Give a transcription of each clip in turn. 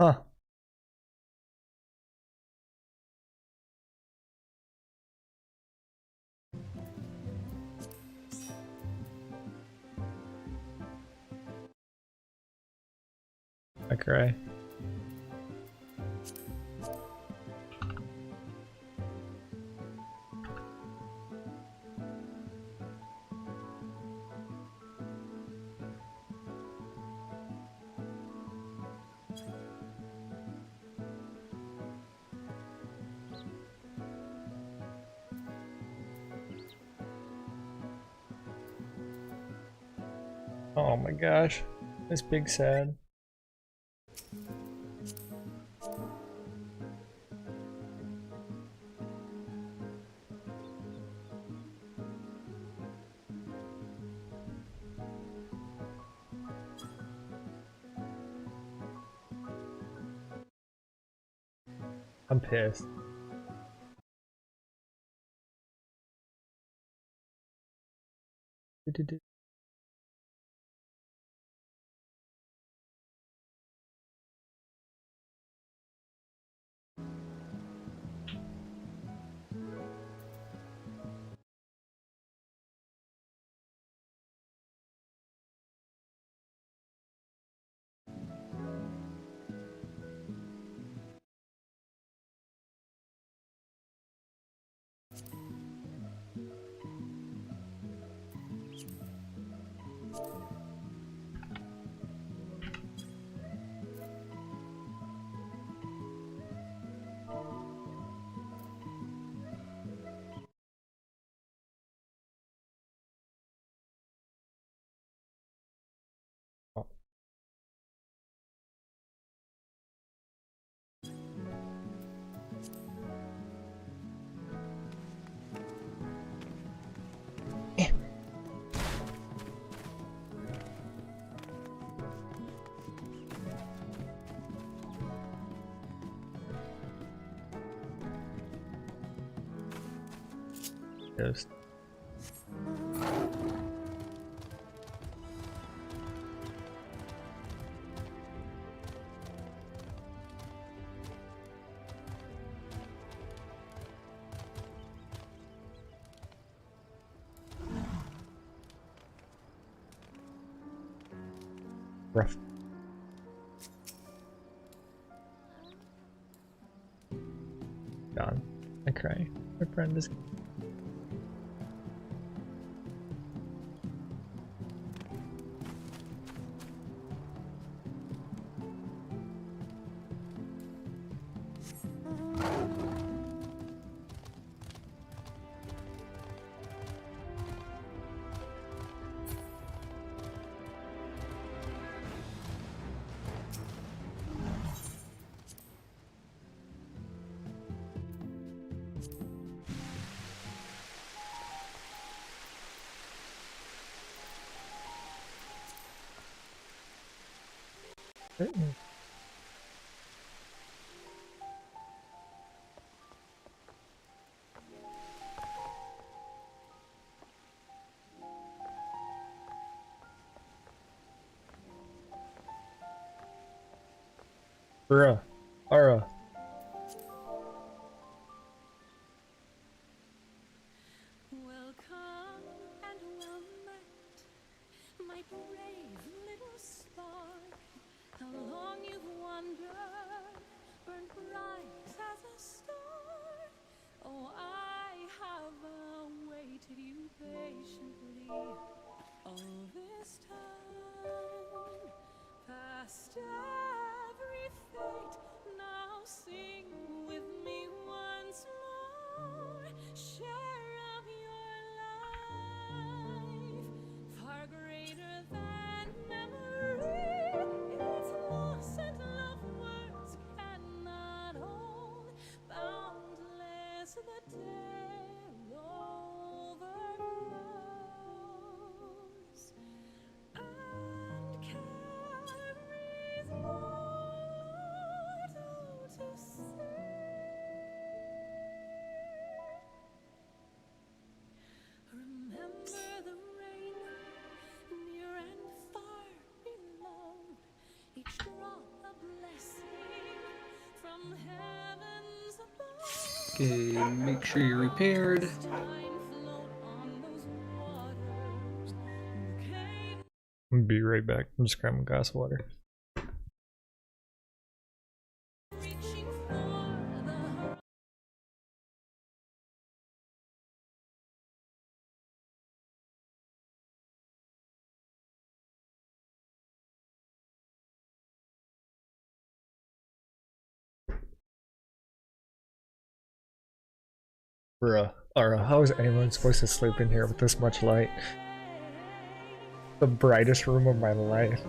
Huh. Okay. Oh my gosh. This big sad. I'm pissed. Oh. Pissed. Rough. Gone. I cry. My friend is. Bruh. Ara. Welcome and well met, my brave little spark. How long you've wandered, burned bright as a star. Oh, I have awaited you patiently all this time. Past every fate, now sing with me once more. Share of your life, far greater than memory. Its loss and love words cannot hold. Boundless the tale overflows and carries on. Okay, make sure you're repaired. I'll be right back. I'm just grabbing a glass of water. Bruh. Alright, how is anyone supposed to sleep in here with this much light? The brightest room of my life.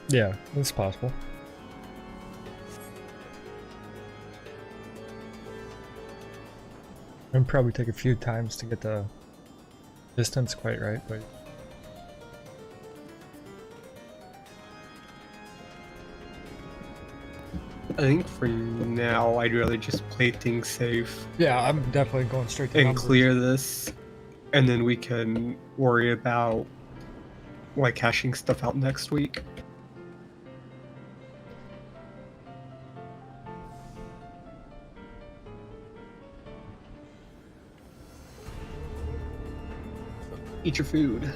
Yeah, it's possible. It'll probably take a few times to get the distance quite right, but I think for now, I'd rather just play things safe yeah, I'm definitely going straight to and numbers. clear this, and then we can worry about like hashing stuff out next week. Eat your food.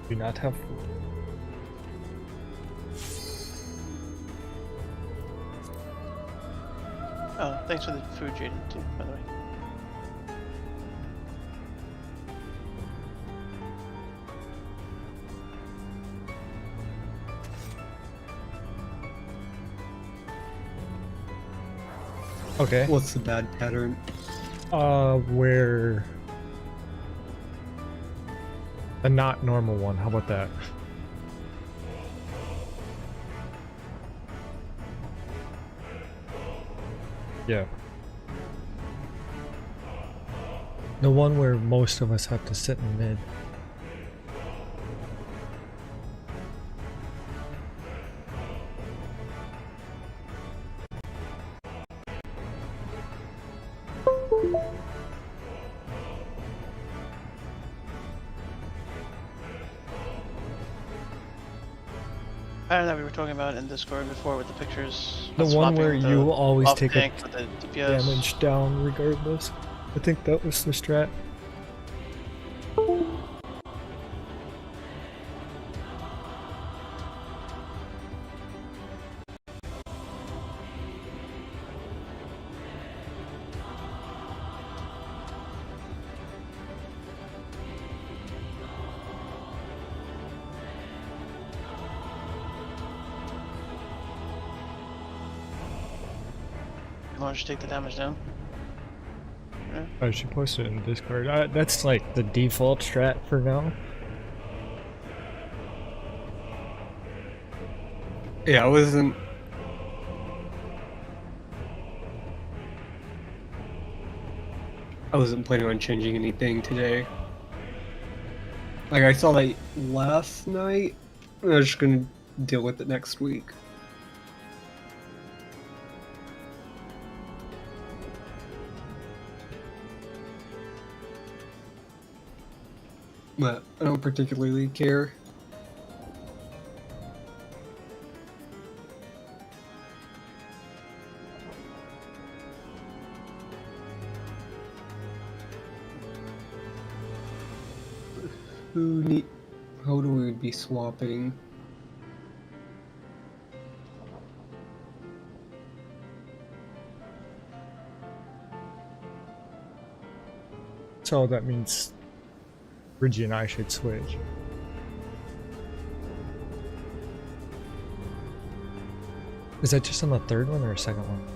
Do not have food. Oh, thanks for the food, Jaden, too, by the way. Okay. What's the bad pattern? Where the not normal one, how about that? Yeah. The one where most of us have to sit in mid. Pattern that we were talking about in Discord before with the pictures. The one swapping where the you always off take a tank for the DPS. damage down regardless. I think that was the strat. You want to just take the damage down? Yeah. I should post it in Discord. That's like the default strat for now. Yeah, I wasn't planning on changing anything today. Like, I saw that last night, and I was just gonna deal with it next week. But I don't particularly care. How do we be swapping? So that means Reggie and I should switch. Is that just on the third one or a second one?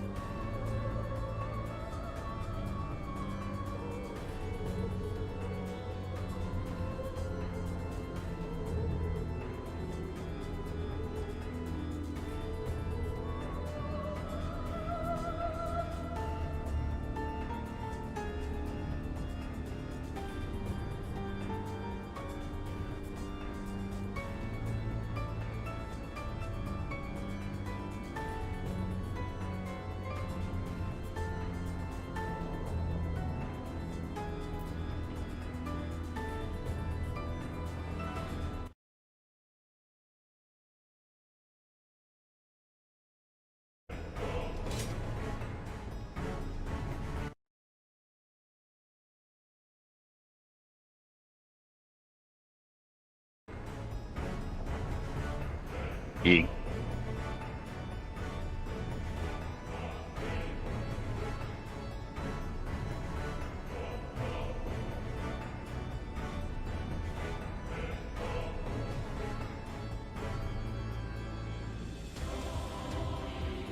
Eating.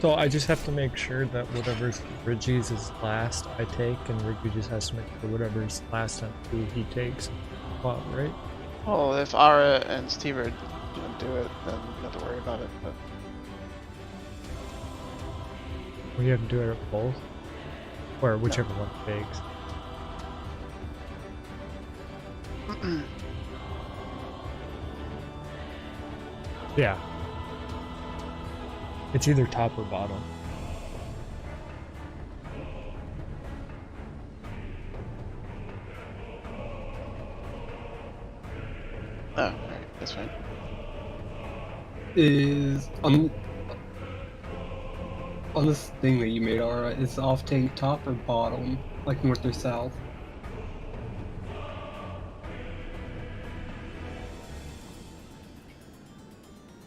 So I just have to make sure that whatever's Reggie's is last I take, and Reggie just has to make sure whatever's last on who he takes. Well, right? Well, if Ara and Steve are do it, then you don't have to worry about it. But We have to do it at both? Or whichever one takes. Yeah. It's either top or bottom. oh, alright, that's fine. Is on this thing that you made, Aura, is off tank top or bottom, like north or south?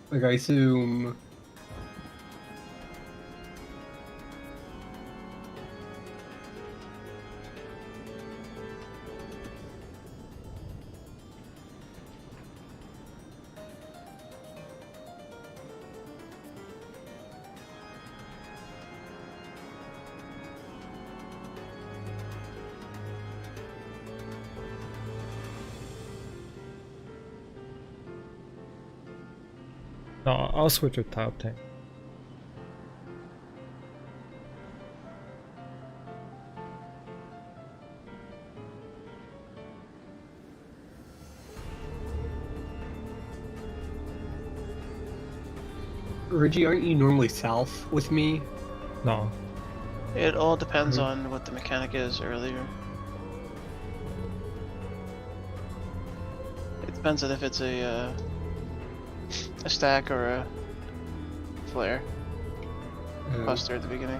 Like I assume. No, I'll switch with top tank. Reggie, aren't you normally south with me? No. It all depends on what the mechanic is earlier. It depends on if it's a stack or a flare cluster at the beginning.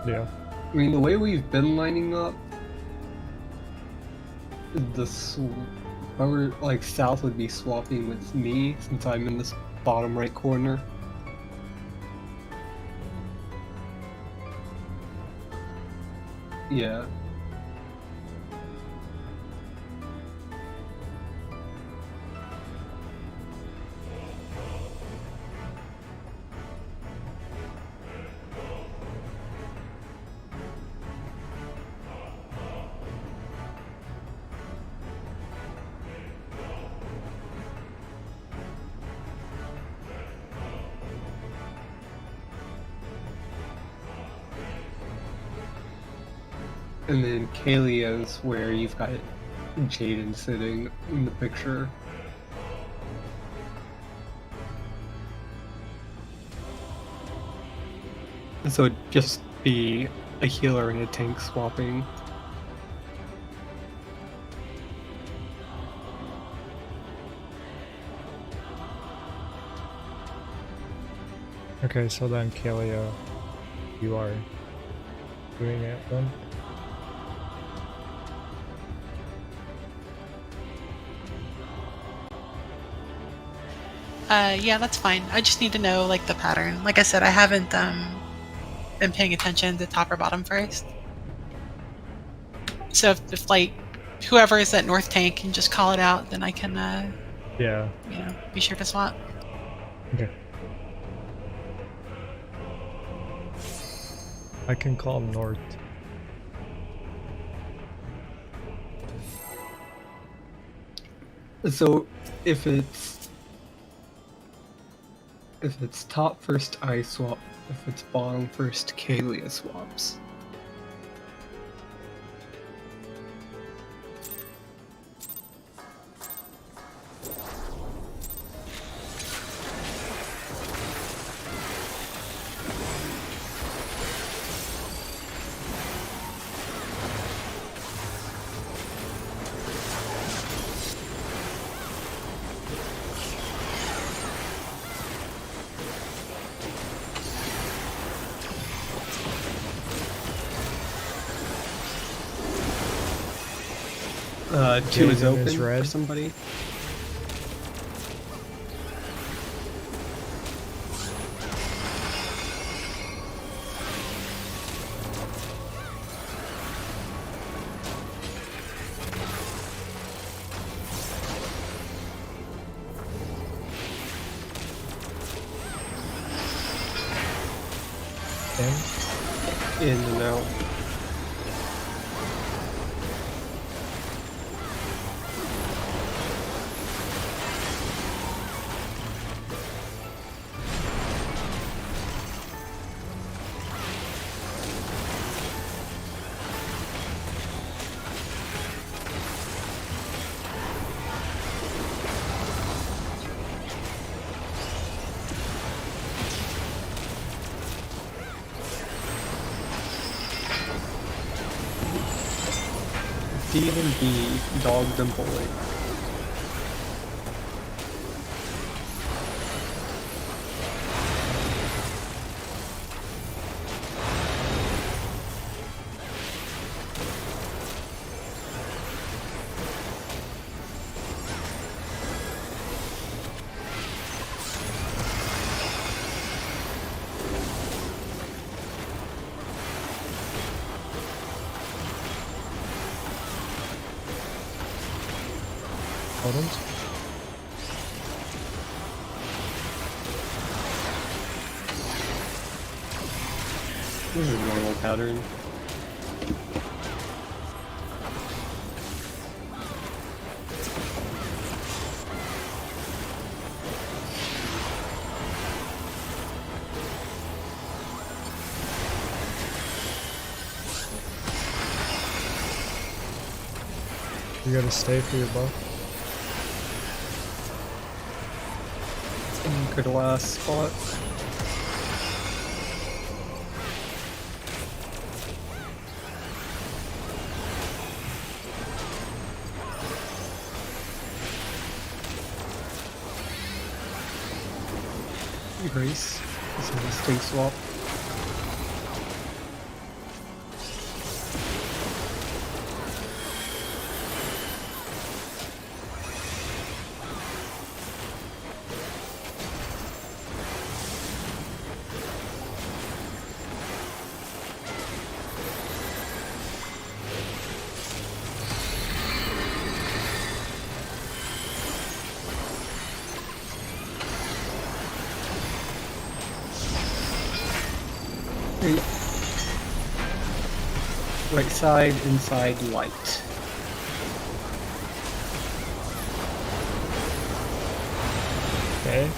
Yeah. I mean, the way we've been lining up, whoever like south would be swapping with me since I'm in this bottom right corner. Yeah. And then Kalia's where you've got Jaden sitting in the picture. And so it'd just be a healer and a tank swapping. Okay, so then Kalia, you are doing it then? Yeah, that's fine. I just need to know like the pattern. Like I said, I haven't been paying attention to top or bottom first. So if like whoever is at north tank can just call it out, then I can Yeah. be sure to swap. Okay. I can call north. So if it's top first, I swap. If it's bottom first, Kalia swaps. Two is Jaden open is for red. somebody. In. In and out. D and B, dogged and bullied. Bottoms. This is a normal pattern. You gotta stay for your buff. Good last spot. Grace. This is a stink swap. Right side, inside, light. Okay.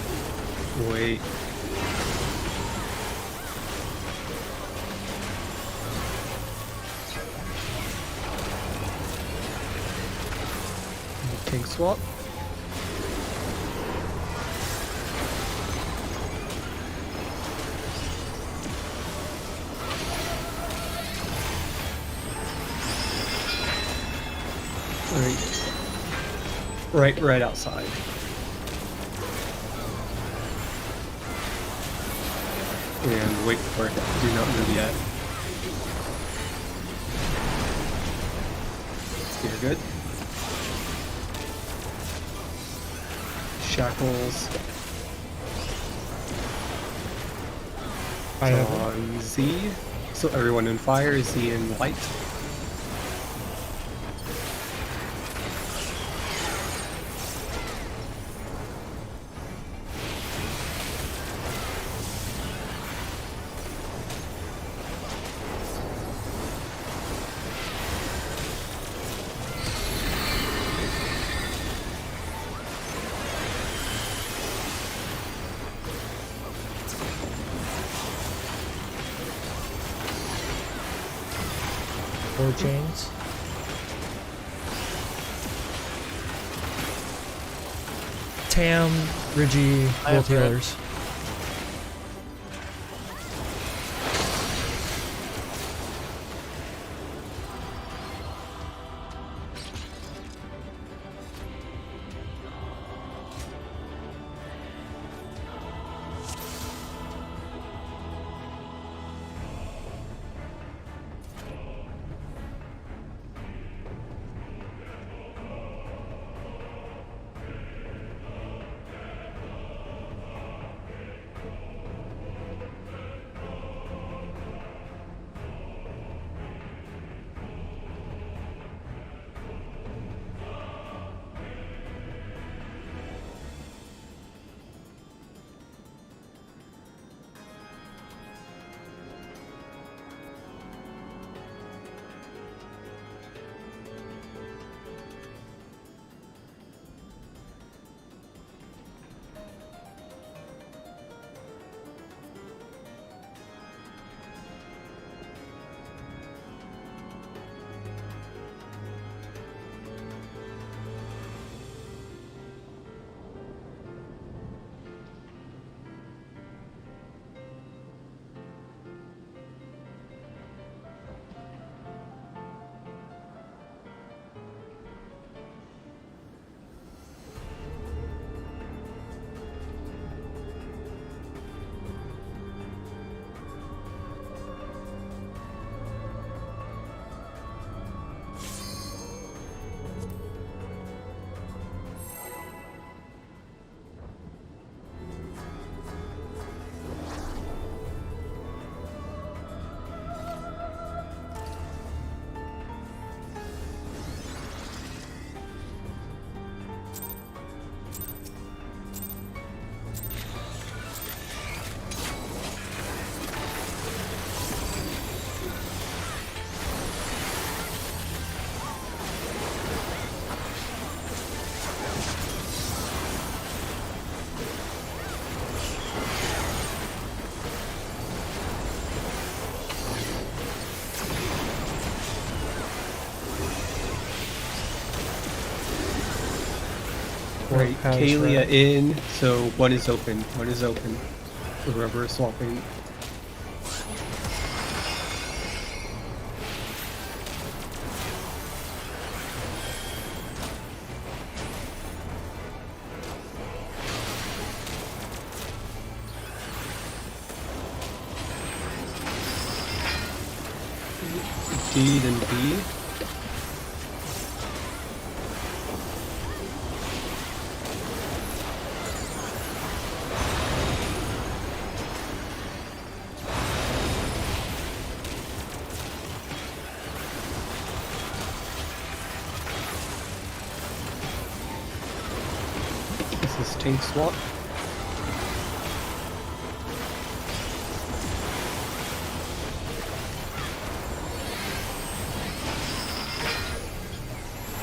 Wait. Tank swap. Right outside. And wait for it. Do not move yet. You're good. Shackles. I have it. on Z. So everyone in fire, Z in light. Four chains. Tam, Ridgy, I have both red. healers. Right, How's Kalia that? in, so one is open. One is open. Whoever is swapping. D then B. This is tank swap.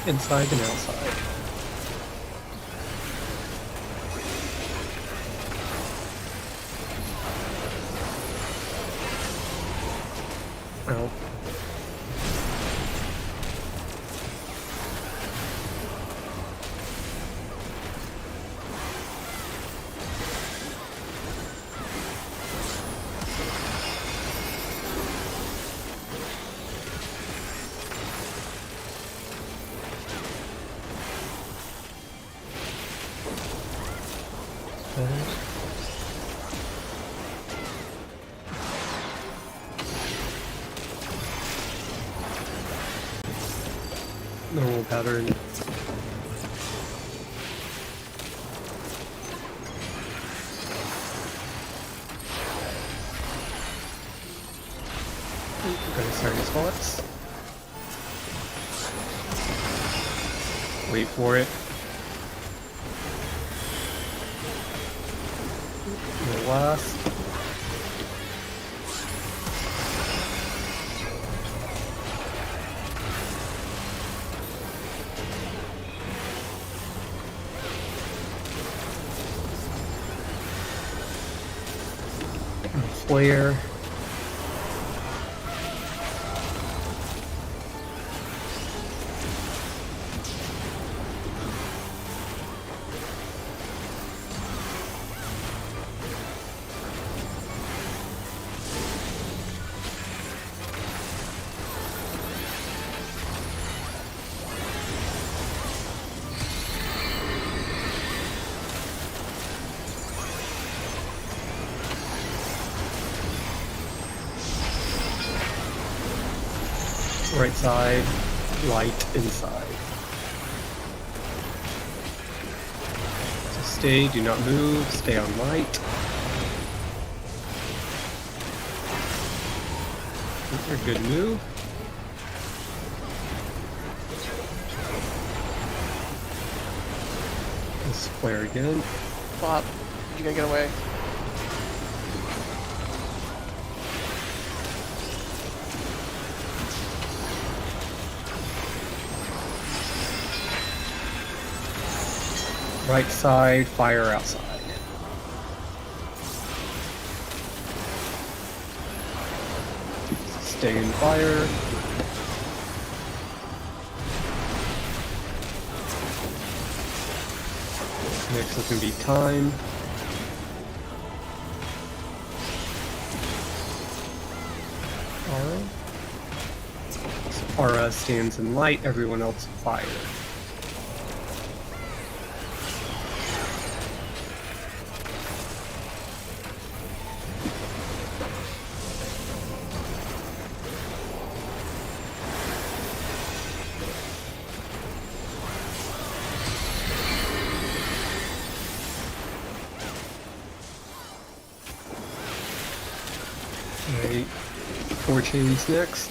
Inside and outside. Out. Healers. Normal pattern. starting spots. Wait for it. The last. Flare. Right side, light inside. So stay, do not move, stay on light. A good move. Let's flare again. Flop. You gotta get away. Right side, fire outside. Stay in fire. Next is going to be time. Aura stands in light, everyone else in fire. Alright, 4 chains next.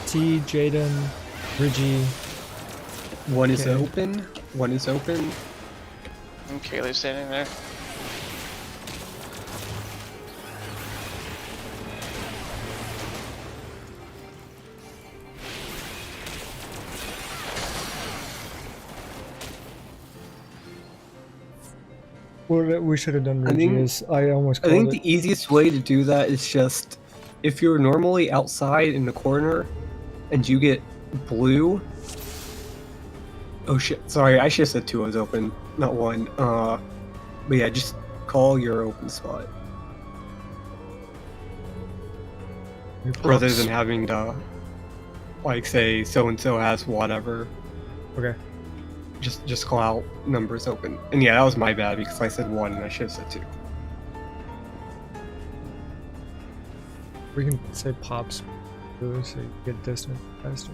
T, Jaden, Ridgie. One is Okay. open, one is open. And Kaylee's standing there. What we should have done, I Ridgie, think- is I almost I called think it. the easiest way to do that is just, if you're normally outside in the corner and you get blue. Oh shit, sorry, I should have said 2 was open, not 1. But yeah, just call your open spot. Rather than having to, like, say so-and-so has whatever. Okay. Just call out numbers open. And yeah, that was my bad because I said 1 and I should have said 2. We can say pops blue so you get distant faster.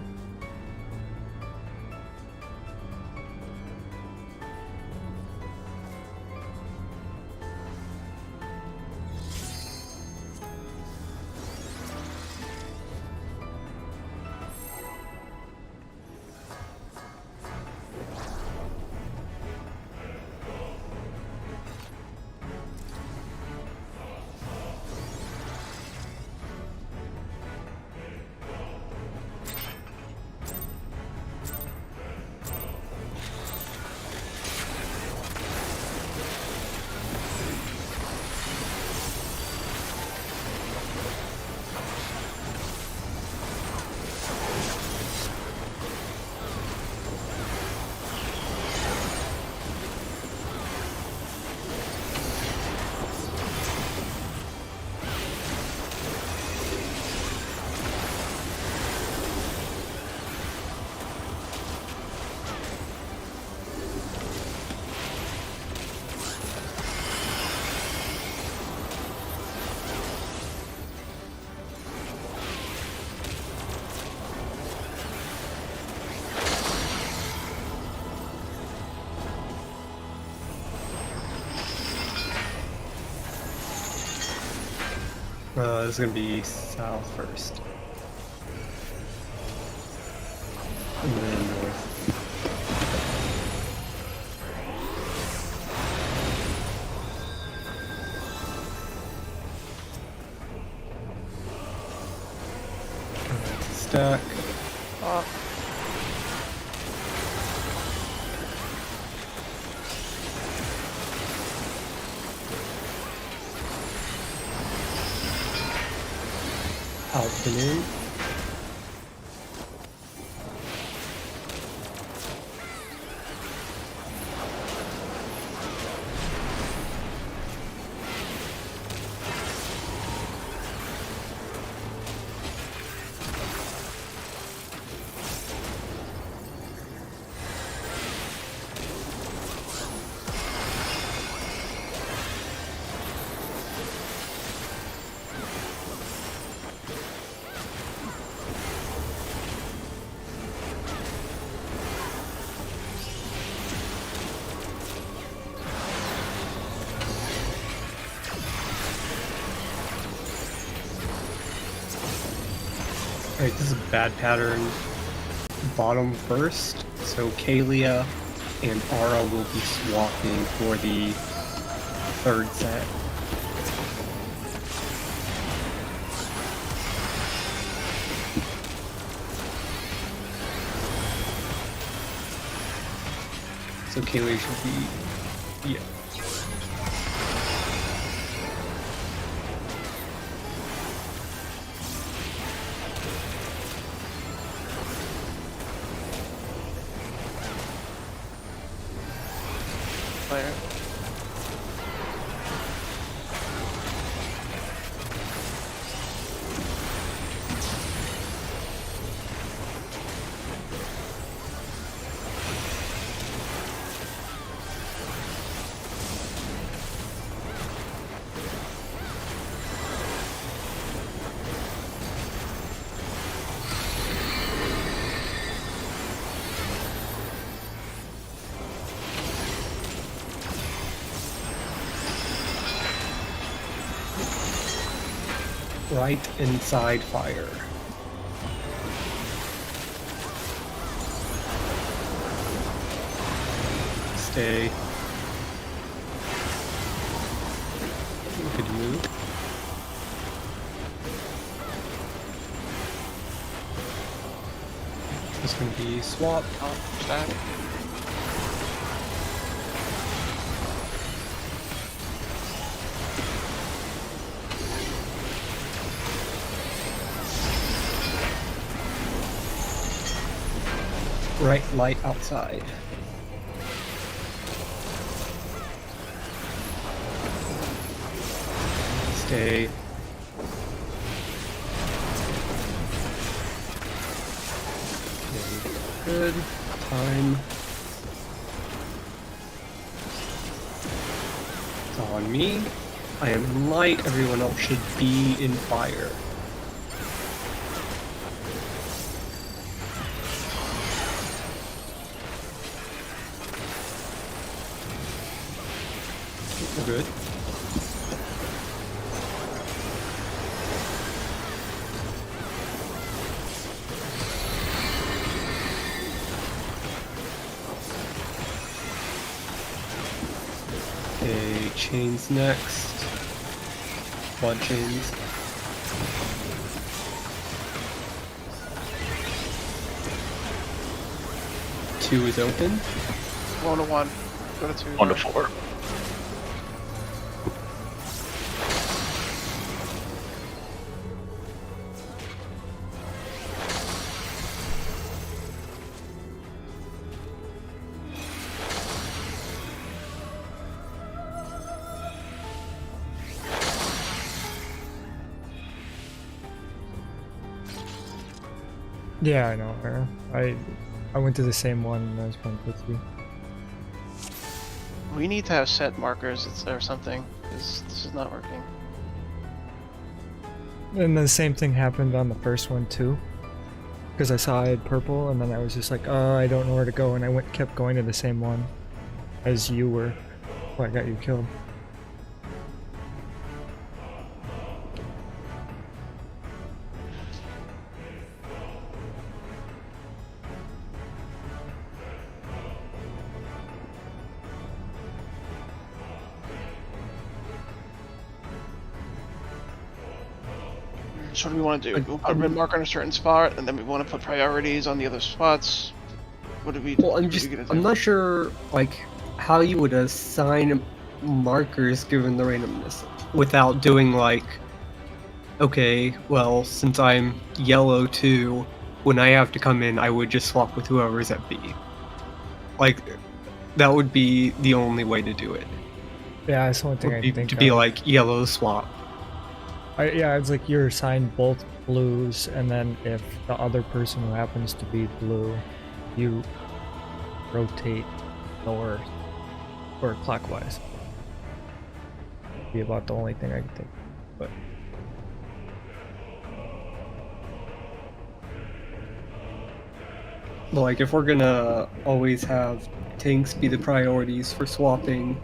This is gonna be south first. And then north. Stack. Oh, Afternoon. Alright, this is a bad pattern. Bottom first, so Kalia and Ara will be swapping for the third set. So Kalia should be... yeah. player. Right inside fire. Stay. Good move. This gonna be swap. Oh, stack. Right light outside. Stay. Okay, good. Time. It's on me. I am in light. Everyone else should be in fire. We're good. Okay, chains next. Blood chains. Two is open. 1 to 1. Go to 2. 1 to 4. Yeah, I know her. I went to the same one and I was playing with you. We need to have set markers or something, because this is not working. And the same thing happened on the first one too. Because I saw I had purple and then I was just like, oh, I don't know where to go, and I kept going to the same one as you were. Well, I got you killed. So what do we want to do? Like, We'll put a red mark on a certain spot, and then we want to put priorities on the other spots. What do we? Well, what are we gonna do? I'm not sure, like, how you would assign markers given the randomness without doing, like, okay, well, since I'm yellow too, when I have to come in, I would just swap with whoever's at B. Like, that would be the only way to do it. Yeah, that's the only thing Would I be, think to be of. like, yellow swap. Yeah, it's like you're assigned both blues, and then if the other person who happens to be blue, you rotate north or clockwise. Be about the only thing I can think. But But, like, if we're gonna always have tanks be the priorities for swapping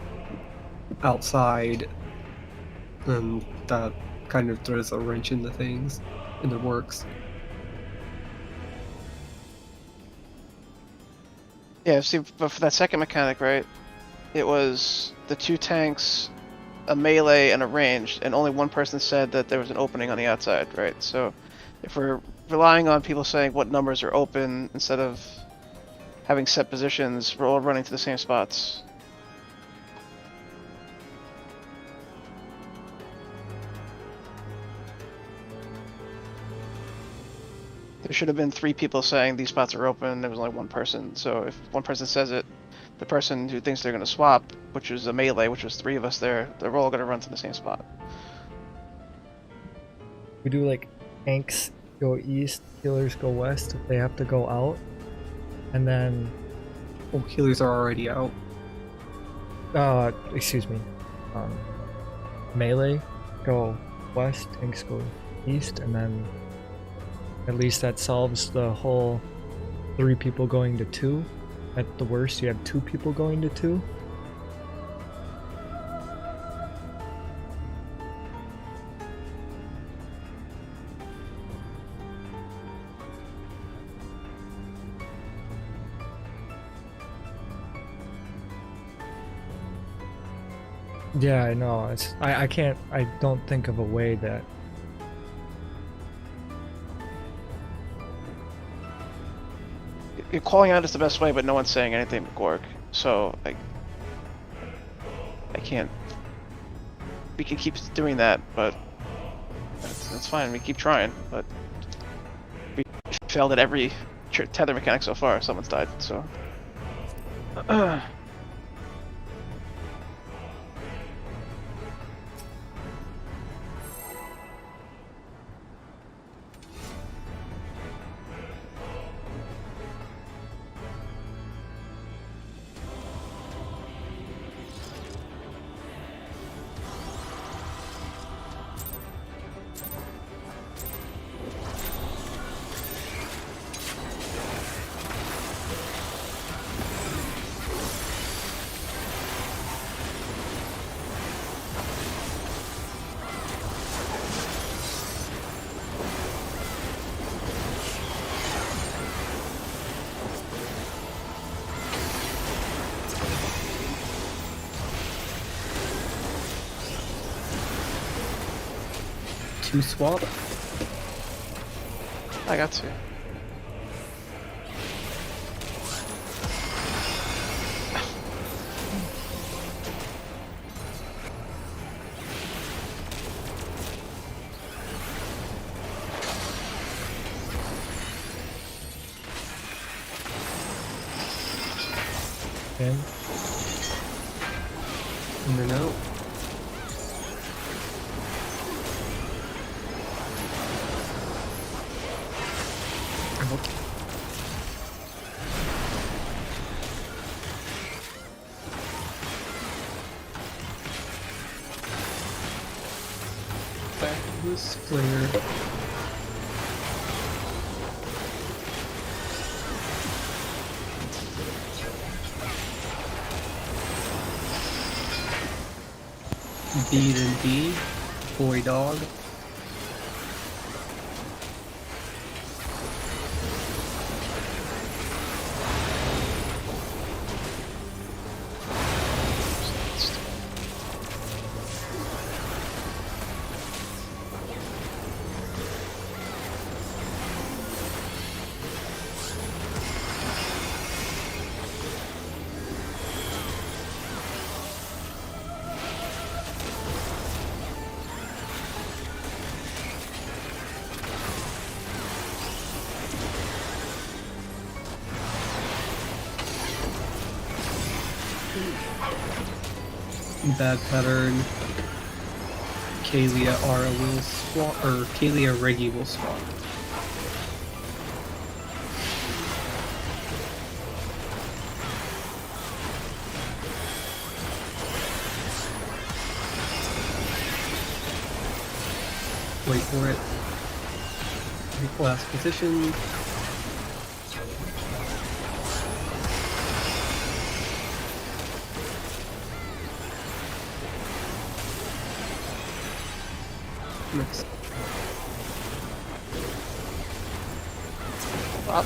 outside, then that kind of throws a wrench into things, in the works. Yeah, see, but for that second mechanic, right? It was the 2 tanks, a melee, and a ranged, and only one person said that there was an opening on the outside, right? So, if we're relying on people saying what numbers are open instead of having set positions, we're all running to the same spots. There should have been 3 people saying these spots are open. There was only one person. So if one person says it, the person who thinks they're going to swap, which is a melee, which was 3 of us there, they're all going to run to the same spot. we do like tanks go east, healers go west if they have to go out, and then Oh, healers are already out. excuse me, melee go west, tanks go east, and then at least that solves the whole 3 people going to 2. At the worst, you have 2 people going to 2. Yeah, I know. I can't. I don't think of a way that. You're calling out is the best way, but no one's saying anything with Gorg. So I can't. We can keep doing that, but that's fine. We keep trying, but we failed at every tether mechanic so far. Someone's died, so. To swap? I got to. In. In and out. Back to this player. B then D. Boy dog. Bad pattern. Kalia Ara will swap, or Kalia Reggie will swap. Wait for it. Last position. Next. Up.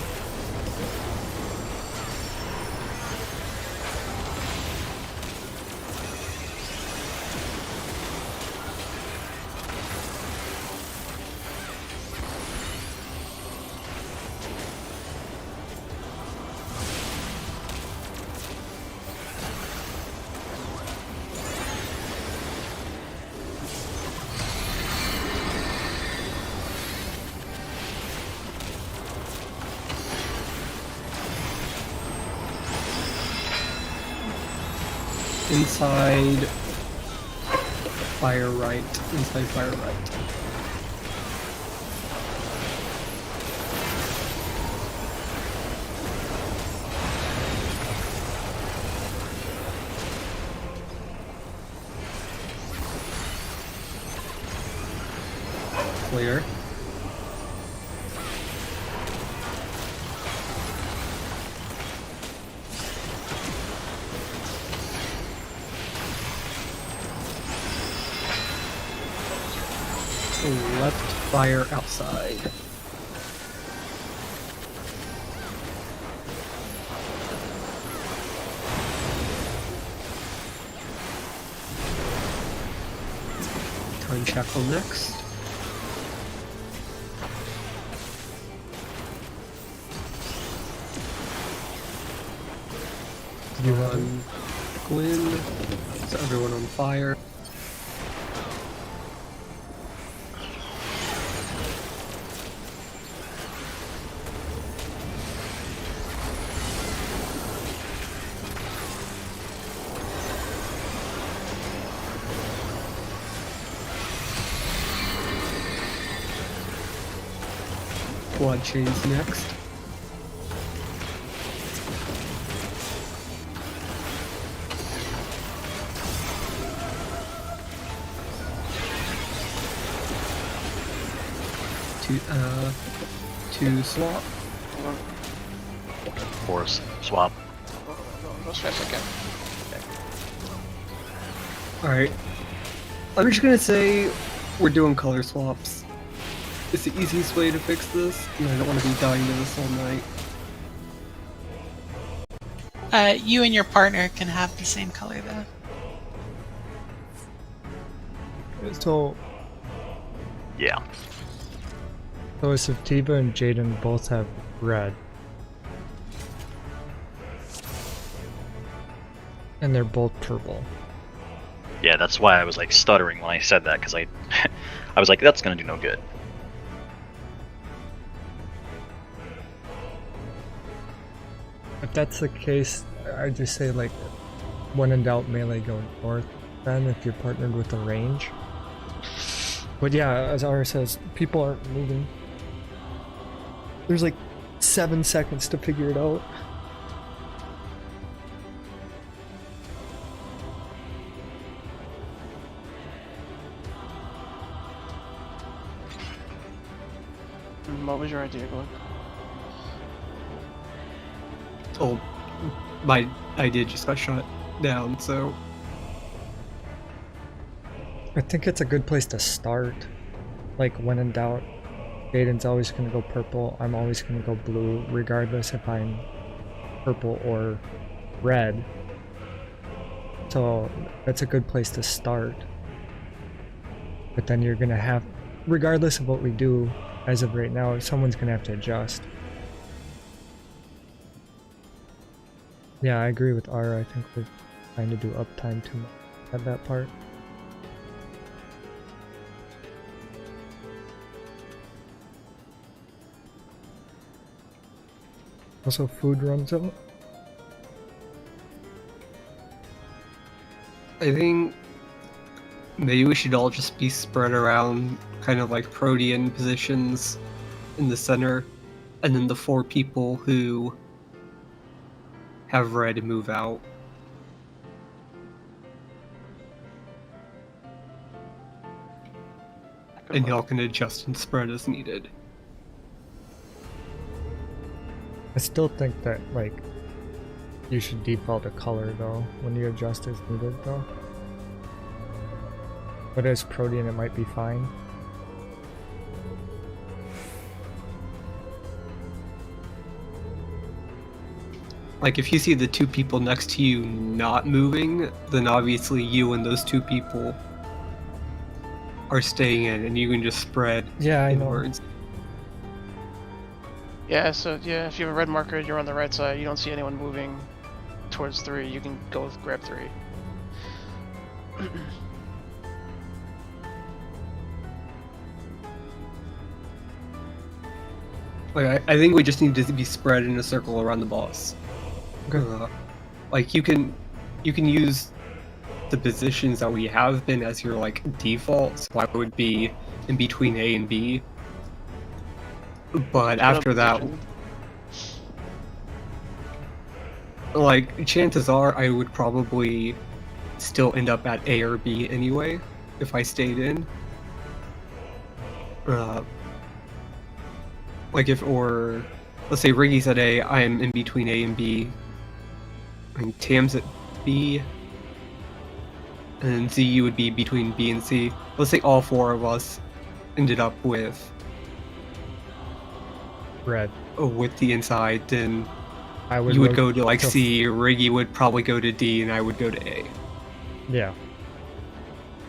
Inside fire right. Inside fire right. Clear. Left fire outside. Time shackle next. You run Gwyn. So everyone on fire. Quad chains next. Two swap. Force swap. Go as fast as I can. Alright. I'm just gonna say we're doing color swaps. It's the easiest way to fix this, and I don't want to be dying to this all night. You and your partner can have the same color though. So Yeah. if Tiva and Jaden both have red, and they're both purple. Yeah, that's why I was like stuttering when I said that, because I was like, that's gonna do no good. If that's the case, I just say like, when in doubt, melee go north. Then if you're partnered with a range. But yeah, as Ara says, people aren't moving. There's like 7 seconds to figure it out. What was your idea, Glenn? Oh, my idea just got shut down, so... I think it's a good place to start. Like, when in doubt, Aiden's always gonna go purple, I'm always gonna go blue, regardless if I'm purple or red. So, that's a good place to start. But then you're gonna have, regardless of what we do, as of right now, someone's gonna have to adjust. Yeah, I agree with Ara. I think we're trying to do uptime too much at that part. Also, food runs out. I think maybe we should all just be spread around, kind of like Protean positions in the center, and then the 4 people who have red move out. And y'all can adjust and spread as needed. I still think that, like, you should default a color, though, when you adjust as needed, though. But as Protean, it might be fine. Like, if you see the 2 people next to you not moving, then obviously you and those 2 people are staying in, and you can just spread Yeah, I know. inwards. Yeah, so yeah, if you have a red marker, you're on the right side. You don't see anyone moving towards 3. You can go with grab 3. Like, I think we just need to be spread in a circle around the boss. Like, you can use the positions that we have been as your, like, default, so I would be in between A and B. But after that, like, chances are I would probably still end up at A or B anyway, if I stayed in. Like, let's say Riggy's at A, I'm in between A and B, and Tam's at B, and then ZU would be between B and C. Let's say all 4 of us ended up with Red. with the inside, then You you would go to, like, C, Riggy would probably go to D, and I would go to A. Yeah.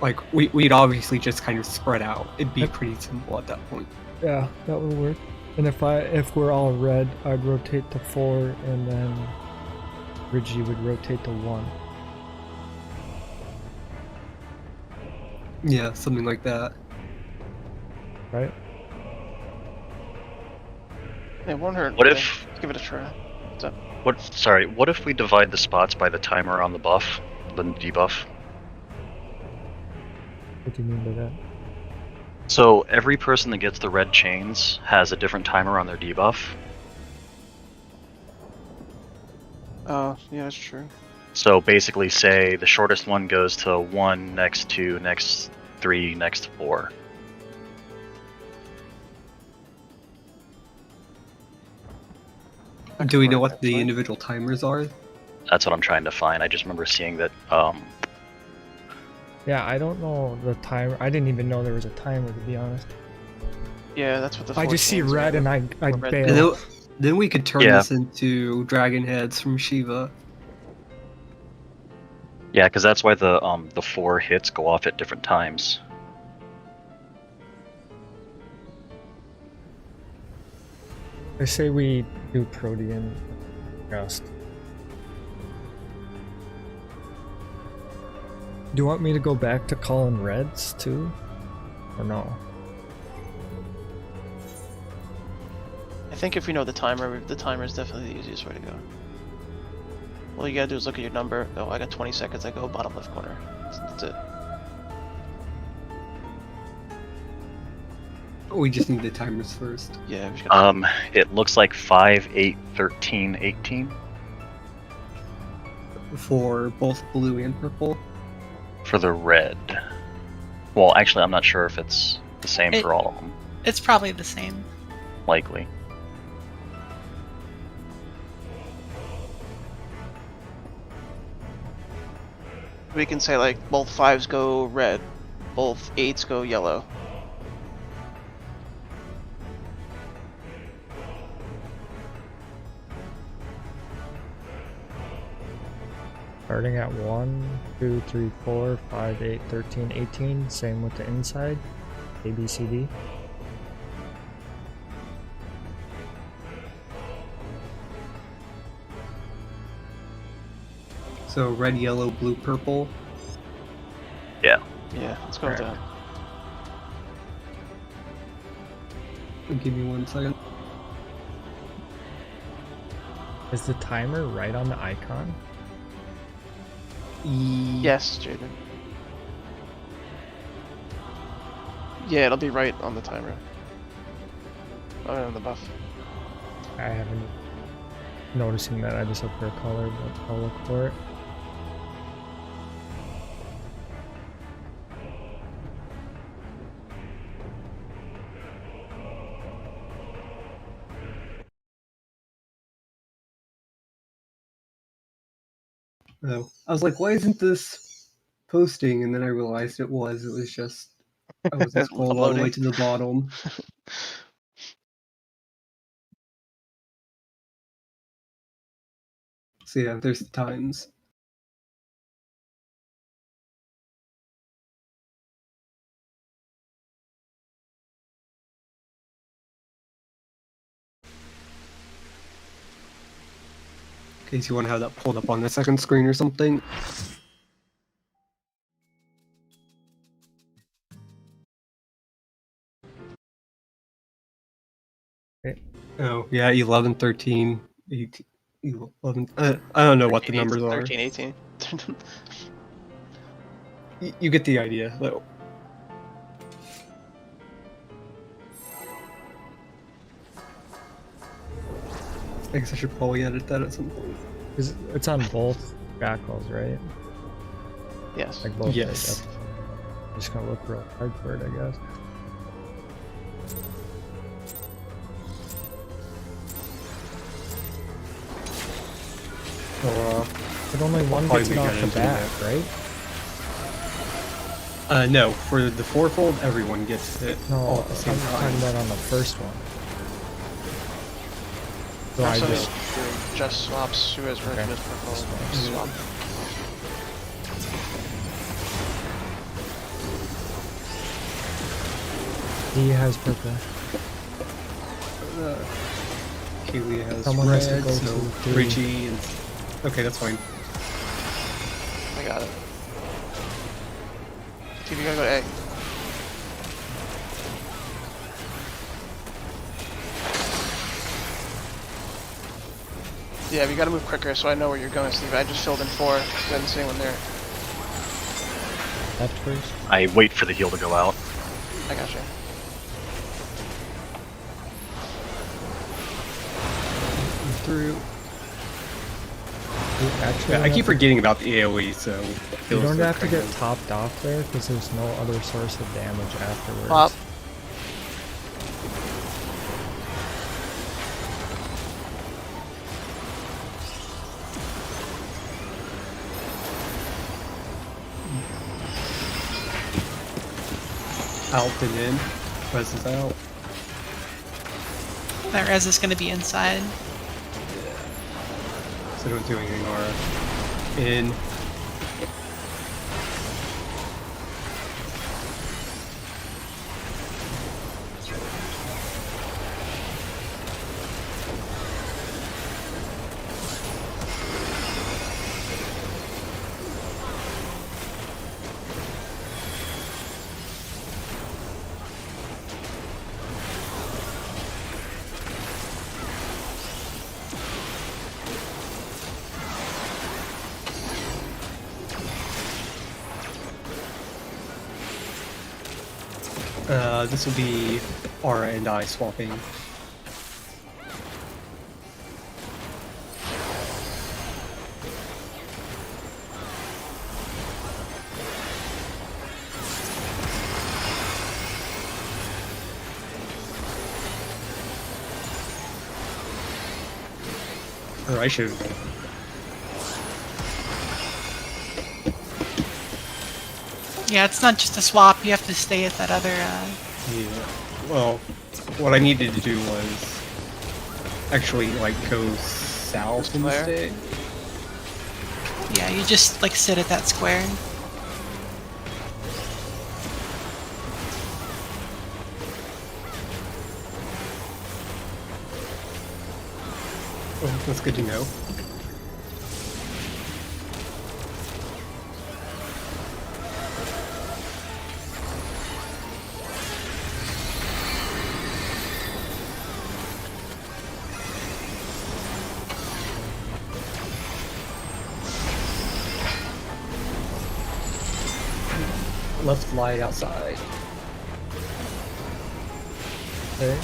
Like, we'd obviously just kind of spread out. It'd be pretty simple at that point. Yeah, that would work. And if we're all red, I'd rotate to 4, and then Reggie would rotate to 1. Yeah, something like that. Right? Yeah, won't hurt. What Yeah, if- let's give it a try. What's up? What if we divide the spots by the timer on the buff, the debuff? What do you mean by that? So every person that gets the red chains has a different timer on their debuff. Oh, yeah, that's true. So basically, say the shortest one goes to 1, next 2, next 3, next 4. Do we know what the individual timers are? That's what I'm trying to find. I just remember seeing that. Yeah, I don't know the timer. I didn't even know there was a timer, to be honest. Yeah, that's what the. I 4 just see chains red are. and I Red. bail. And then we could turn Yeah. this into dragon heads from Shiva. Yeah, because that's why the 4 hits go off at different times. I say we do Protean just. Do you want me to go back to calling reds too? Or no? I think if we know the timer is definitely the easiest way to go. All you gotta do is look at your number. Oh, I got 20 seconds. I go bottom left corner. That's it. We just need the timers first. Yeah, we just gotta. It looks like 5, 8, 13, 18 For both blue and purple. for the red. Well, actually, I'm not sure if it's the same for all of them. It's probably the same. Likely. We can say like both 5s go red, both 8s go yellow. Starting at 1, 2, 3, 4, 5, 8, 13, 18. Same with the inside. A, B, C, D. So red, yellow, blue, purple. Yeah. Yeah, let's go with that. Give me 1 second. Is the timer right on the icon? Yes, Jaden. Yeah, it'll be right on the timer. Oh, on the buff. I haven't noticing that. I just look for a color, but I'll look for it. Oh, I was like, why isn't this posting? And then I realized it was. It was just I wasn't scrolled all the way Loading. to the bottom. So yeah, there's the times. In case you want to have that pulled up on the second screen or something. Okay. Oh, yeah, 11, 13, 18, 11. I don't know what the 13, numbers are. 13, 18. You get the idea, though. I guess I should probably edit that at some point. It's on both shackles, right? Yes. Like both. Yes. I'm just gonna look real hard for it, I guess. So, But only one probably gets we it got off the into bat, right? no, for the fourfold, everyone gets it No, all at I'm the same talking time. about on the first one. So I Also, just just swaps who has red Okay. and who has purple. Mm-hmm. Swap. he has purple. Kelia has Someone has to red, go so to three. Richie and... Okay, that's fine. I got it. TV, gotta go to A. Yeah, we gotta move quicker so I know where you're going, Steve. I just filled in 4. Didn't see anyone there. Left first. I wait for the heal to go out. I got you. Through. Actually, Yeah, I keep forgetting about the AoE, so... it You feels don't so have to get crazy. topped off there because there's no other source of damage afterwards. Pop. Out and in. Res is out. That res is going to be inside. So don't do anything, Aura. In. This will be Aura and I swapping. Or I should. Yeah, it's not just a swap. You have to stay at that other. Yeah. Well, what I needed to do was actually like go south Flare? instead. Yeah, you just like sit at that square. Oh, that's good to know. left light outside. Okay.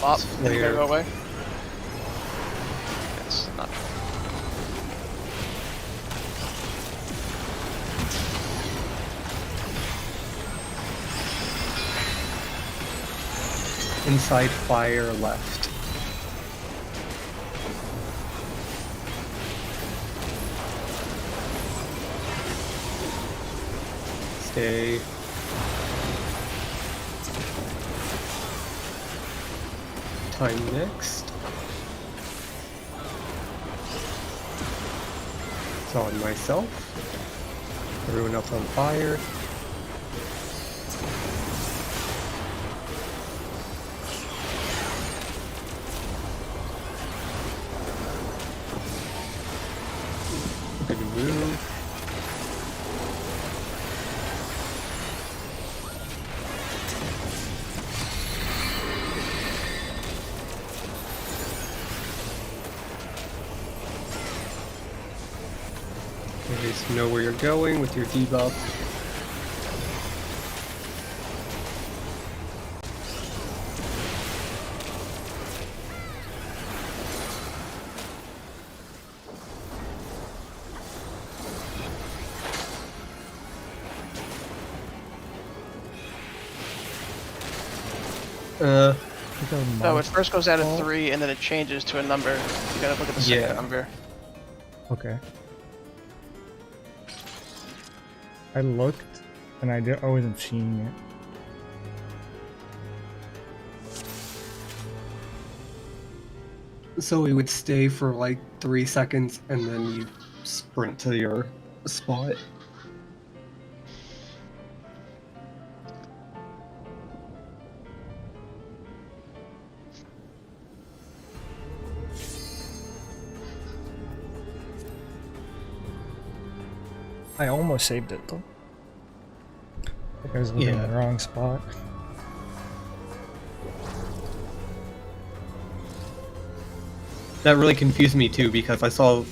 Pop. Later. Go away. It's not. Inside fire left. Stay. Time next. It's on myself. Everyone else on fire. Good move. At least know where you're going with your debuff. No, it first goes out at 3 and then it changes to a number. You gotta look at the second Yeah. number. Okay. I looked, and I wasn't seeing it. So we would stay for like 3 seconds and then you sprint to your spot. I almost saved it though. I think I was looking in Yeah. the wrong spot. That really confused me too because I saw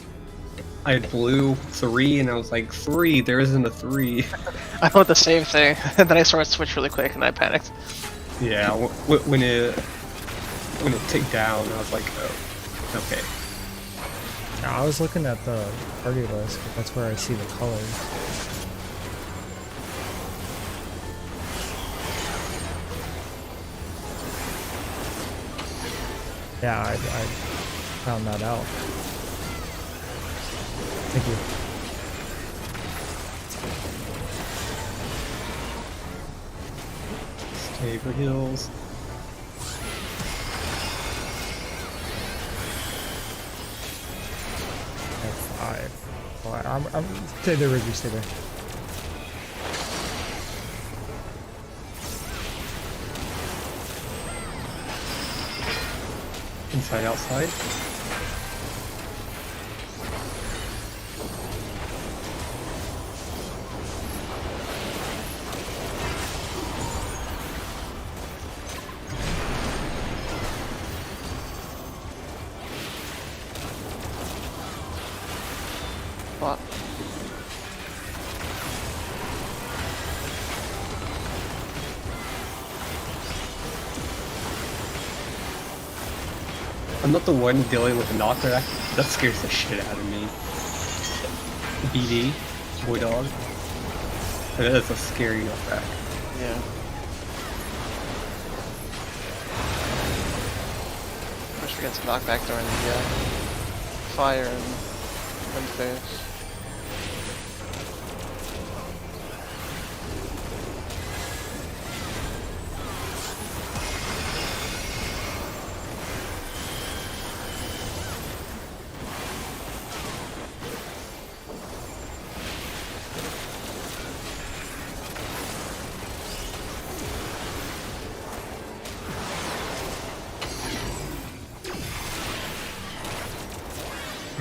I had blue 3 and I was like 3, there isn't a 3. I thought the same thing, and then I saw it switch really quick and I panicked. Yeah, when it ticked down, I was like, oh, okay. Yeah, I was looking at the party list, but that's where I see the colors. Yeah, I found that out. Thank you. Stay for heals. F5. Oh, I'm stay there, Rigby, stay there. Inside, outside. What? I'm not the one dealing with the knocker. That scares the shit out of me. BD, boy dog. That is a scary knockback. Yeah. Wish we got some knockback during the fire and wind phase.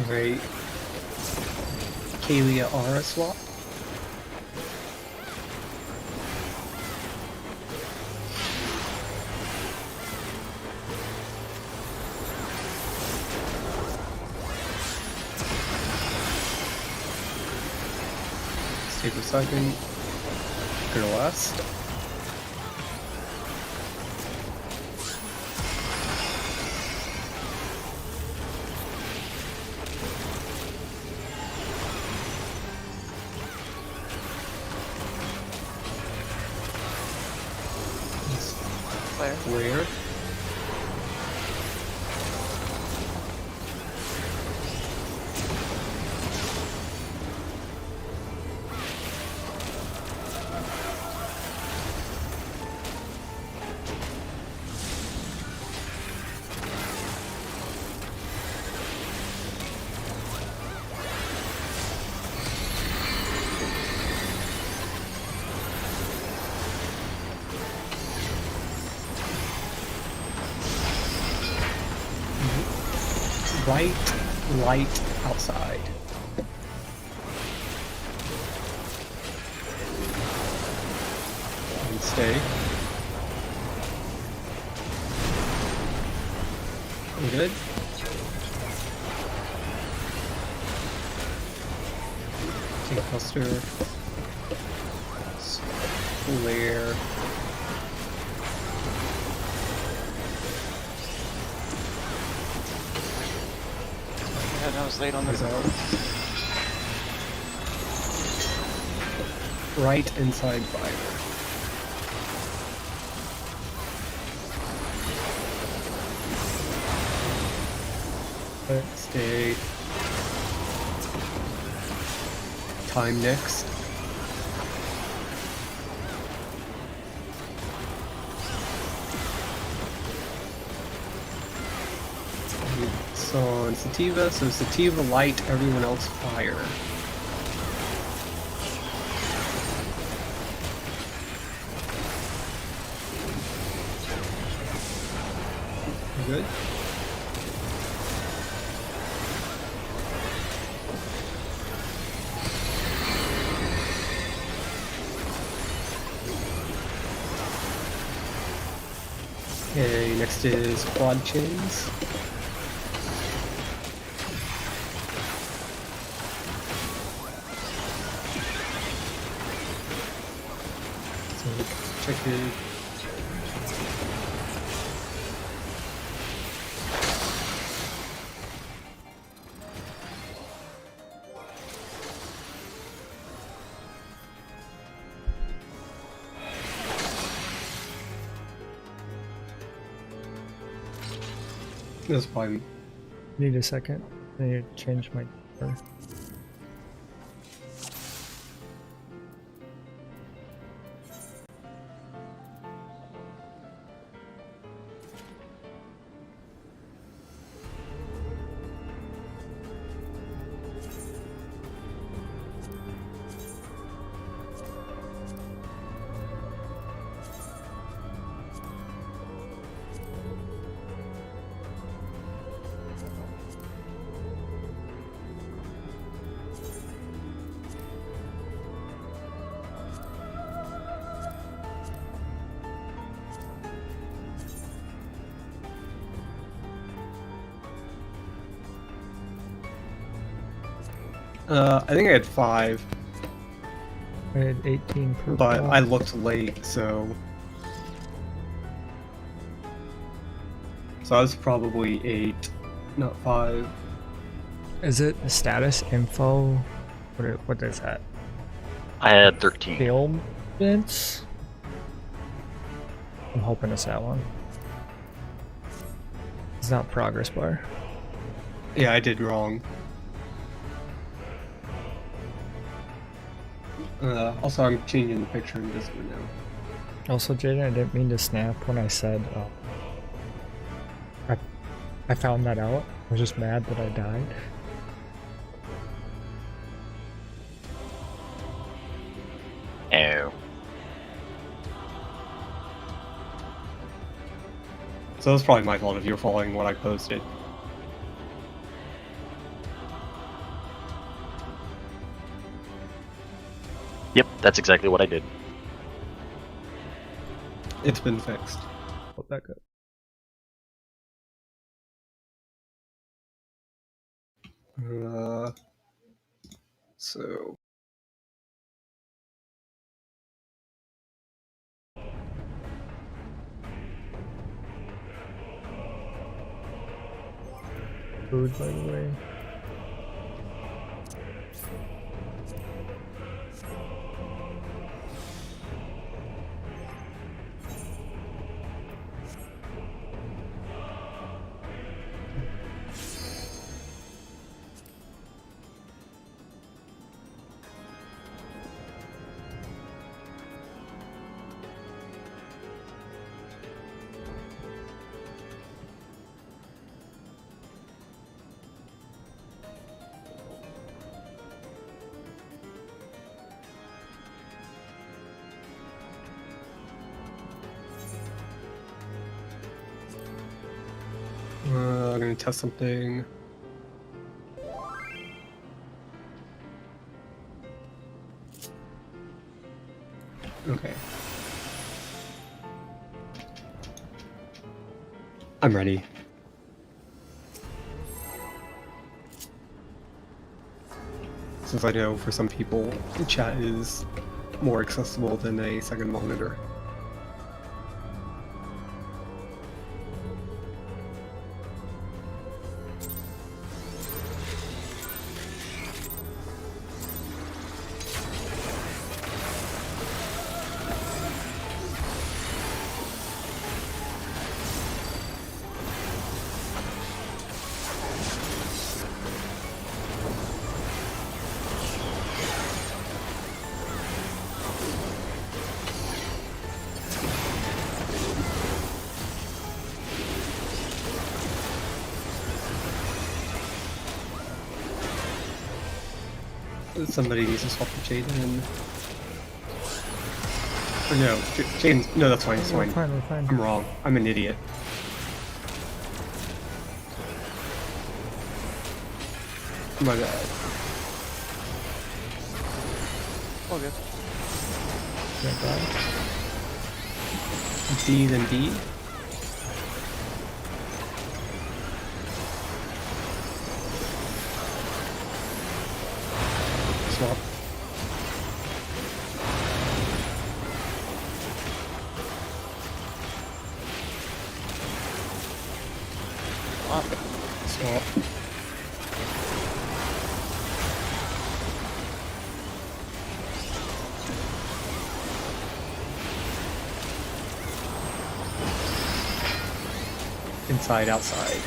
Right. Kalia Aura swap. Take a second. Go to last. Where? Bright light outside. And stay. I'm good. Take a cluster. Flare. I was late on this. Right inside fire. Stay. Time next. So on Sativa, so Sativa light, everyone else fire. Good. Okay, next is quad chains. So check it. That's fine. Need a second. I need to change my color. I think I had 5, I had 18 purple. but I looked late, so I was probably 8, not 5. Is it status info? What is that? I had 13. Ailments? I'm hoping it's that one. It's not progress bar. Yeah, I did wrong. Also, I'm changing the picture in this one now. Also, Jaden, I didn't mean to snap when I said I found that out. I was just mad that I died. Oh. So it's probably my fault if you're following what I posted. Yep, that's exactly what I did. It's been fixed. Put back up. So food, by the way. I'm gonna test something. Okay. I'm ready. Since I know for some people, chat is more accessible than a second monitor. Somebody needs to swap the Jaden. Or no, Jaden. No, that's fine. It's We're fine. fine, we're fine. I'm wrong. I'm an idiot. My bad. All good. Can't die. D then D. Swap. Swap. Inside, outside.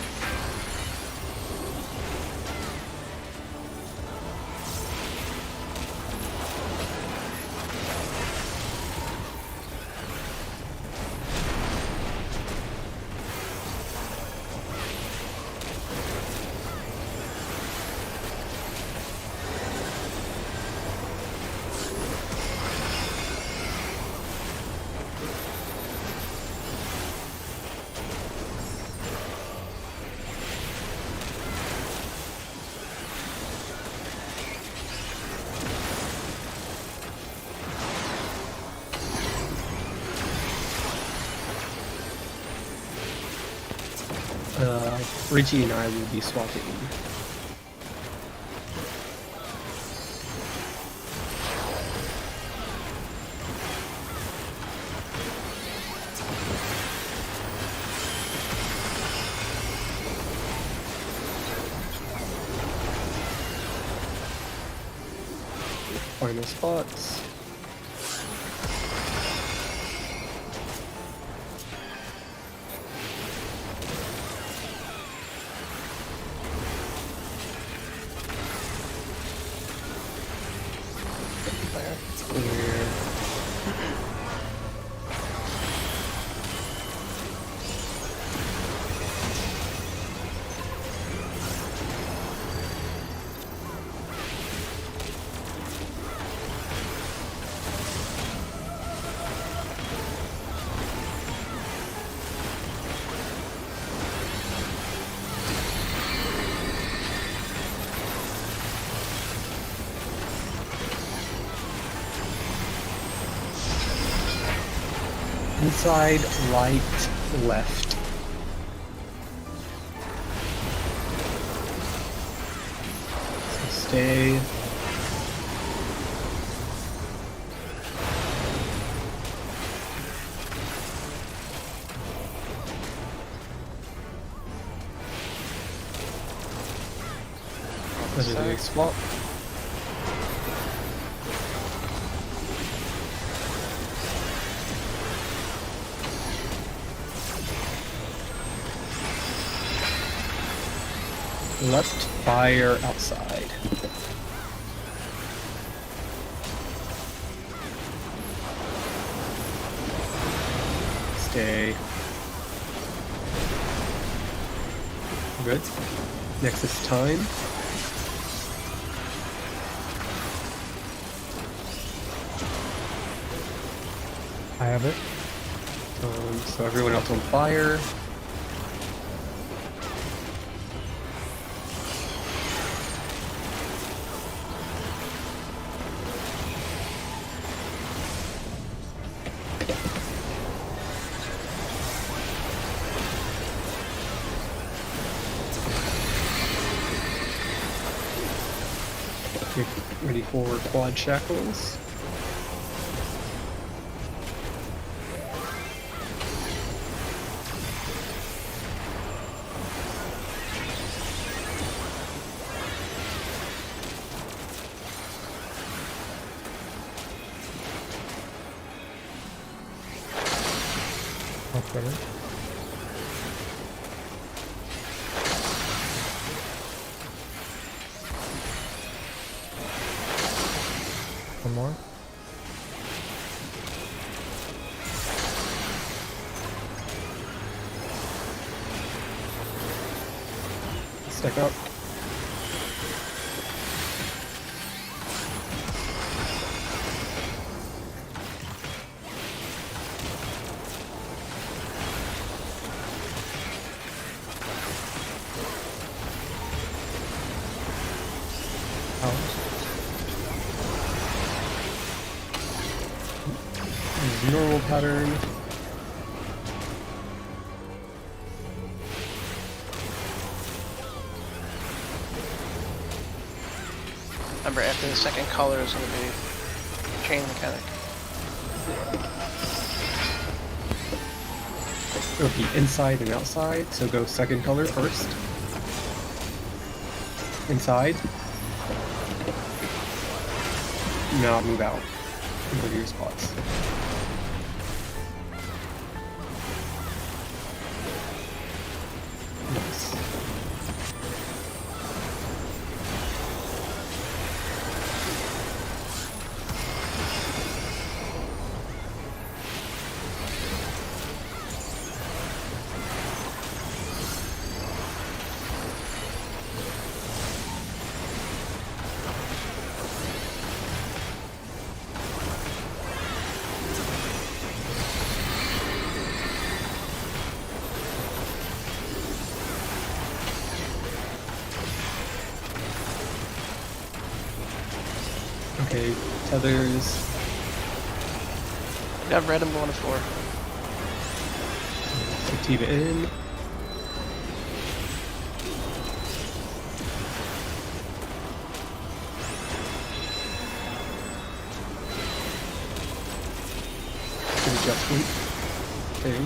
Richie and I will be swapping. Final spots. Inside, right, left. So stay. That is a swap. Left fire outside. Stay. Good. Next is time. I have it. So everyone else on fire. Get ready for quad shackles. That's better. One more. Stack up. Normal pattern. Remember, after the second color is going to be chain mechanic. It'll be inside and outside, so go second color first. Inside. Now move out. Go to your spots. Nice. Okay, tethers. You have red and blue on the floor. Activa in. Good adjustment. Okay.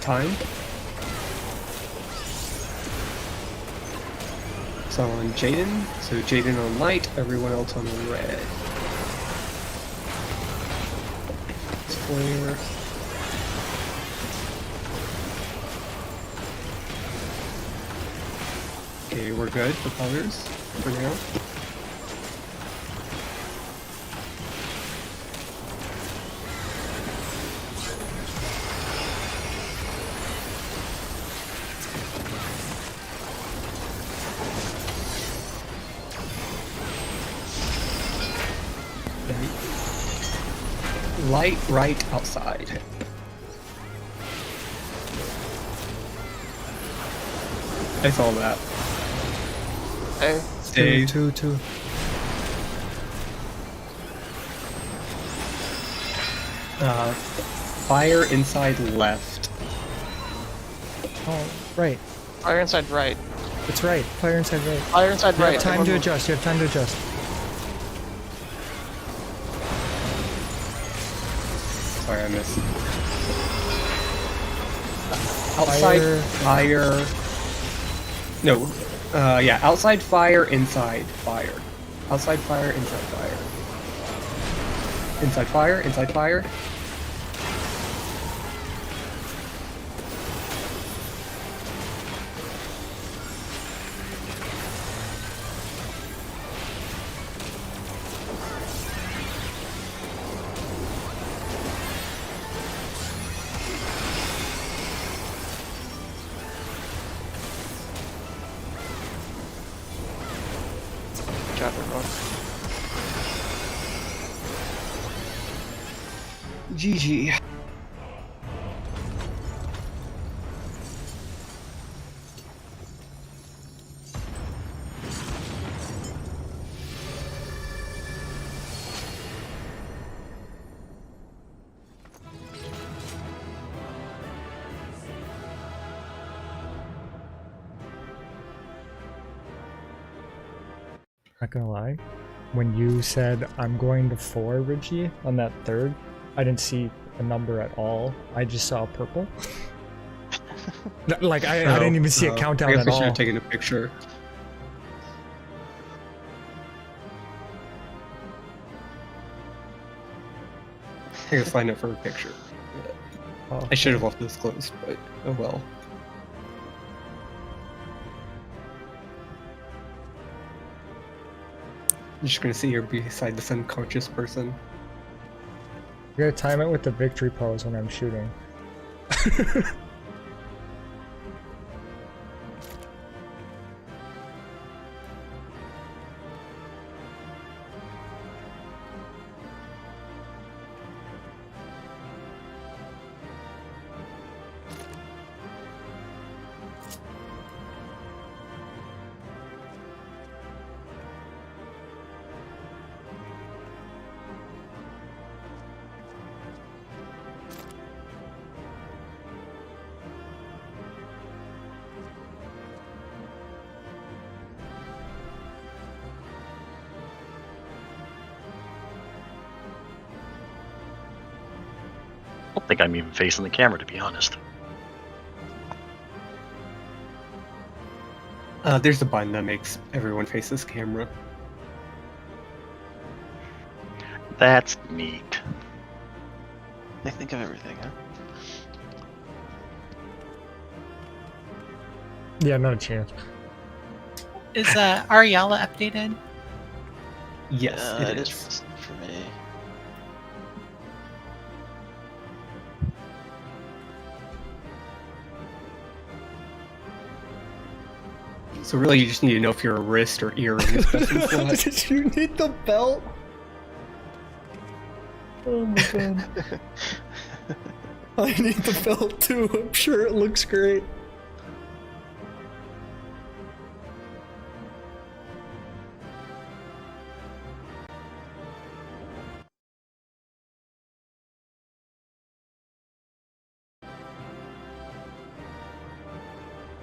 Time. So on Jaden, so Jaden on light, everyone else on red. Flare. Okay, we're good for colors for now. Light right outside. I saw that. Hey, Stay. Two. Fire inside left. Oh, right. fire inside right. It's right. Fire inside right. Fire inside You right. have time to Everyone move. adjust. You have time to adjust. Sorry, I missed. Outside fire. No. Yeah. Outside fire. Inside fire. Outside fire. Inside fire. Inside fire. Inside fire. Good job, everyone. GG. Not gonna lie, when you said I'm going to 4, Richie, on that third, I didn't see a number at all. I just saw purple. Like I didn't even see a countdown I guess at we should all. have taken a picture. I gotta sign up for a picture. Oh, I should have left this closed, but oh well. I'm just gonna sit here beside this unconscious person. you gotta time it with the victory pose when I'm shooting. I don't think I'm even facing the camera, to be honest. There's a button that makes everyone face this camera. That's neat. They think of everything, huh? Yeah, not a chance. Is Ariella updated? Yes, it it is. is for me. So really, you just need to know if you're a wrist or ear in this button slot. Did you need the belt? Oh my god. I need the belt too. I'm sure it looks great.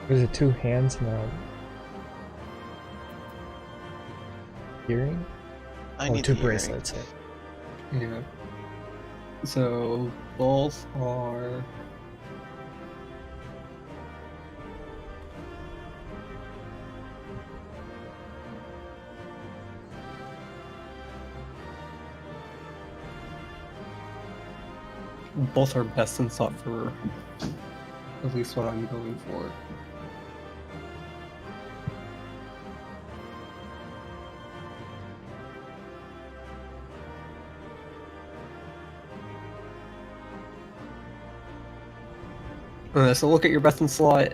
Was it 2 hands and a earring? I Oh, need 2 the earring. bracelets. Yeah. So both are. Both are best in slot for at least what I'm going for. So look at your best in slot.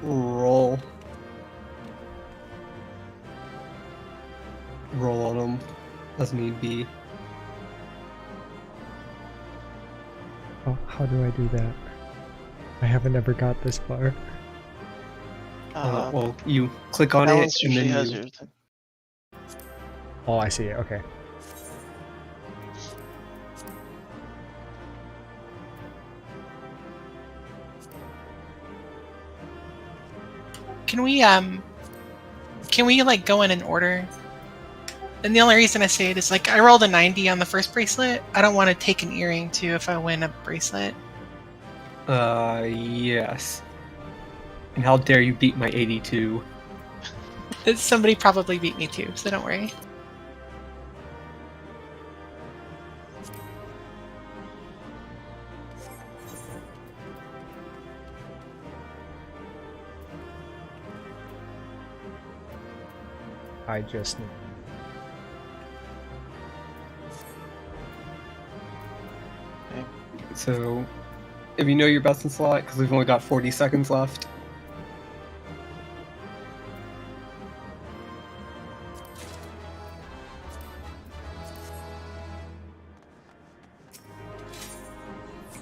Roll. Roll on them as need be. Oh, how do I do that? I haven't ever got this far. Well, you click on Balance it and usually then has you. your thing. Oh, I see it. Okay. can we like go in order? And the only reason I say it is like I rolled a 90 on the first bracelet. I don't want to take an earring too if I win a bracelet. Yes. And how dare you beat my 82? Somebody probably beat me too, so don't worry. I just need. So, if you know your best in slot, because we've only got 40 seconds left.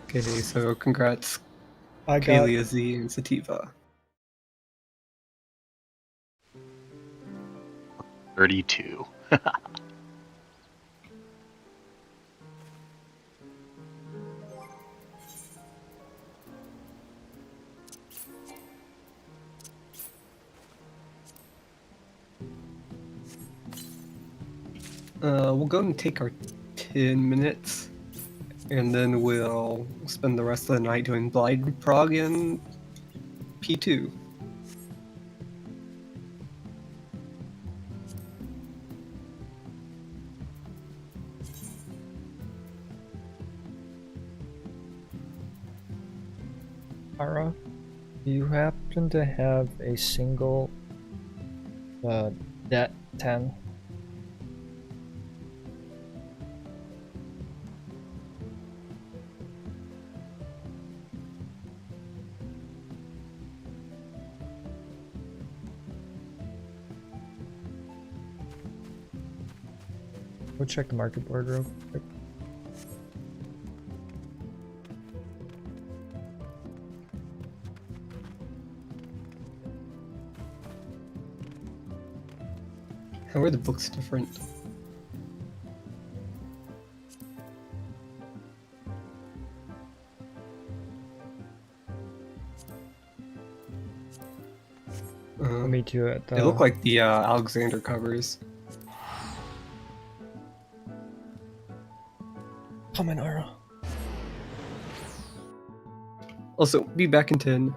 Okay, so congrats, I got. Kalia, Z, and Sativa. 32. We'll go and take our 10 minutes, and then we'll spend the rest of the night doing Blind Prog and P2. Ara, do you happen to have a single det 10? Go check the market board real quick. How are the books different? Me too. At They look like the Alexander covers. Come on, Ara. Also, be back in 10.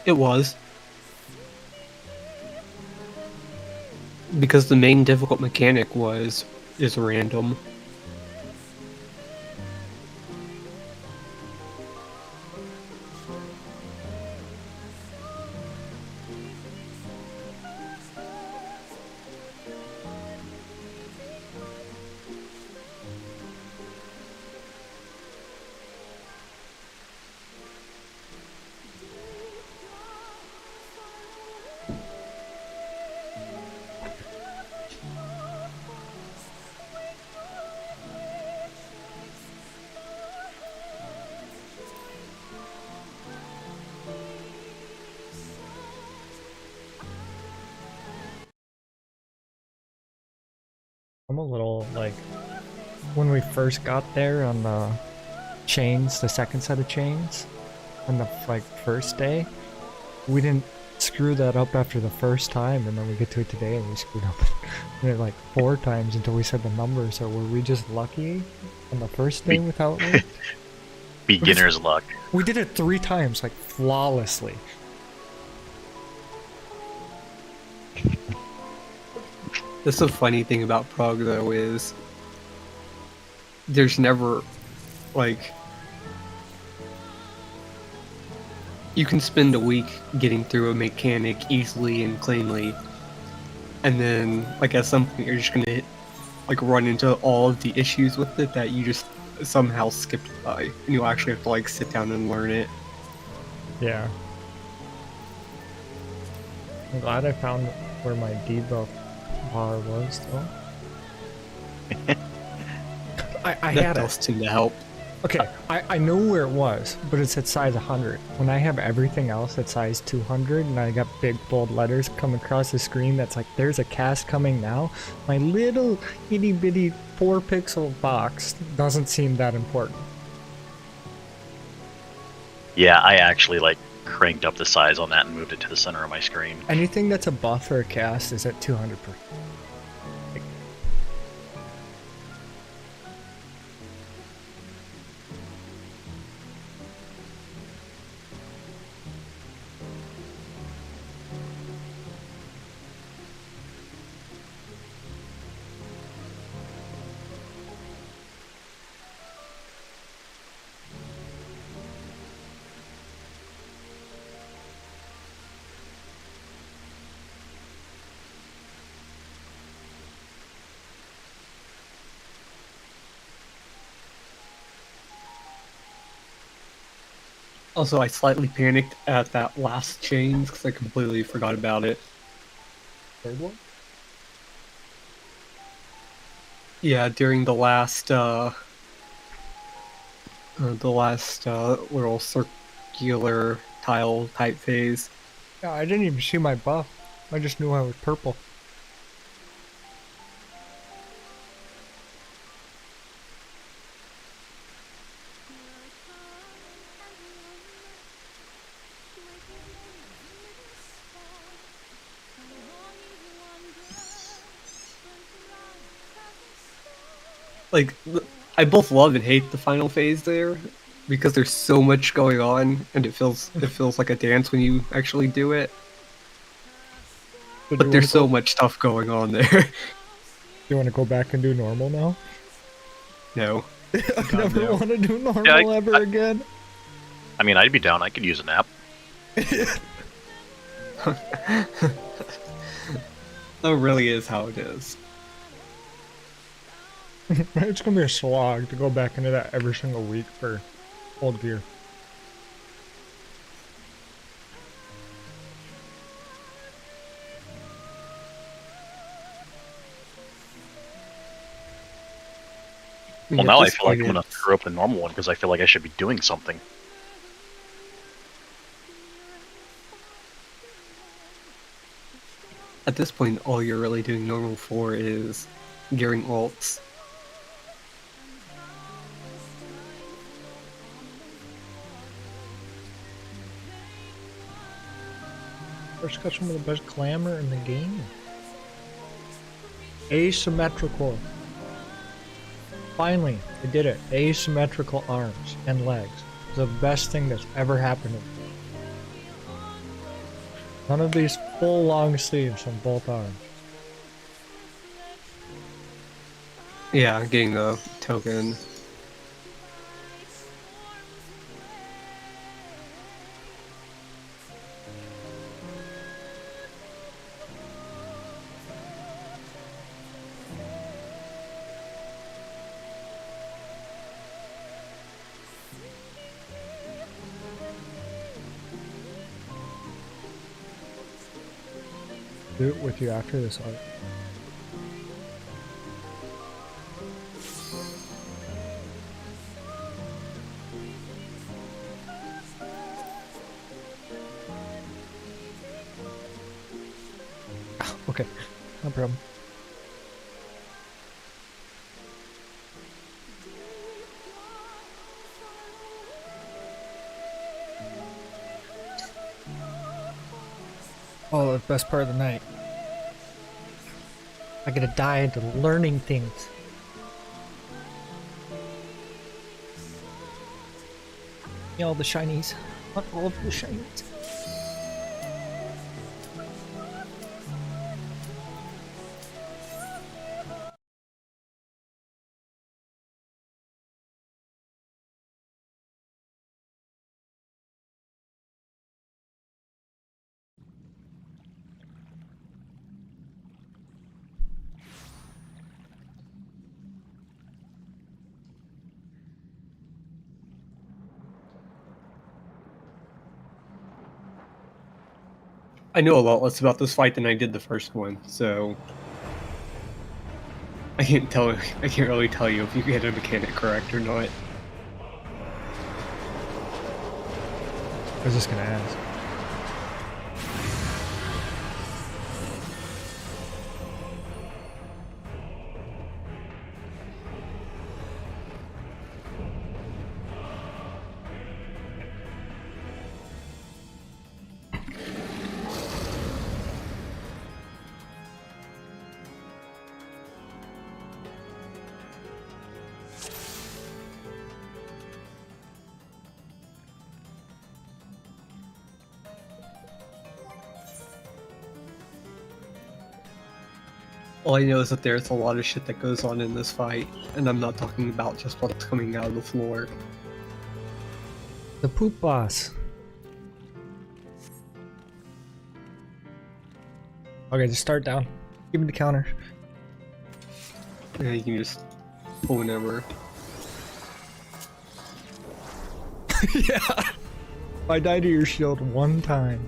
It was. Because the main difficult mechanic is random. I'm a little like when we first got there on the chains, the second set of chains, on the like first day, we didn't screw that up after the first time, and then we get to it today and we screwed up it like 4 times until we said the number. So were we just lucky on the first day with how it worked? Beginner's luck. We did it 3 times, like flawlessly. That's the funny thing about Prog, though, is there's never, like, you can spend a week getting through a mechanic easily and cleanly, and then, like, at some point you're just gonna, like, run into all of the issues with it that you just somehow skipped by, and you'll actually have to, like, sit down and learn it. Yeah. I'm glad I found where my debuff bar was, though. I That had does it. tend to help. Okay, I know where it was, but it's at size 100. When I have everything else at size 200, and I got big bold letters coming across the screen that's like, there's a cast coming now, my little itty bitty 4 pixel box doesn't seem that important. Yeah, I actually like cranked up the size on that and moved it to the center of my screen. Anything that's a buff or a cast is at 200%. Also, I slightly panicked at that last change because I completely forgot about it. Third one? Yeah, during the last little circular tile type phase. Yeah, I didn't even see my buff. I just knew I was purple. Like, I both love and hate the final phase there because there's so much going on and it feels like a dance when you actually do it. But there's so much stuff going on there. You want to go back and do normal now? No. I God, never no. want to do normal I- ever I- again. I mean, I'd be down. I could use a nap. That really is how it is. It's gonna be a slog to go back into that every single week for old gear. Well, At now I this feel like I'm point, gonna screw up the normal one because I feel like I should be doing something. At this point, all you're really doing normal for is gearing alts. First got some of the best glamour in the game. Asymmetrical. Finally, they did it. Asymmetrical arms and legs. The best thing that's ever happened to me. None of these full long sleeves on both arms. Yeah, getting the token. Do it with you after this art. Okay, no problem. Oh, the best part of the night. I gotta die into learning things. Yeah, all the shinies. Want all of the shinies. I know a lot less about this fight than I did the first one, so I can't really tell you if you get a mechanic correct or not. I was just gonna ask. All I know is that there's a lot of shit that goes on in this fight, and I'm not talking about just what's coming out of the floor. The poop boss. Okay, just start down. Give me the counter. Yeah, you can just pull whenever. Yeah. I died to your shield one time.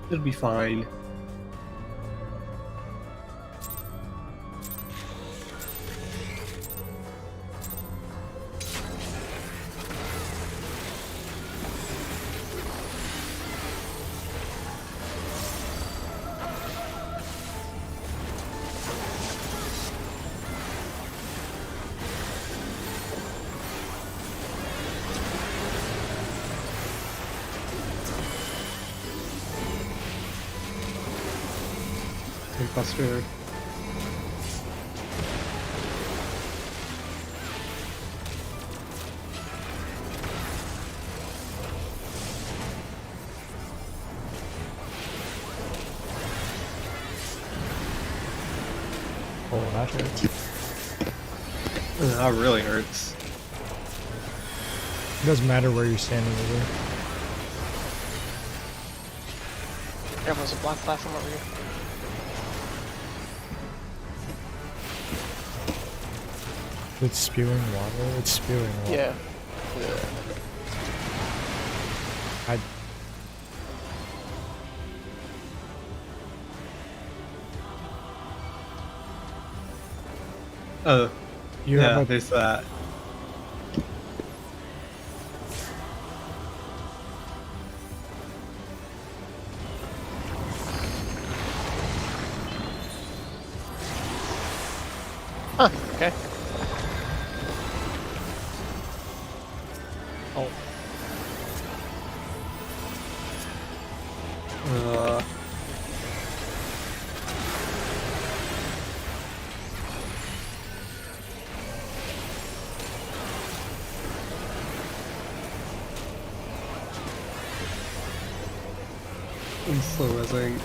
It'll be fine. Buster. Oh, that hurts. That really hurts. It doesn't matter where you're standing either. There's a block platform over here. It's spewing water. It's spewing water. Yeah. I. Oh, You yeah, have a. there's that. Huh, okay. Oh. I'm slow resing.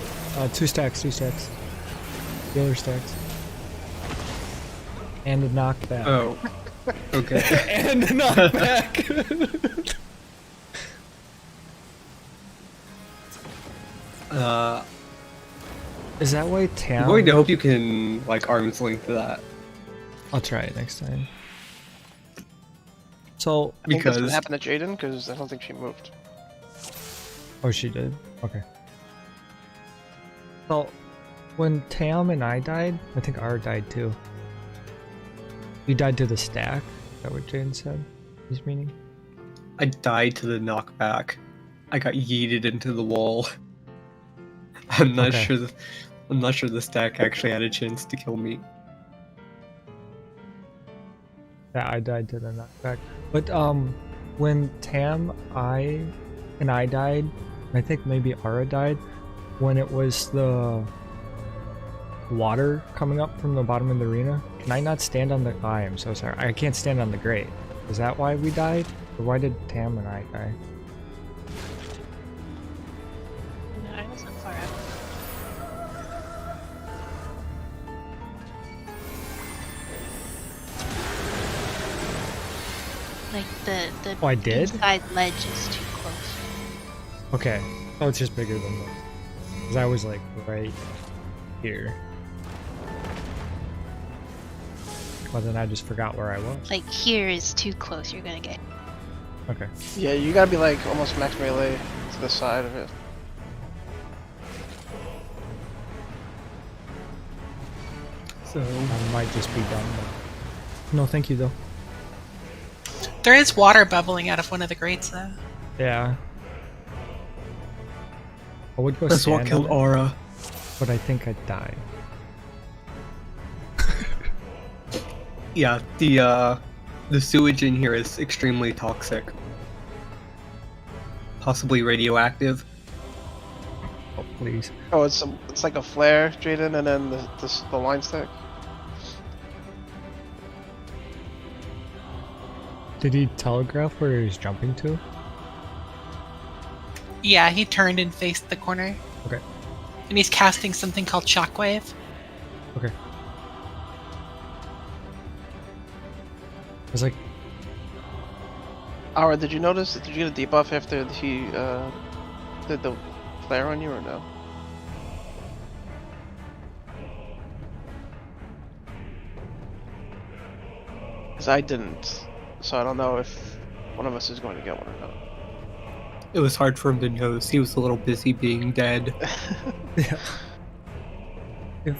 2 stacks, 2 stacks. The other stacks. And a knockback. Oh. Okay. And a knockback! Is that why I'm Tam... going to hope you can, like, arm's length that. I'll try it next time. So... I think that's what Because happened to Jaden, because I don't think she moved. Oh, she did? Okay. So, when Tam and I died, I think R died too. You died to the stack? Is that what Jaden said? He's meaning? I died to the knockback. I got yeeted into the wall. I'm not Okay. sure. I'm not sure the stack actually had a chance to kill me. Yeah, I died to the knockback. But, when Tam, and I died, I think maybe Ara died, when it was the water coming up from the bottom of the arena, can I not stand on the... I am so sorry. I can't stand on the grate. Is that why we died? Or why did Tam and I die? No, I wasn't far up. Like the Oh, I did? inside ledge is too close. Okay. Oh, it's just bigger than this. Because I was like right here. But then I just forgot where I was. Like here is too close. You're gonna get. Okay. Yeah, you gotta be like almost max melee to the side of it. So I might just be done. But... No, thank you though. There is water bubbling out of one of the grates, though. Yeah. I would go that's what stand killed on it, Aura. but I think I'd die. Yeah, the sewage in here is extremely toxic. Possibly radioactive. Oh, please. Oh, it's like a flare, Jaden, and then the line stick. Did he telegraph where he was jumping to? Yeah, he turned and faced the corner. Okay. And he's casting something called Shockwave. Okay. I was like, Aura, did you notice? Did you get a debuff after he did the flare on you or no? Because I didn't, so I don't know if one of us is going to get one or not. It was hard for him to notice. He was a little busy being dead. yeah. If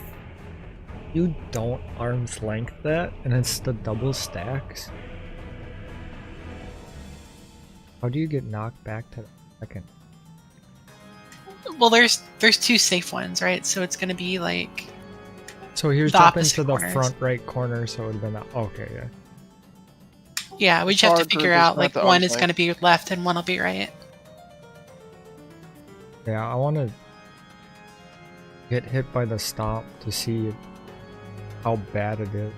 you don't arm's length that, and it's the double stacks, how do you get knocked back to the second? Well, there's 2 safe ones, right? So it's gonna be like So here's the jumping opposite to the corners. front right corner, so it would have been that. Okay, yeah. yeah, we just have to Hard group figure is out not like the one arm's is gonna be left and one will be right. Yeah, I want to get hit by the stomp to see how bad it is.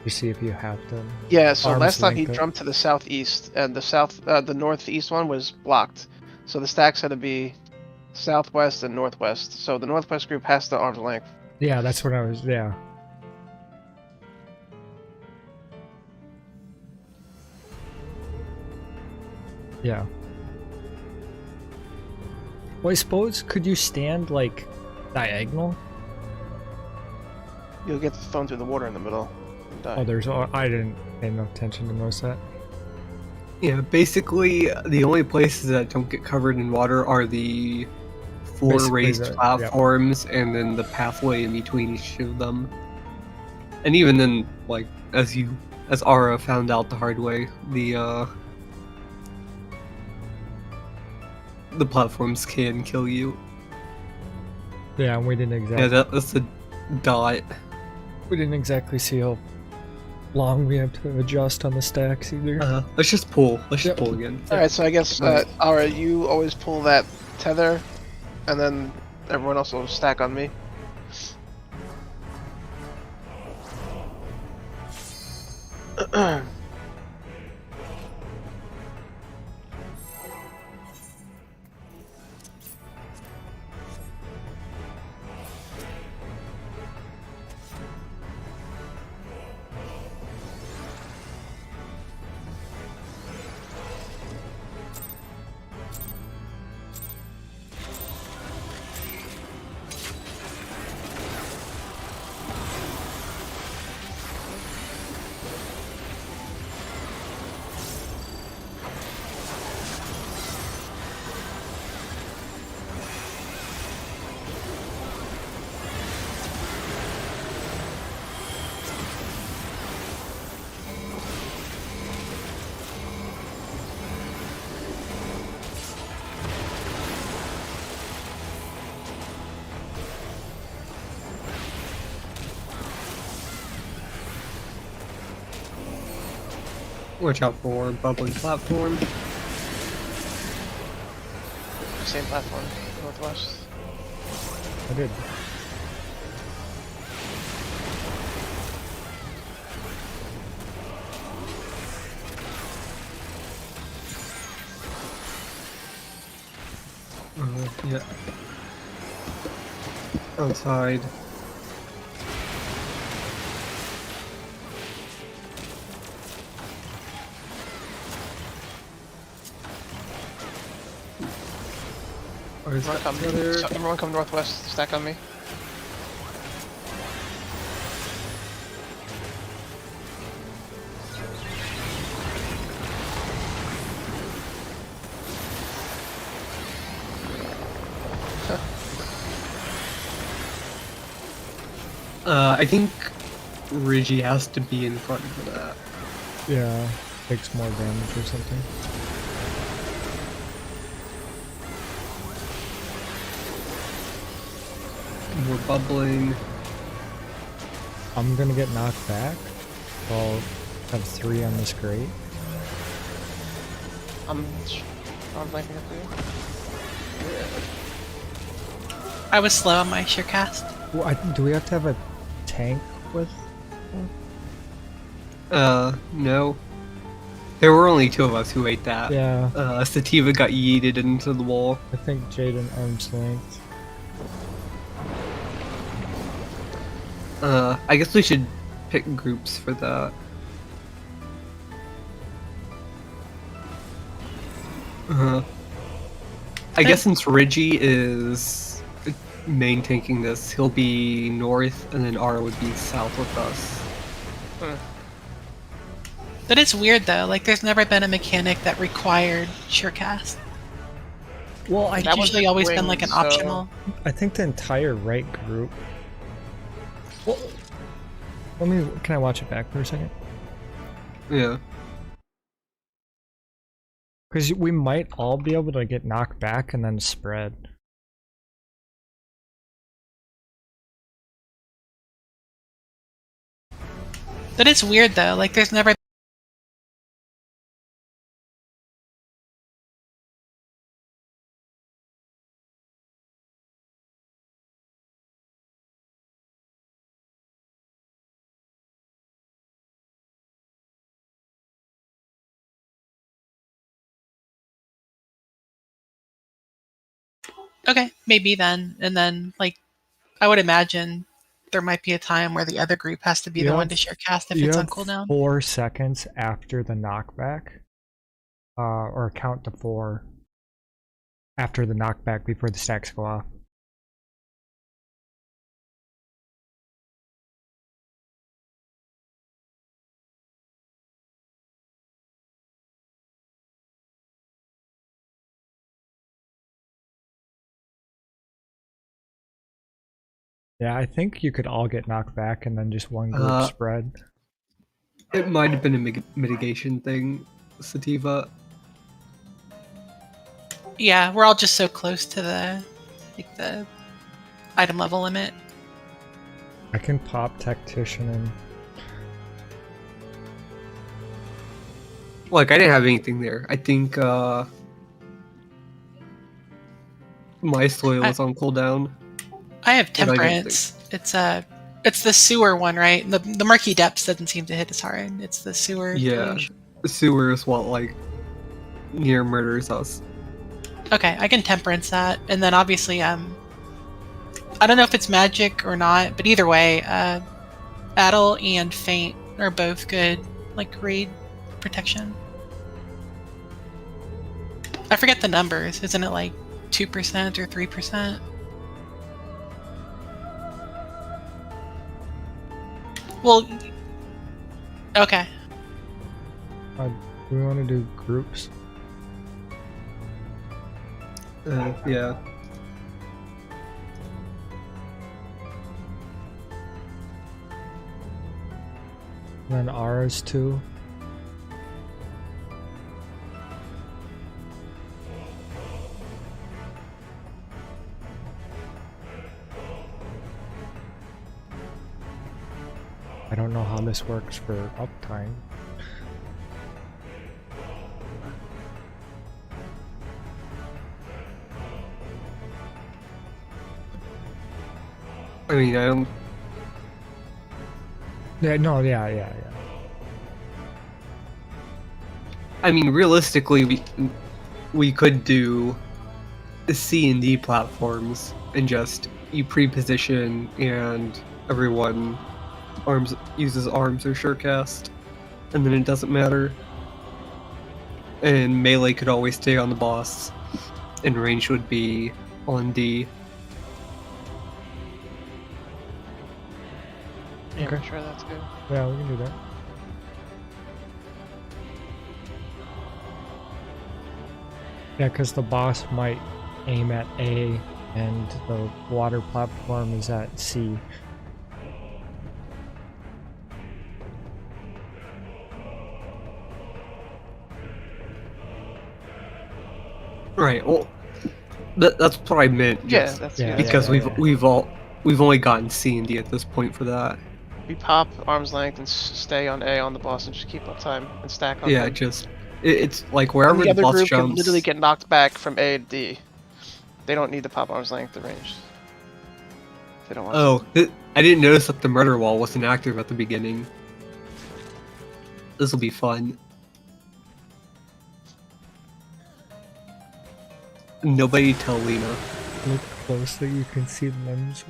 To see if you have to. Yeah, so Arm's last time he length it. jumped to the southeast, and the northeast one was blocked. So the stacks had to be southwest and northwest. So the northwest group has to arm's length. Yeah, that's what I was. Yeah. Yeah. Well, I suppose could you stand like diagonal? You'll get thrown through the water in the middle and die. Oh, there's. Oh, I didn't pay enough attention to notice that. Yeah, basically the only places that don't get covered in water are the 4 Basically raised the- yeah. platforms and then the pathway in between each of them. And even then, like as Aura found out the hard way, the platforms can kill you. Yeah, and we didn't exactly. Yeah, that's a dot. We didn't exactly see how long we have to adjust on the stacks either. Let's just pull. Let's just Yep. pull again. Alright, so I guess, Aura, you always pull that tether, and then everyone else will stack on me. Watch out for bubbling platform. Same platform, northwest. I did. Yeah. Outside. Or is that the other? Everyone come northwest, stack on me. I think Rigi has to be in front for that. Yeah, takes more damage or something. We're bubbling. I'm gonna get knocked back. So I'll have 3 on this grate. I'm blanking up for you. I was slow on my sheer cast. Well, do we have to have a tank with? No. There were only 2 of us who ate that. Yeah, Sativa got yeeted into the wall. I think Jaden arm's length. I guess we should pick groups for that. I guess since Rigi is main tanking this, he'll be north, and then Ara would be south with us. That is weird though. Like, there's never been a mechanic that required sheer cast. Well, It's usually always been like an so- optional. I think the entire right group. Well, can I watch it back for a second? Yeah. Because we might all be able to get knocked back and then spread. That is weird though. Like, there's never. Okay, maybe then. And then, like, I would imagine there might be a time where the other group has to be the one to share cast if You it's on have cooldown. 4 seconds after the knockback, or count to 4 after the knockback before the stacks go off. Yeah, I think you could all get knocked back and then just one group spread. It might have been a mitigation thing, Sativa. Yeah, we're all just so close to the item level limit. I can pop Tactician and Like, I didn't have anything there. I think, my soil was on cooldown. I have But I didn't temperance. It's the sewer one, right? The murky depths doesn't seem to hit as hard. It's the sewer. Yeah. deluge. The sewer is what, like, near murders us. Okay, I can temperance that, and then obviously, I don't know if it's magic or not, but either way, Battle and Faint are both good, like, raid protection. I forget the numbers. Isn't it like 2% or 3%? Well, okay. do we want to do groups? Yeah. And then ours too. I don't know how this works for uptime. I mean, I don't. Yeah, no, yeah. I mean, realistically, we could do C and D platforms and just you pre-position and everyone uses arms or surecast, and then it doesn't matter. And melee could always stay on the boss, and range would be on D. Yeah, I'm Okay. sure that's good. Yeah, we can do that. Yeah, because the boss might aim at A and the water platform is at C. Right. Well, that's what I meant. Yeah, just that's Yeah, good. because yeah. we've only gotten C and D at this point for that. We pop arm's length and stay on A on the boss and just keep up time and stack on Yeah, them. just it's like And wherever the the other boss group jumps. can literally get knocked back from A to D. They don't need the pop arm's length, the range. They don't want to. Oh, I didn't notice that the murder wall wasn't active at the beginning. This will be fun. Nobody tell Lena. Look closely, you can see the names.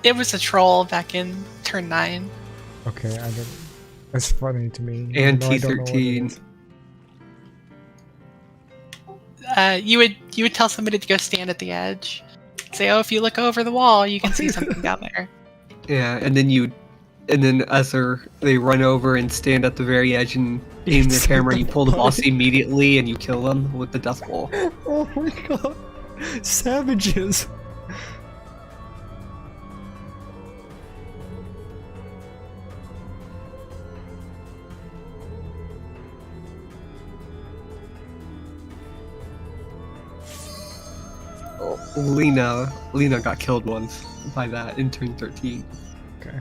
It was a troll back in turn 9. Okay, I don't. That's funny to me. even And though I don't know what it T13. is. You would tell somebody to go stand at the edge. Say, oh, if you look over the wall, you can see something down there. Yeah, and then as they run over and stand at the very edge and aim the It's camera, you pull the boss funny. immediately and you kill them with the death ball. Oh my god. Savages. Lena got killed once by that in turn 13. Okay.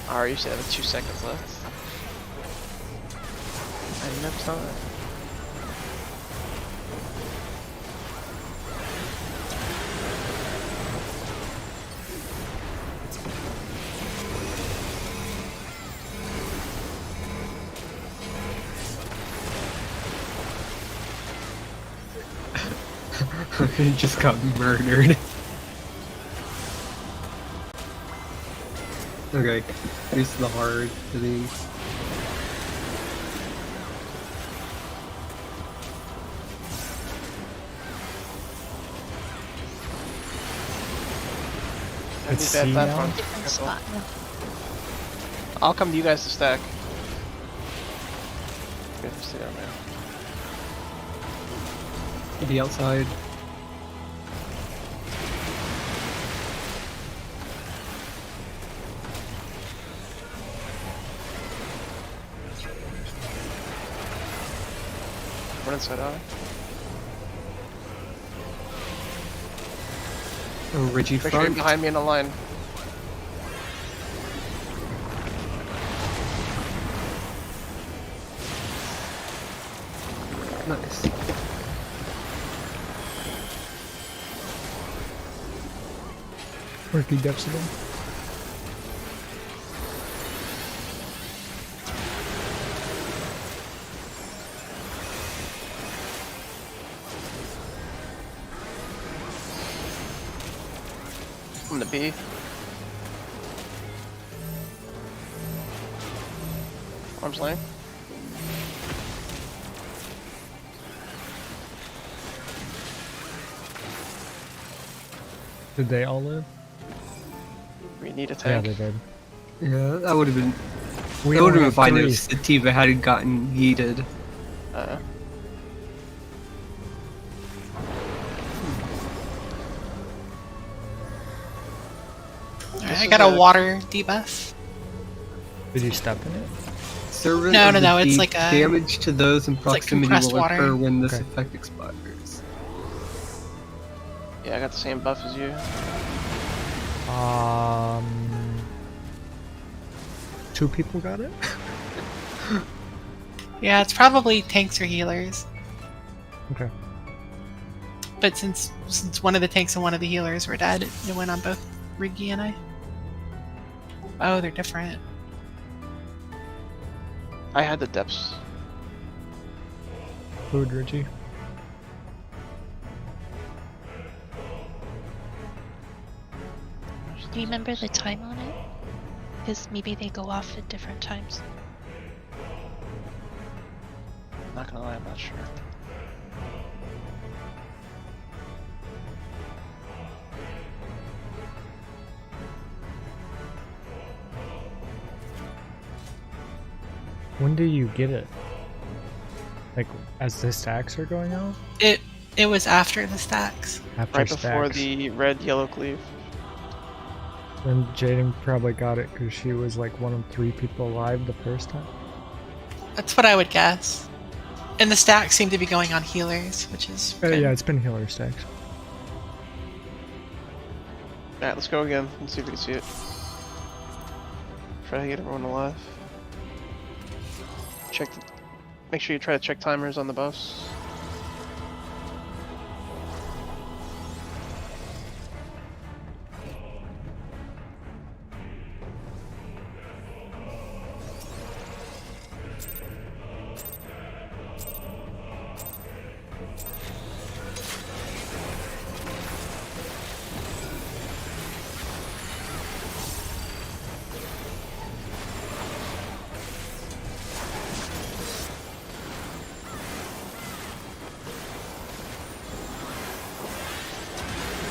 Alright, you should have 2 seconds left. I didn't have time. It just got murdered. Okay, here's the hard hitting. It's That'd be C bad now? platform. Different Careful. spot. No. I'll come to you guys to stack. You guys stay down there. The outside. Run inside out. Oh, Reggie Make sure you're front. behind me in the line. Nice. Ricky depths again. I'm gonna B. Arms length. Did they all live? We need a Yeah, tank. they did. Yeah, that would have been. We It would only have been have fine three. if Sativa hadn't gotten yeeted. Uh, This I is got a water debuff. Did you step in it? Servant No, of no, the no, it's Deep, like a- damage to those in like proximity compressed will occur water. when this Okay. effect expires. Yeah, I got the same buff as you. Two people got it? Yeah, it's probably tanks or healers. Okay. But since one of the tanks and one of the healers were dead, it went on both Riggy and I. Oh, they're different. I had the depths. Food, Reggie. Do you remember the time on it? Because maybe they go off at different times. Not gonna lie, I'm not sure. When do you get it? Like, as the stacks are going out? It was after the stacks. After Right before stacks. the red yellow cleave. Then Jaden probably got it because she was like one of 3 people alive the first time. That's what I would guess. And the stacks seem to be going on healers, which is good. Yeah, it's been healer stacks. Alright, let's go again and see if we can see it. Try to get everyone alive. Make sure you try to check timers on the buffs.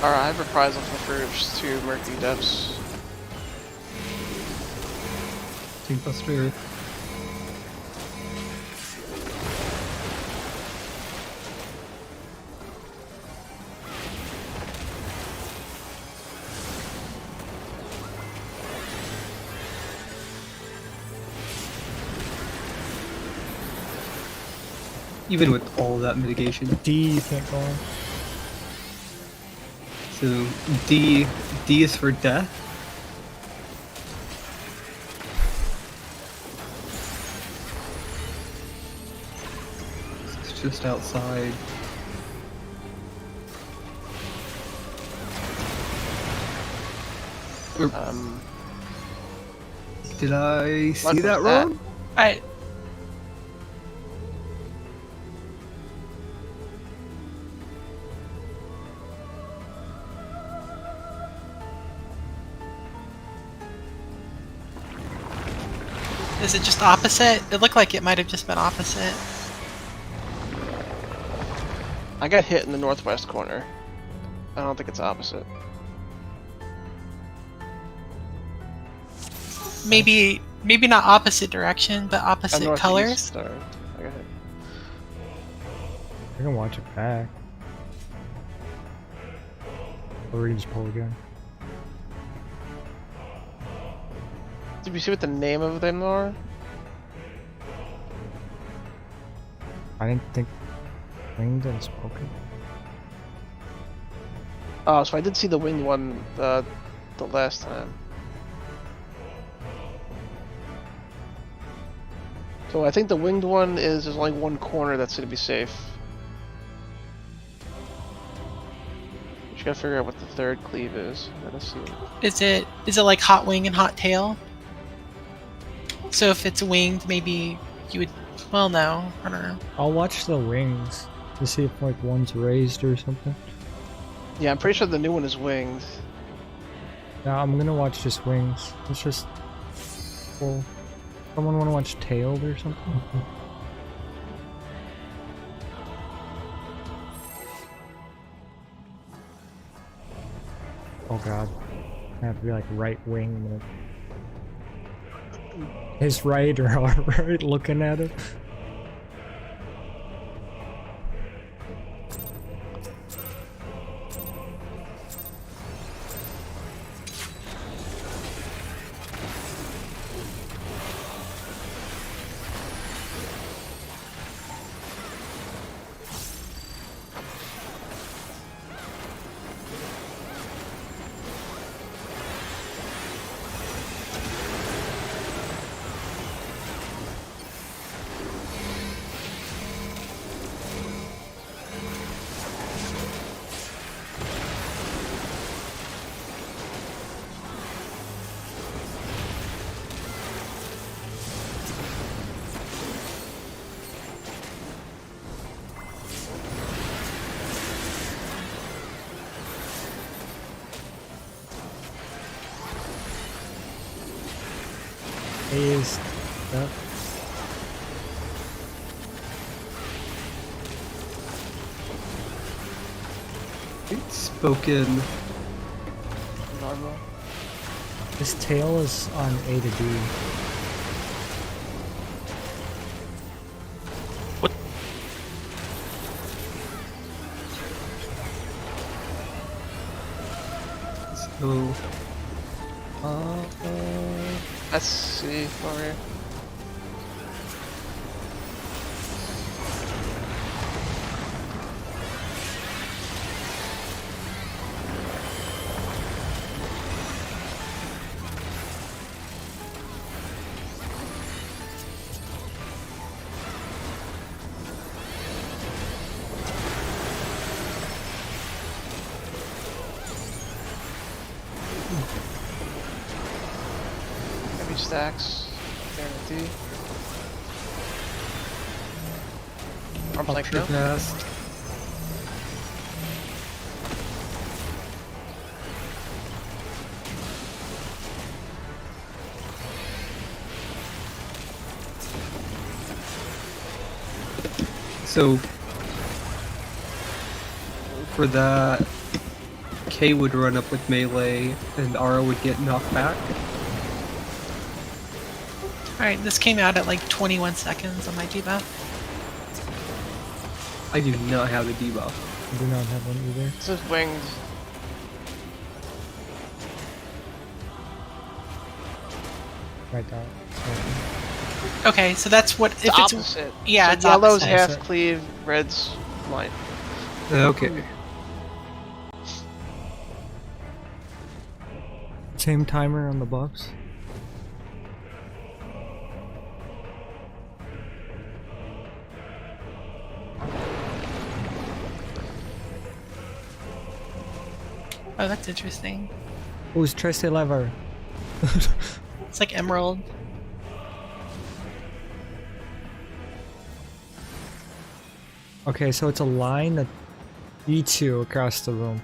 Alright, I have reprisal from the first 2 murky depths. Team Buster. Even with all that mitigation. D, you can't go on. So D is for death. It's just outside. Did I see What was that that? wrong? Is it just opposite? It looked like it might have just been opposite. I got hit in the northwest corner. I don't think it's opposite. Maybe not opposite direction, but opposite Northeast, colors. sorry. I got hit. I can watch it back. Or we can just pull again. Did you see what the name of them are? I didn't think winged and spoken. Oh, so I did see the winged one the last time. So I think the winged one is there's only one corner that's gonna be safe. Just gotta figure out what the third cleave is. Let's see. Is it like hot wing and hot tail? So if it's winged, maybe you would. Well, no, I don't know. I'll watch the wings to see if like one's raised or something. Yeah, I'm pretty sure the new one is winged. Yeah, I'm gonna watch just wings. It's just. Well, someone wanna watch tailed or something? Oh god. I have to be like right wing. His right or our right looking at it. A is that. It's spoken. Normal. His tail is on A to D. What? So Let's see over here. Heavy stacks. Guarantee. Arms like no. fast. So for that, K would run up with melee, and Ara would get knocked back. Alright, this came out at like 21 seconds on my debuff. I do not have the debuff. I do not have one either. This is winged. Right down. Okay, so that's what It's if it's opposite. yeah, So it's yellow's opposite. half cleave, red's line. Okay. Same timer on the buffs. Oh, that's interesting. Who's Triste Lever? It's like emerald. Okay, so it's a line that eats you across the room.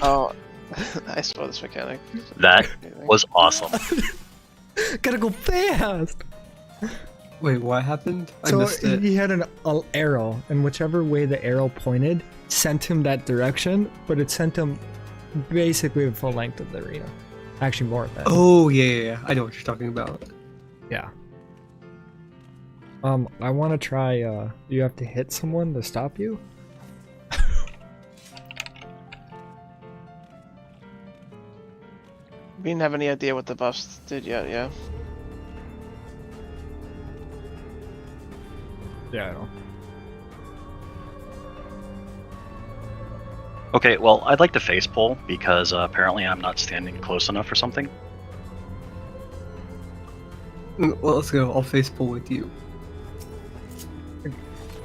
Oh, I saw this mechanic. That was awesome. Gotta go fast! Wait, what happened? I So missed it. he had an arrow, and whichever way the arrow pointed sent him that direction, but it sent him basically the full length of the arena. Actually, more of that. Oh yeah. I know what you're talking about. Yeah. I want to try, you have to hit someone to stop you? We didn't have any idea what the buffs did yet, yeah. Yeah, I know. Okay, well, I'd like to face pull because apparently I'm not standing close enough or something. Well, let's go. I'll face pull with you.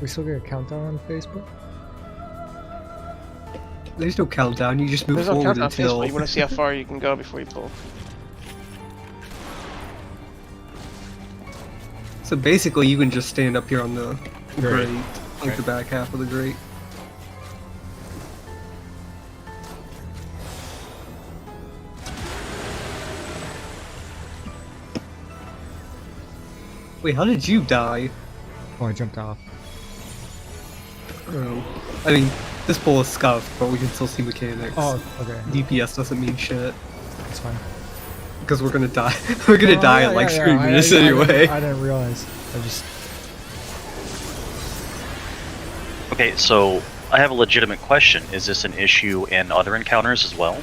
We still get a countdown on Facebook? There's no countdown. You just move There's no forward countdown until. Facebook. You want to see how far you can go before you pull. So basically, you can just stand up here on the Grate. grate, like the back half of the grate. Wait, how did you die? Oh, I jumped off. I mean, this pull is scuffed, but we can still see mechanics. Oh, okay. DPS doesn't mean shit That's fine. because we're gonna die. We're gonna die in like 3 minutes anyway. I didn't realize. I just... Okay, so I have a legitimate question. Is this an issue in other encounters as well?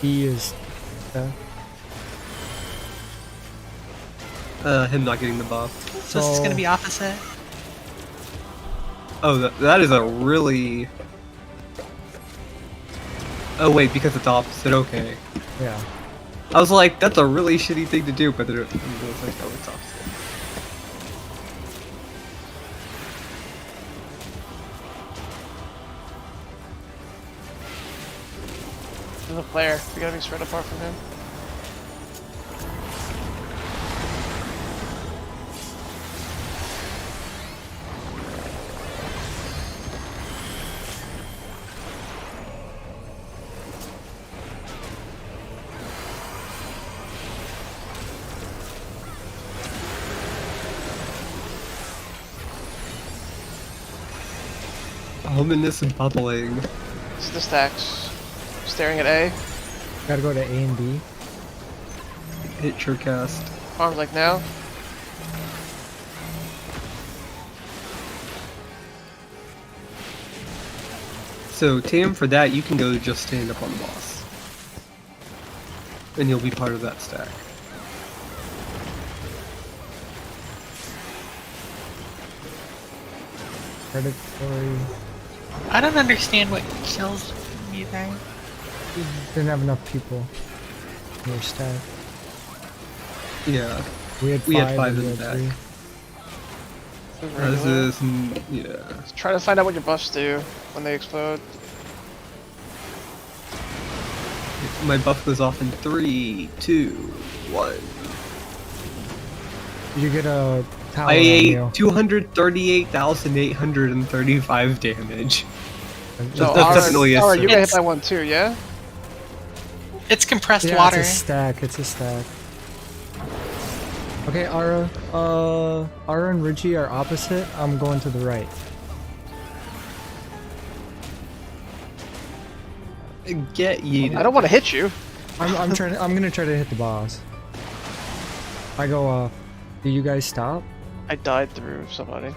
He is... Him not getting the buff. So this is gonna be opposite. Oh, that is a really. Oh wait, because it's opposite. Okay. Yeah. I was like, that's a really shitty thing to do, but then it was like, oh, it's opposite. There's a player. We gotta be spread apart from him. ominous bubbling. It's the stacks. Staring at A. Gotta go to A and B. Hit your cast. Arms like now. So, Tam, for that, you can go just stand up on the boss. And you'll be part of that stack. Predatory. I don't understand what kills me there. Didn't have enough people in your stack. Yeah. We had five and in you the had back. 3. As is, yeah. Let's try to find out what your buffs do when they explode. My buff goes off in 3, 2, 1. You get a tower I on ate you. 238,835 damage. So, That's definitely a Ara, you got hit It's- by one too, yeah? It's compressed Yeah, water. it's a stack. It's a stack. Okay, Ara. Ara and Richie are opposite. I'm going to the right. Get yeeted. I don't want to hit you. I'm trying. I'm gonna try to hit the boss. I go. Do you guys stop? I died through somebody.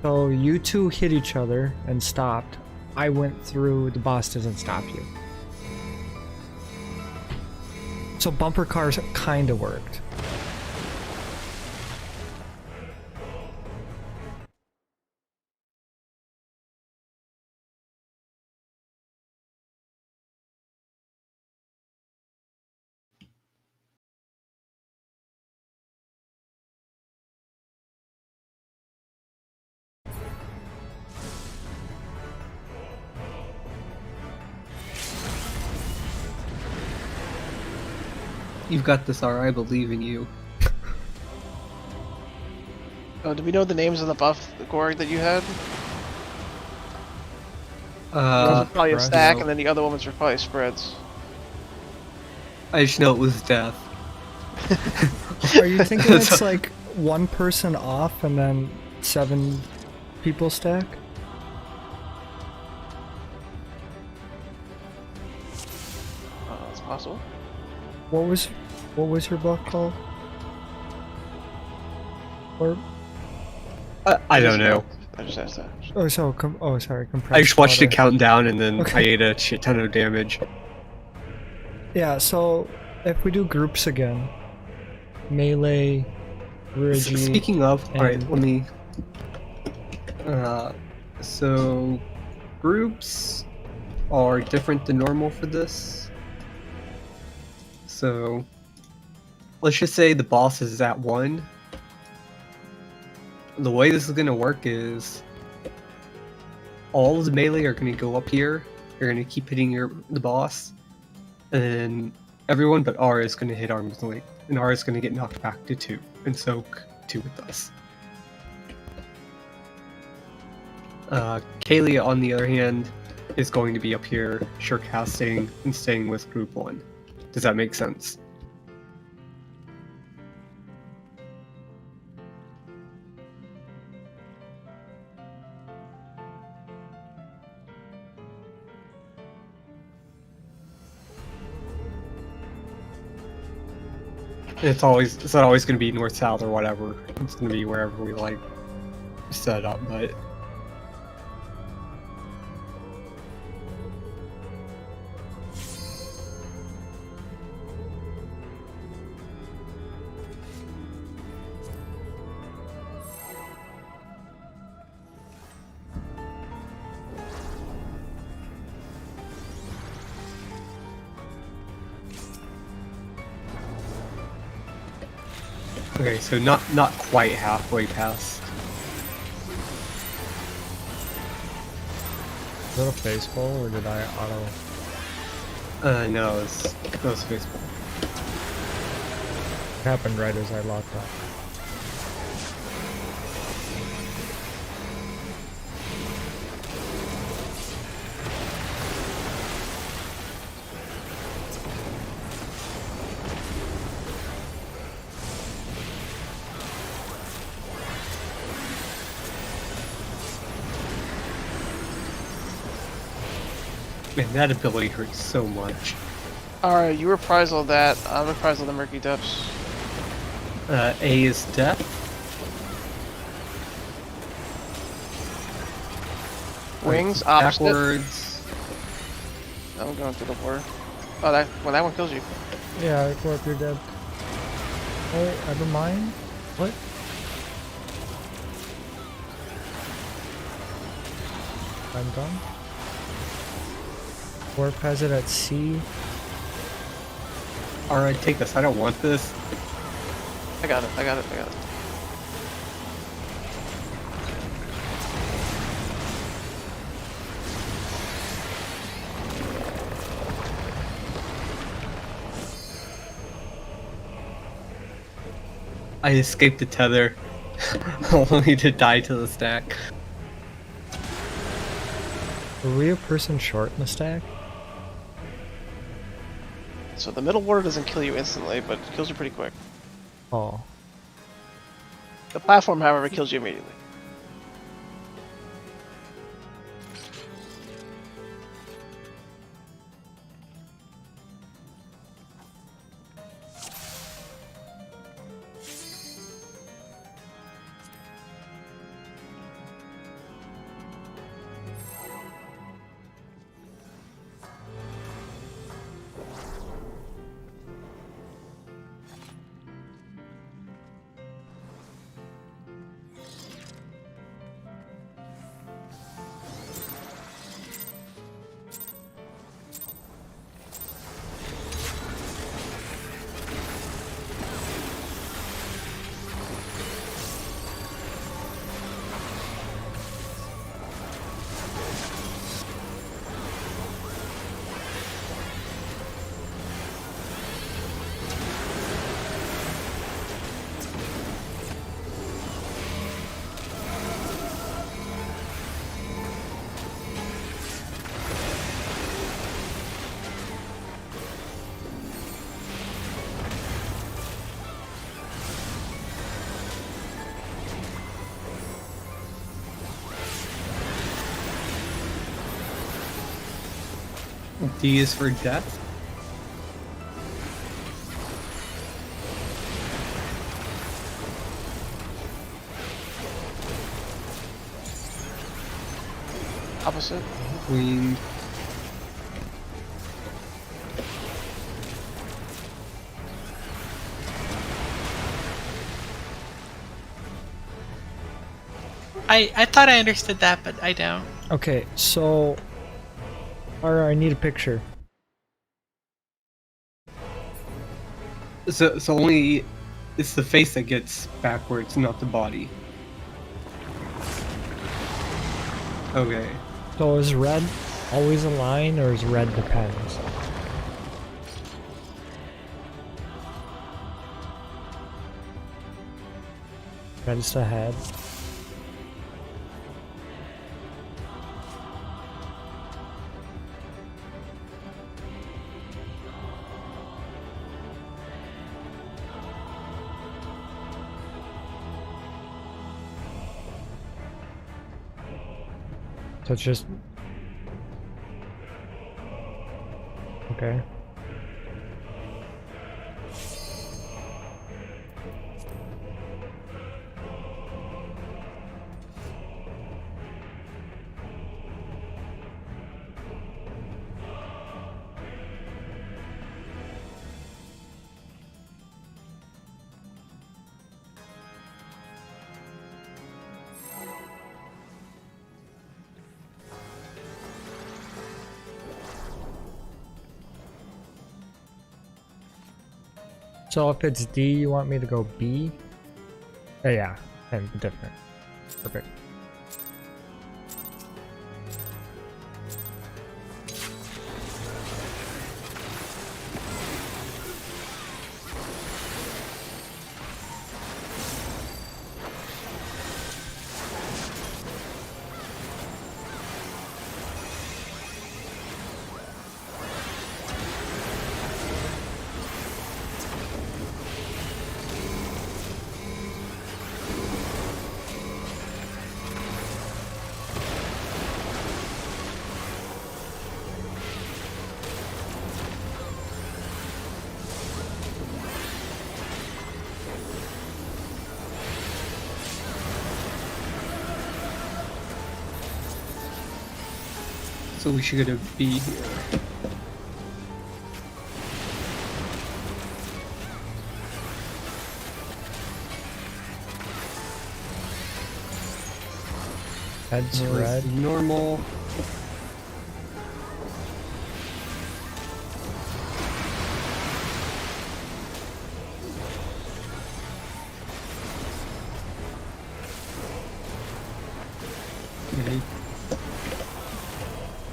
So you two hit each other and stopped. I went through. The boss doesn't stop you. So bumper cars kind of worked. You've got this, Ara. I believe in you. Oh, do we know the names of the buff, the Gorg that you had? One was probably a Right. stack, no. and then the other ones were probably spreads. I just know it was death. Are you thinking it's like one person off and then 7 people stack? It's possible. What was your buff called? Or I don't know. I just asked that. sorry, compressed I just watched it water. count down and then Okay. I ate a shit ton of damage. Yeah, so if we do groups again, melee, Rigi, Speaking of, alright, and- let me. So groups are different than normal for this. So let's just say the boss is at 1. The way this is gonna work is all of the melee are gonna go up here. You're gonna keep hitting the boss, and then everyone but R is gonna hit arm's length, and R is gonna get knocked back to 2 and soak 2 with us. Kalia, on the other hand, is going to be up here, sure casting and staying with group 1. Does that make sense? It's not always going to be north south or whatever. It's going to be wherever we like set up, but okay, so not quite halfway past. Is that a face ball or did I auto? No, it's baseball. It happened right as I locked up. Man, that ability hurts so much. Alright, you reprisal that. I'll reprisal the Murky Depths. A is death. Wings, opposite. Backwards. I'm going through the water. Oh, that one kills you. Yeah, go up, you're dead. Oh, never mind. What? I'm done. Warp has it at C. Alright, take this. I don't want this. I got it. I escaped the tether, only to die to the stack. Were we a person short in the stack? So the middle water doesn't kill you instantly, but it kills you pretty quick. Oh. The platform, however, kills you immediately. D is for death. Opposite. Queen. I thought I understood that, but I don't. Okay, so... Alright, I need a picture. So only it's the face that gets backwards, not the body. Okay. So is red always a line, or is red depends? Red's the head. So it's just... Okay. So if it's D, you want me to go B? Yeah, and different. Perfect. So we should get a B here. Heads So red. normal. Okay.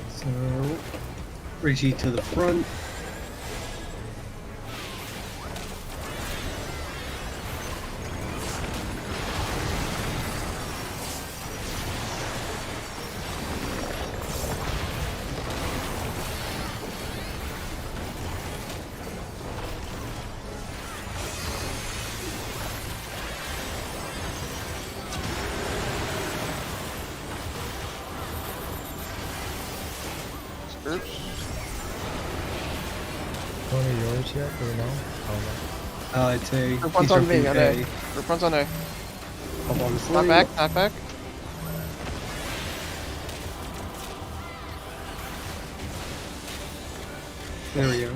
So Reggie to the front. Oops. One of yours yet? Do we know? Oh It's a. Group one's he's on me, jumping on A. A. Group one's on A. Up on the Knock slate. back, knock back. There we go.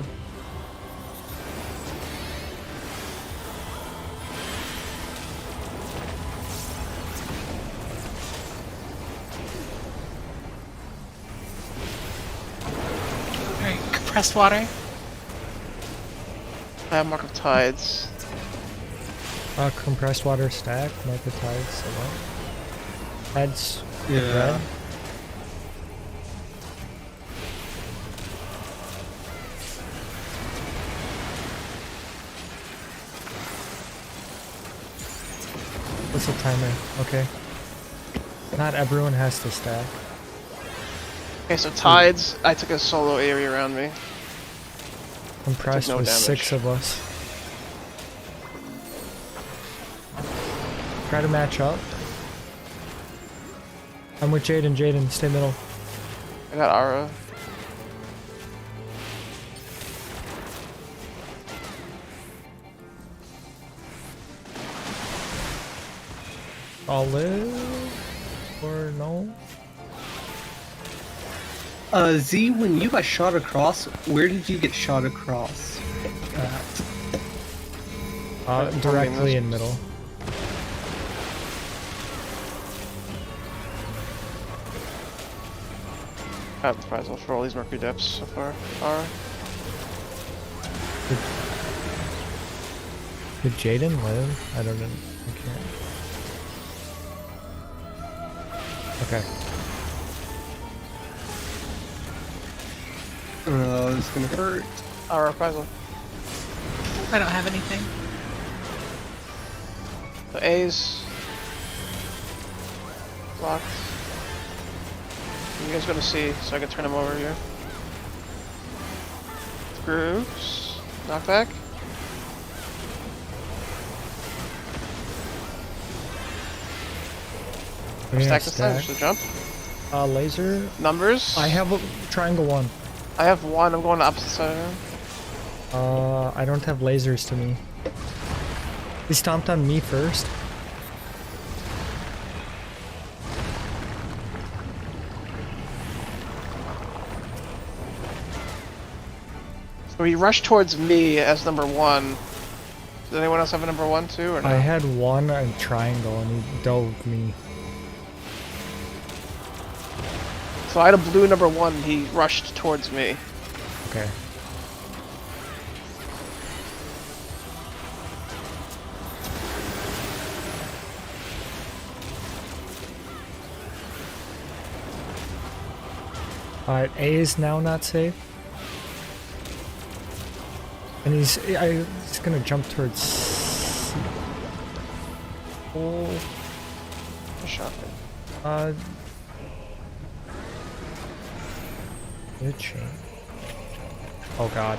Alright, compressed water. I have Mark of Tides. no. Compressed water stack, market tides, so what? Heads Yeah. red. What's the timer? Okay. Not everyone has to stack. Okay, so Tides, I took a solo area around me. Compressed no with damage. 6 of us. Try to match up. I'm with Jaden. Jaden, stay middle. I got Ara. All live or no? Z, when you got shot across, where did you get shot across? Directly in middle. I have the prize for all these Mercury depths so far. Ara. Did Jaden live? I don't know. I can't. Okay. It's gonna hurt. Ara, prize. I don't have anything. So A's. Blocked. You guys go to C, so I can turn him over here. Groups. Knockback. We're gonna Stack this time, just a jump. Laser. Numbers. I have a triangle 1. I have one, I'm going to opposite side of him. I don't have lasers to me. He stomped on me first. So he rushed towards me as number 1. Does anyone else have a number 1 too, or no? I had 1 and triangle and he dove me. So I had a blue number 1, he rushed towards me. Okay. Alright, A is now not safe. And he's gonna jump towards C. Oh, Shot me. Good change. Oh god.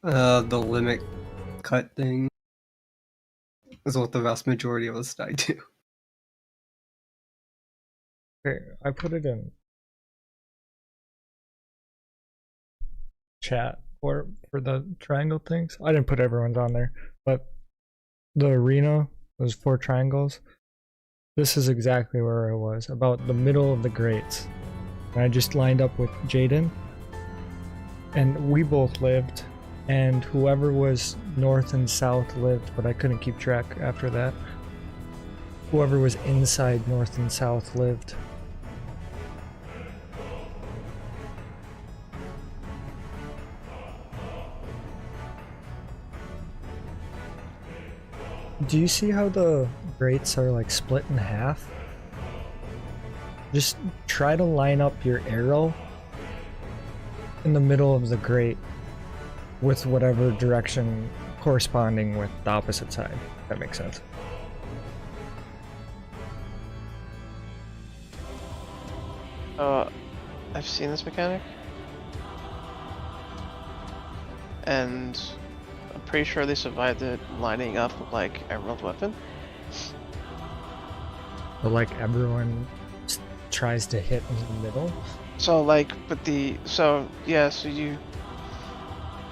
The limit cut thing is what the vast majority of us died to. Okay, I put it in chat for the triangle things. I didn't put everyone's on there, but the arena was 4 triangles. This is exactly where I was, about the middle of the grates. And I just lined up with Jaden, and we both lived, and whoever was north and south lived, but I couldn't keep track after that. Whoever was inside north and south lived. Do you see how the grates are like split in half? Just try to line up your arrow in the middle of the grate with whatever direction corresponding with the opposite side. If that makes sense. I've seen this mechanic. And I'm pretty sure they survived it lining up with like Emerald Weapon. But like everyone tries to hit in the middle. So like, but so you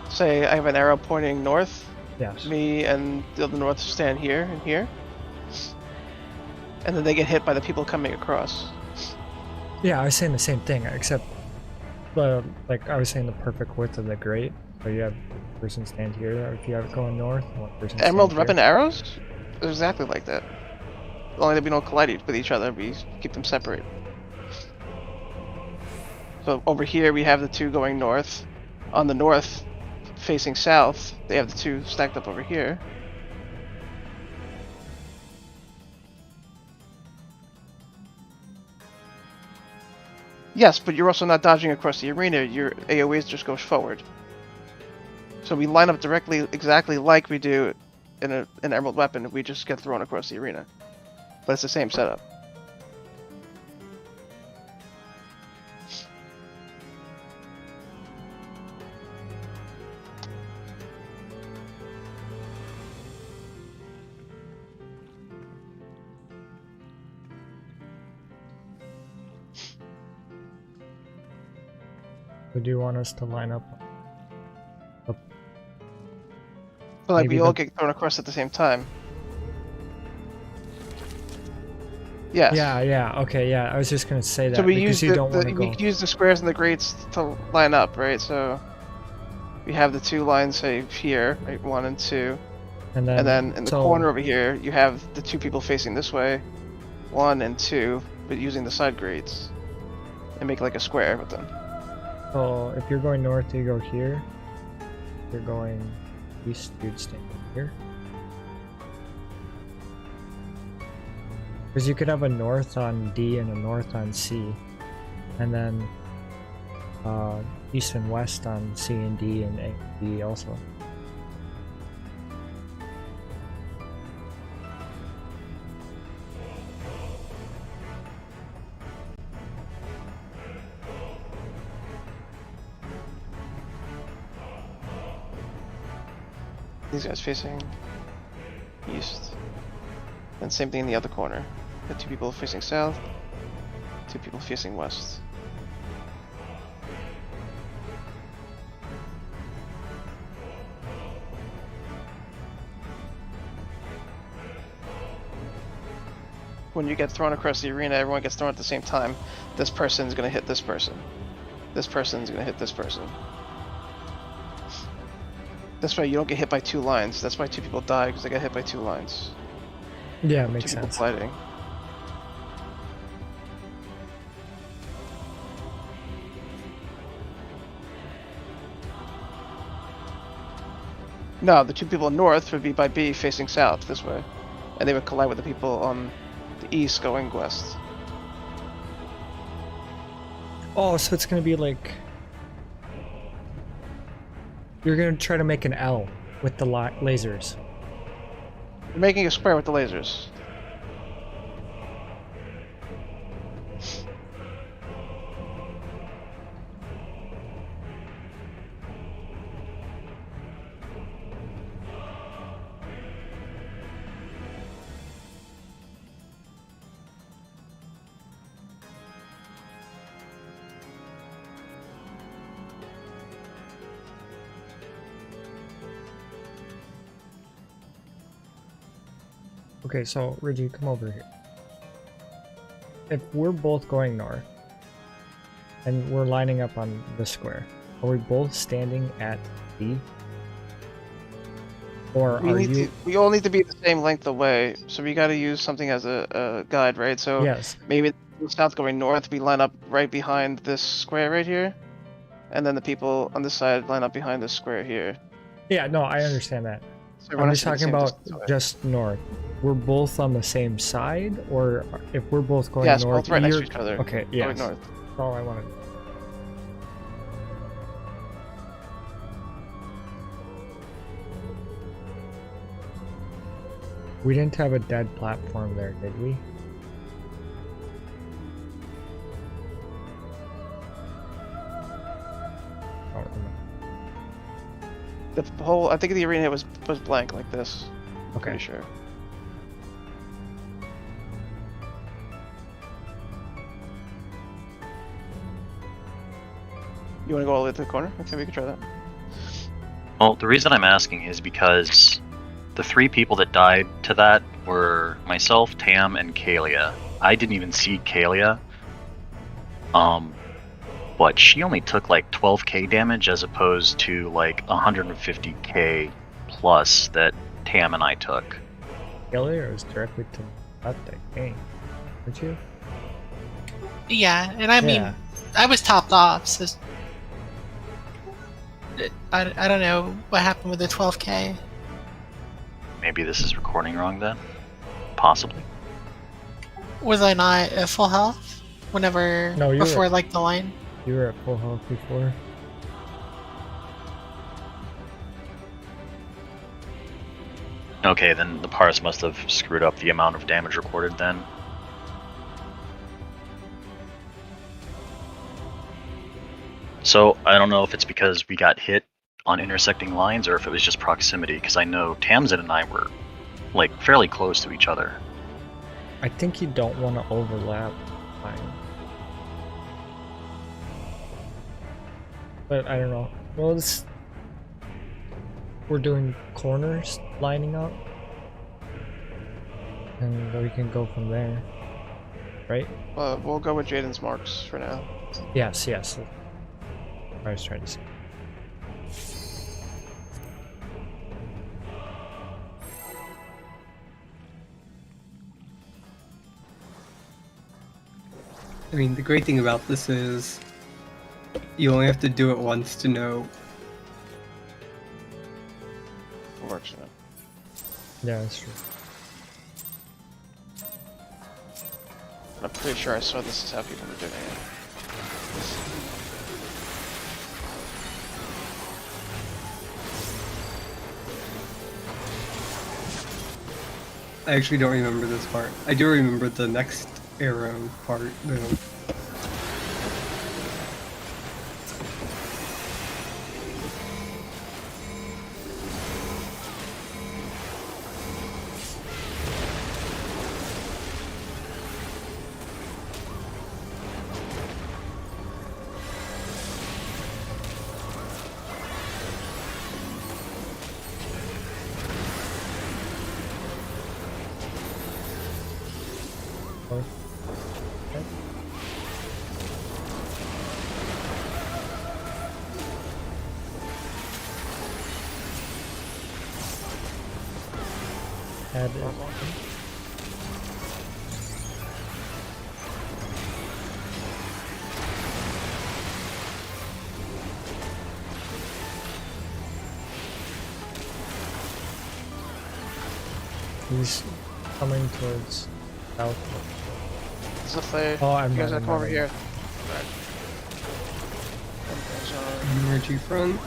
say I have an arrow pointing north. Yes. Me and the other north stand here and here. And then they get hit by the people coming across. Yeah, I was saying the same thing, except like I was saying the perfect width of the grate. So you have one person stand here if you have it going north, one person Emerald stand Weapon here. arrows? They're exactly like that. Only that we don't collide with each other, we keep them separate. So over here we have the 2 going north. On the north, facing south, they have the 2 stacked up over here. Yes, but you're also not dodging across the arena, your AoEs just goes forward. So we line up directly, exactly like we do in an Emerald Weapon, we just get thrown across the arena. But it's the same setup. So do you want us to line up? But like Maybe we all the- get thrown across at the same time. Yes. Yeah, okay, yeah. I was just gonna say that So we because use you don't want to we go. use the squares and the grates to line up, right? So we have the 2 lines, say here, right, 1 and 2, And and then in the so- corner over here, you have the 2 people facing this way, 1 and 2, but using the side grates, and make like a square with them. So if you're going north, you go here. If you're going east, you'd stand here. Because you could have a north on D and a north on C, and then east and west on C and D and A and B also. These guys facing east. And same thing in the other corner. The 2 people facing south, 2 people facing west. When you get thrown across the arena, everyone gets thrown at the same time. This person's gonna hit this person. This person's gonna hit this person. This way you don't get hit by 2 lines. That's why 2 people die, because they get hit by 2 lines. Yeah, it makes 2 people sense. colliding. No, the 2 people north would be by B facing south this way. And they would collide with the people on the east going west. Oh, so it's gonna be like you're gonna try to make an L with the lasers. You're making a square with the lasers. Okay, so Reggie, come over here. If we're both going north, and we're lining up on the square, are we both standing at B? Or are you? We all need to be the same length away, so we got to use something as a guide, right? So Yes. maybe the south going north, we line up right behind this square right here, and then the people on this side line up behind this square here. Yeah, no, I understand that. So everyone I'm has just to be the talking same about distance away. just north. We're both on the same side, or if we're both going Yes, north, both right next to you're- each other. Okay, Going yes. north. That's all I wanted. We didn't have a dead platform there, did we? Oh, no. The whole, I think the arena was blank like this. Okay. Pretty sure. You want to go all the way to the corner? Okay, we can try that. Well, the reason I'm asking is because the 3 people that died to that were myself, Tam, and Kalia. I didn't even see Kalia. But she only took like 12k damage as opposed to like 150k plus that Tam and I took. Failure was directly to left, I think. Weren't you? Yeah, and I mean, Yeah. I was topped off, so I don't know what happened with the 12k. Maybe this is recording wrong then? Possibly. Was I not at full health whenever No, you were- before like the line? You were at full health before. Okay, then the parse must have screwed up the amount of damage recorded then. So, I don't know if it's because we got hit on intersecting lines or if it was just proximity, because I know Tamsin and I were, like, fairly close to each other. I think you don't want to overlap time. But I don't know. Well, we're doing corners lining up. And we can go from there. Right? We'll go with Jaden's marks for now. Yes, yes. I was trying to say. I mean, the great thing about this is you only have to do it once to know. Works for now. Yeah, that's true. I'm pretty sure I saw this is how people were doing it. I actually don't remember this part. I do remember the next arrow part, though. Oh. Okay. Add it. He's coming towards south. So if they, Oh, I'm you guys not- gotta come over I'm here. not- Right. And there's, Energy front.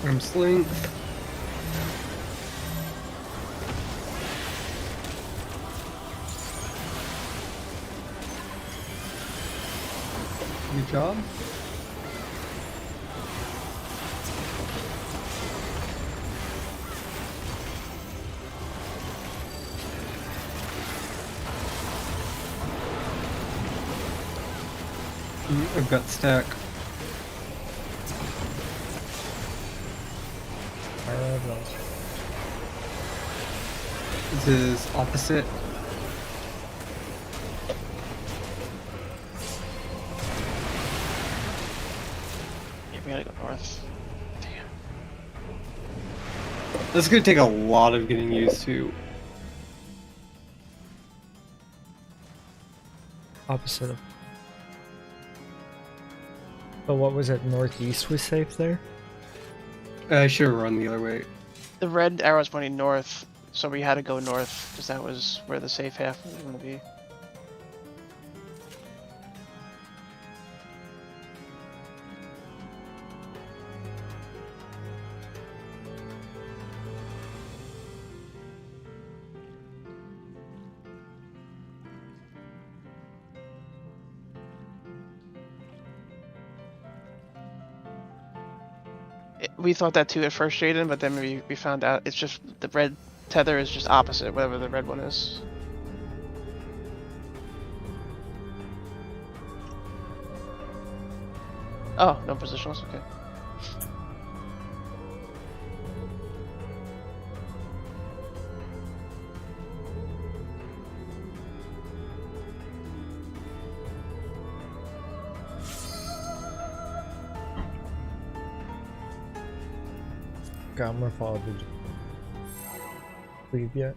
Arm's length. Good job. I've got stack. Fire of those. This is opposite. Yeah, we gotta go north. Damn. This is gonna take a lot of getting used to. Opposite of. So what was it? Northeast was safe there? I should have run the other way. The red arrow's pointing north, so we had to go north because that was where the safe half was going to be. We thought that too at first, Jaden, but then we found out it's just the red tether is just opposite whatever the red one is. Oh, no positionals, okay. God, I'm gonna follow the leave yet.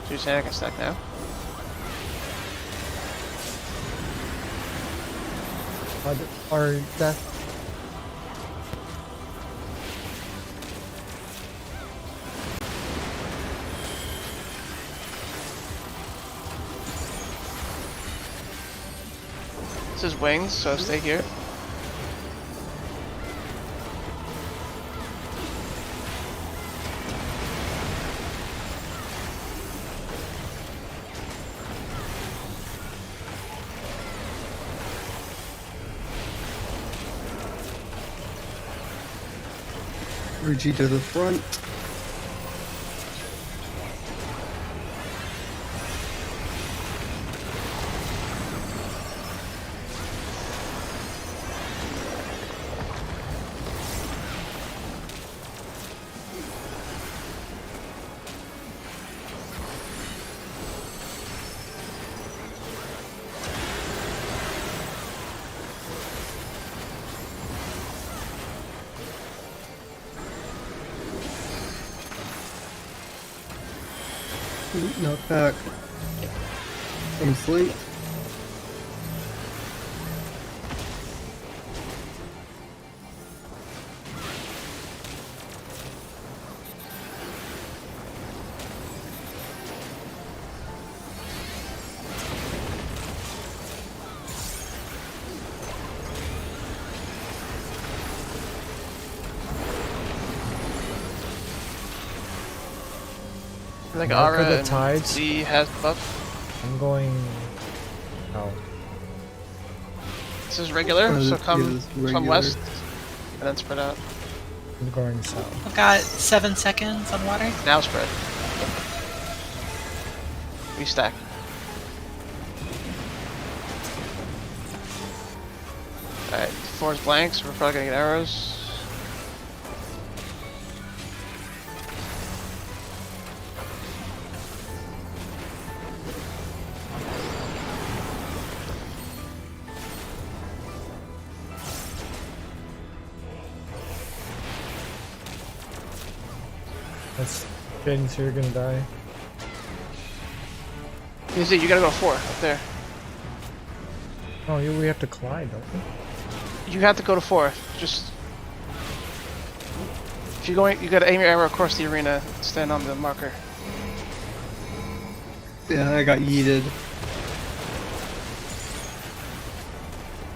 So you're saying I can stack now? Or that. This is wings, so stay here. Reggie to the front. Knock back. I'm asleep. I think Mark of Ara the and tides. Lee has buff. I'm going. Oh. This is regular, Oh, so this come is regular. west and then spread out. I'm going south. I've got 7 seconds on water. Now spread. We stack. Alright, 4 is blank, so we're probably gonna get arrows. That's getting so you're gonna die. You see, you gotta go to 4 up there. Oh, we have to collide, don't we? You have to go to 4. Just if you're going, you gotta aim your arrow across the arena. Stand on the marker. Yeah, I got yeeted.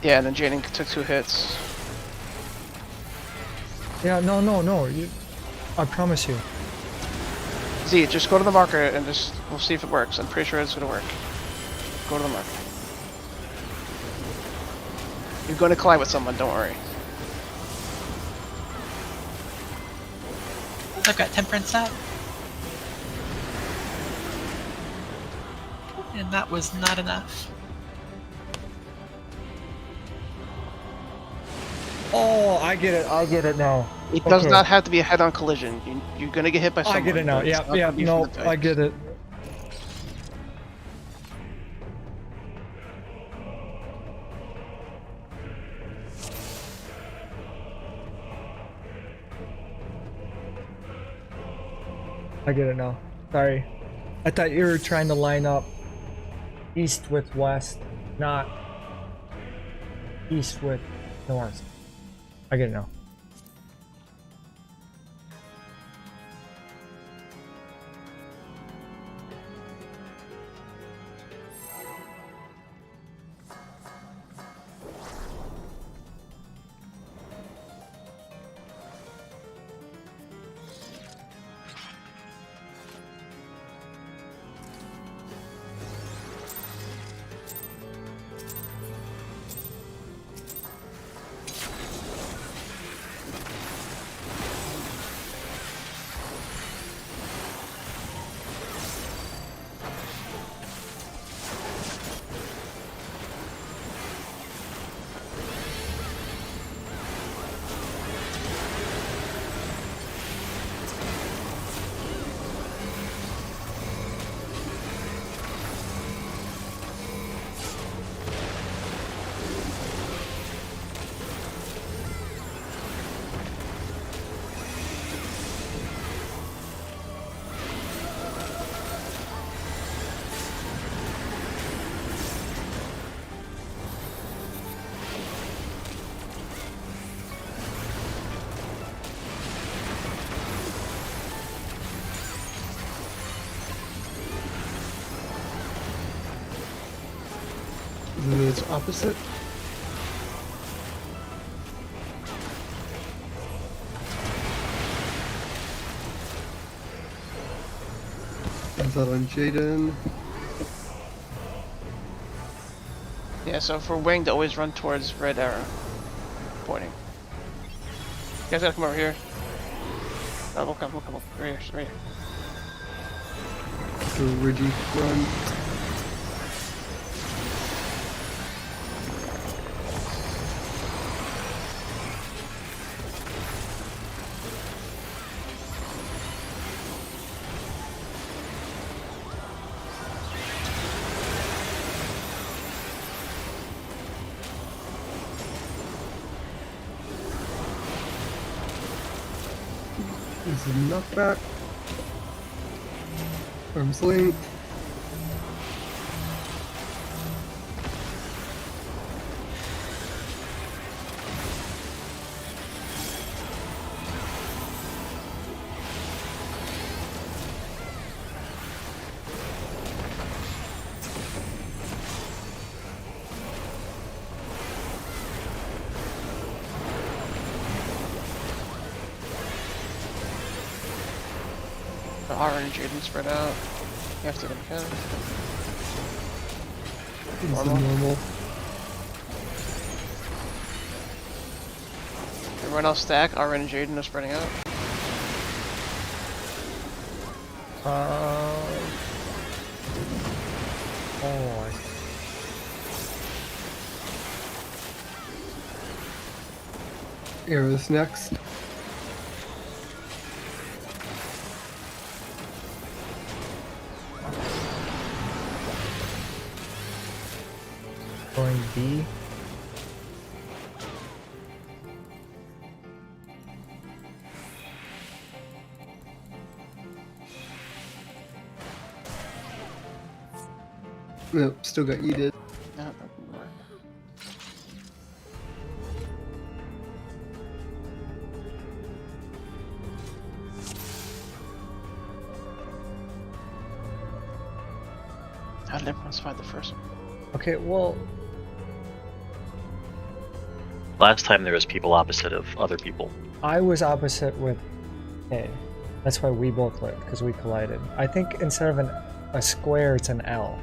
Yeah, and then Jaden took 2 hits. Yeah, no. I promise you. Z, just go to the marker and just we'll see if it works. I'm pretty sure it's gonna work. Go to the marker. You're going to collide with someone. Don't worry. I've got temperance out. And that was not enough. Oh, I get it now. It does Okay. not have to be a head-on collision. You're gonna get hit by someone. I get it now. but it's Yeah, not yeah, gonna be no, from the I dice. get it. I get it now. Sorry. I thought you were trying to line up east with west, not east with north. I get it now. Then it's opposite. Is that on Jaden? Yeah, so for winged, always run towards red arrow pointing. You guys gotta come over here. Oh, we'll come. Right here. The Ridgy run. This is knockback. Arm's length. The orange Jaden spread out. You have to look at it. This is Normal. normal. Everyone else stack. Aaron and Jaden are spreading out. Oh, Arrows next. going B. Nope, still got yeeted. No, no more. How did everyone survive the first one? Okay, well, Last time there was people opposite of other people. I was opposite with A. That's why we both lived, because we collided. I think instead of a square, it's an L.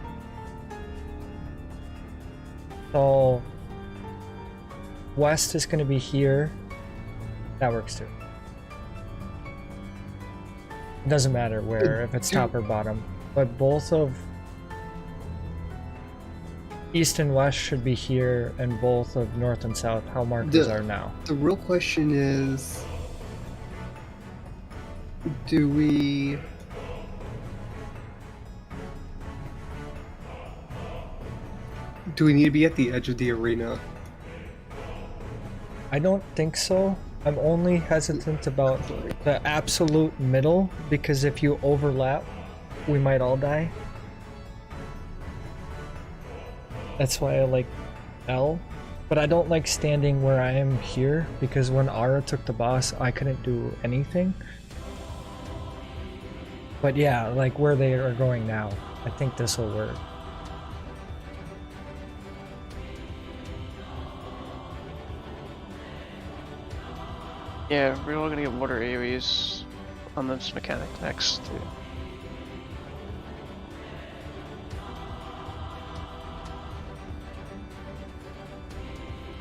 So, west is going to be here. That works too. It doesn't matter where, if it's top or bottom. But both of east and west should be here, and both of north and south, how markers are now. The real question is, do we need to be at the edge of the arena? I don't think so. I'm only hesitant about the absolute middle, because if you overlap, we might all die. That's why I like L. But I don't like standing where I am here, because when Ara took the boss, I couldn't do anything. But yeah, like where they are going now, I think this will work. Yeah, we're all gonna get water AoEs on this mechanic next too.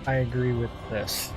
I agree with this.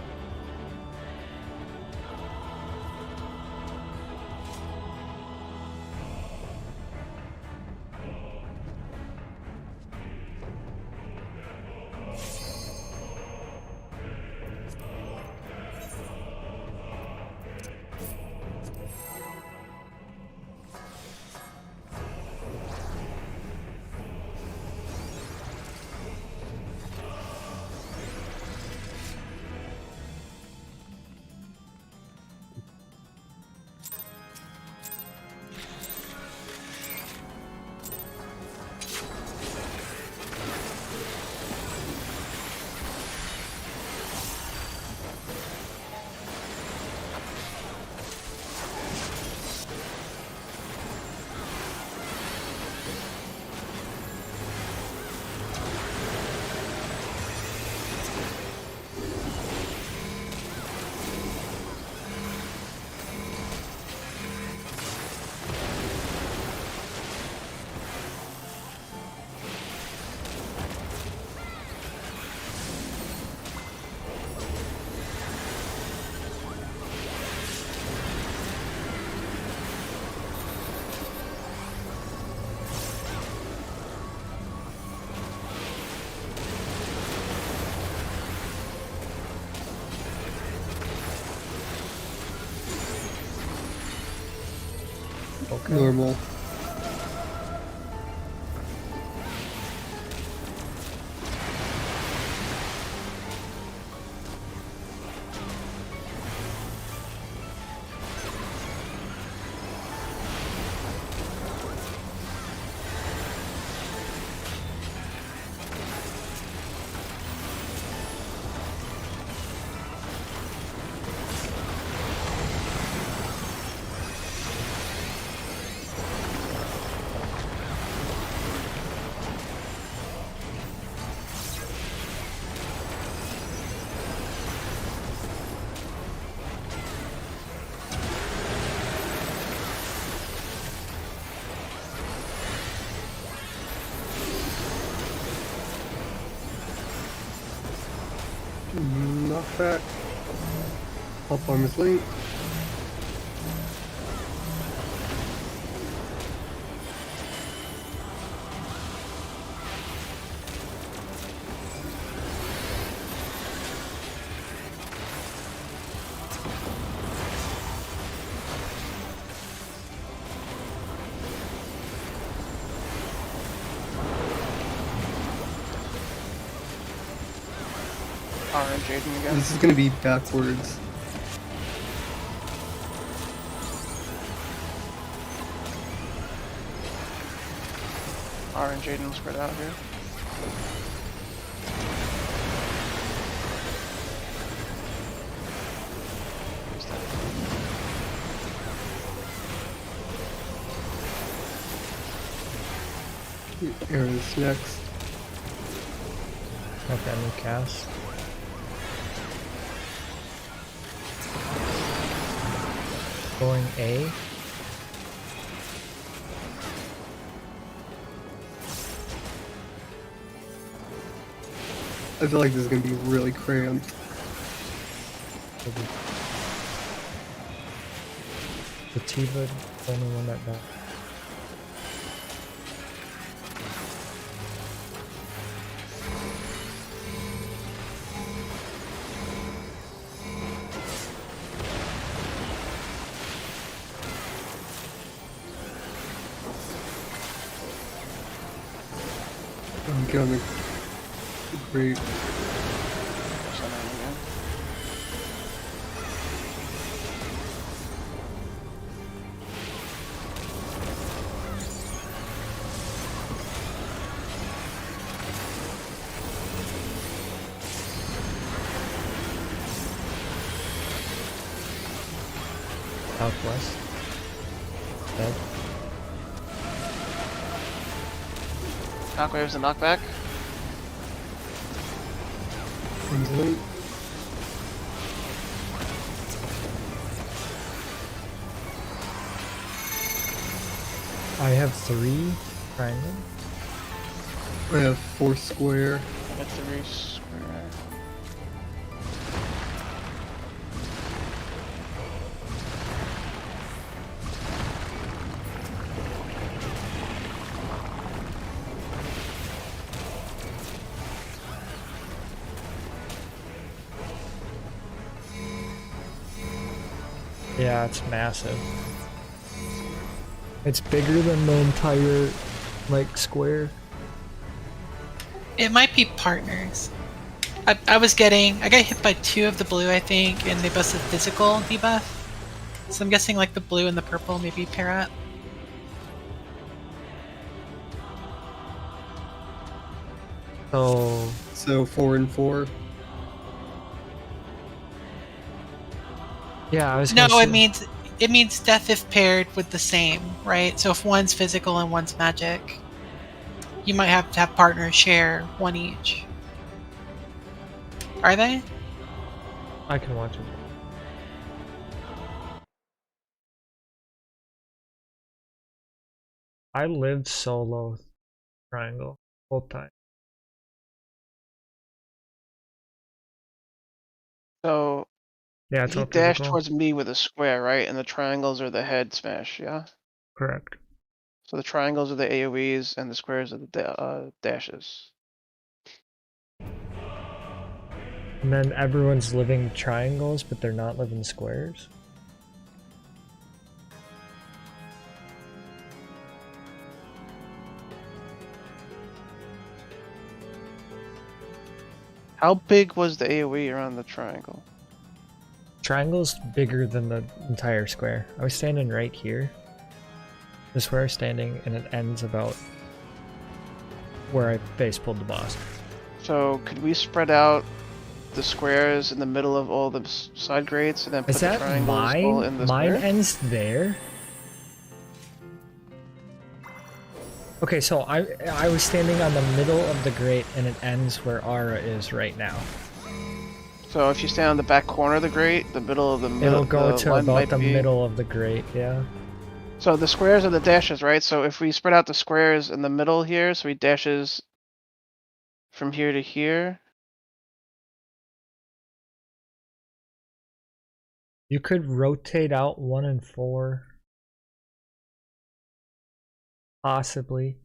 Okay. Normal. Knockback. Up armor's link. Orange Aiden again. This is gonna be backwards. Orange Aiden spread out here. Where's that? Aaron's next. Okay, new cast. Going A. I feel like this is gonna be really cramped. Sativa, only one that died. Get on the great. There's that name again. Southwest. Dead. Knockwave's a knockback. Easily. I have 3 triangle. I have 4 square. I got 3 square. Yeah, it's massive. It's bigger than the entire, like, square. It might be partners. I got hit by 2 of the blue, I think, and they both said physical debuff. So I'm guessing like the blue and the purple maybe pair up. So, So 4 and 4. yeah, I was No, gonna it means death if paired with the same, right? So if one's physical and one's magic, you might have to have partners share 1 each. Are they? I can watch it. I lived solo triangle whole time. So Yeah, it's he all dashed physical. towards me with a square, right? And the triangles are the head smash, yeah? Correct. So the triangles are the AoEs and the squares are the dashes. And then everyone's living triangles, but they're not living squares. How big was the AoE around the triangle? Triangle's bigger than the entire square. I was standing right here. The square is standing, and it ends about where I base pulled the boss. So could we spread out the squares in the middle of all the side grates and then put Is the that triangles all in mine? the Mine square? ends there? Okay, so I was standing on the middle of the grate, and it ends where Aura is right now. So if you stand on the back corner of the grate, the middle of the It'll go to line about might the be... middle of the grate, yeah. So the squares are the dashes, right? So if we spread out the squares in the middle here, so he dashes from here to here. You could rotate out 1 and 4. Possibly.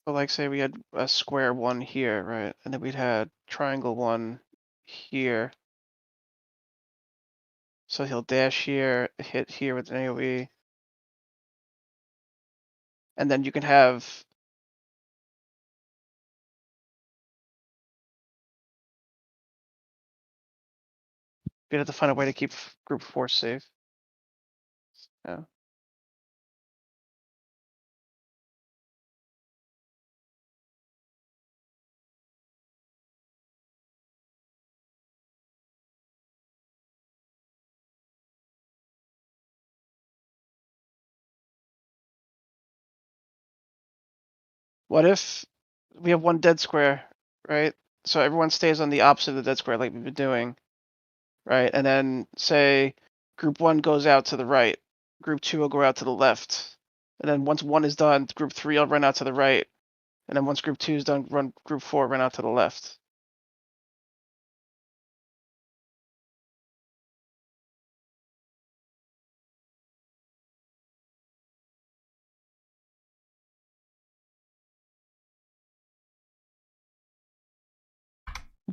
But like say we had a square 1 here, right? And then we'd had triangle 1 here. So he'll dash here, hit here with an AoE. And then you can have... You're gonna have to find a way to keep group 4 safe. Yeah. What if we have one dead square, right? So everyone stays on the opposite of the dead square like we've been doing, right? And then say group 1 goes out to the right, group 2 will go out to the left. And then once 1 is done, group 3 will run out to the right. And then once group 2 is done, group 4 run out to the left.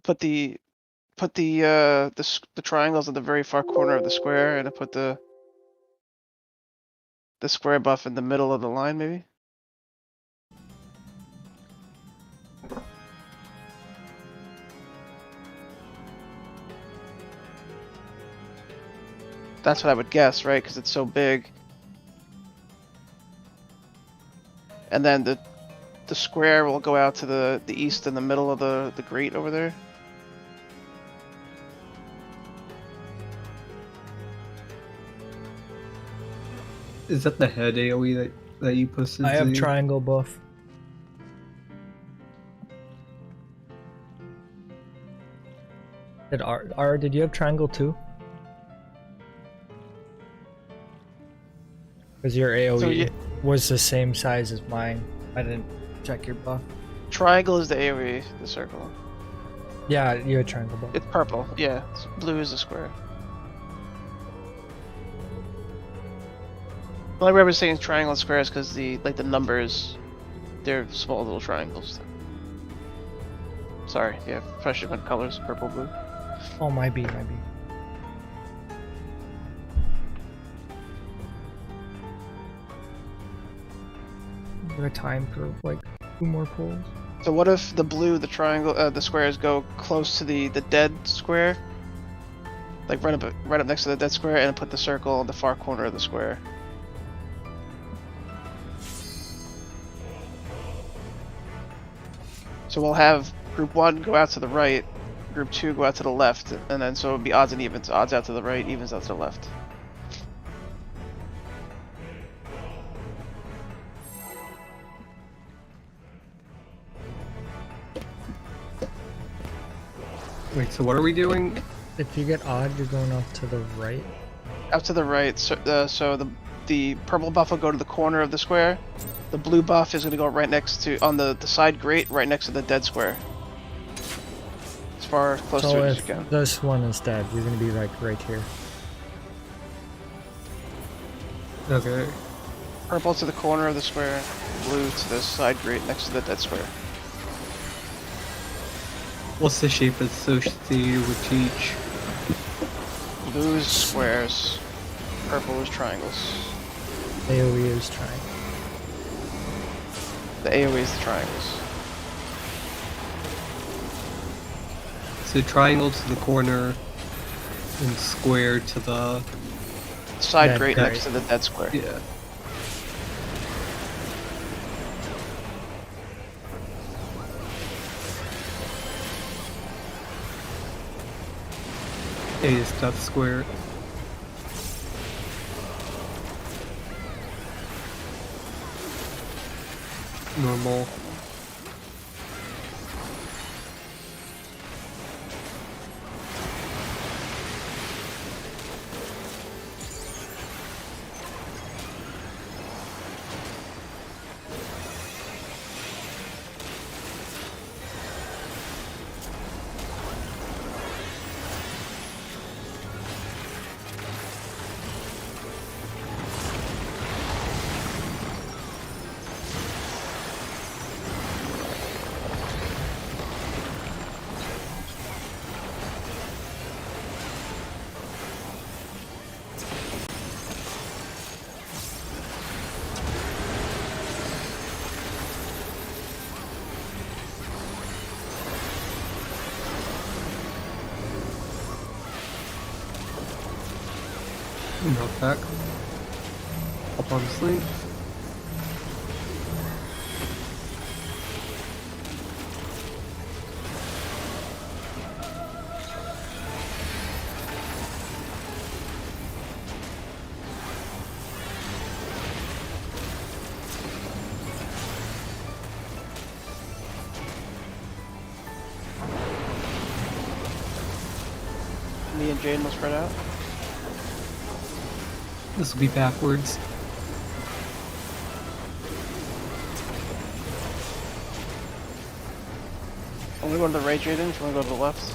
Put the triangles at the very far corner of the square, and put the square buff in the middle of the line, maybe. That's what I would guess, right? Because it's so big. And then the square will go out to the east in the middle of the grate over there. Is that the head AoE that you posted? I have Z? triangle buff. Did you have triangle too? Because your AoE So was the same size as mine. I didn't check your buff. triangle is the AoE, the circle. Yeah, you had triangle buff. It's purple, yeah. Blue is the square. The only way I was saying triangle and square is because the numbers, they're small little triangles. Sorry, yeah, fresh different colors, purple, blue. Oh, might be. Is there time for like 2 more pulls? So what if the blue, the triangle, the squares go close to the dead square? Like right up next to the dead square, and put the circle in the far corner of the square. So we'll have group 1 go out to the right, group 2 go out to the left, and then so it'll be odds and evens. Odds out to the right, evens out to the left. Wait, so what are we doing? If you get odd, you're going off to the right. Out to the right, so the purple buff will go to the corner of the square. The blue buff is going to go right next to, on the side grate, right next to the dead square. As far close to So it as you if can. this one is dead, you're gonna be like right here. Okay. Purple to the corner of the square, blue to the side grate next to the dead square. What's the shape associated with each? Blue is squares, purple is triangles. AoE is triangle. The AoE is the triangles. So triangle to the corner and square to the... Side Dead grate grate. next to the dead square. Yeah. A is death square. Normal. Knockback. Up on sleep. Me and Jaden will spread out. This will be backwards. I'm gonna go to the right, Jaden, if you wanna go to the left.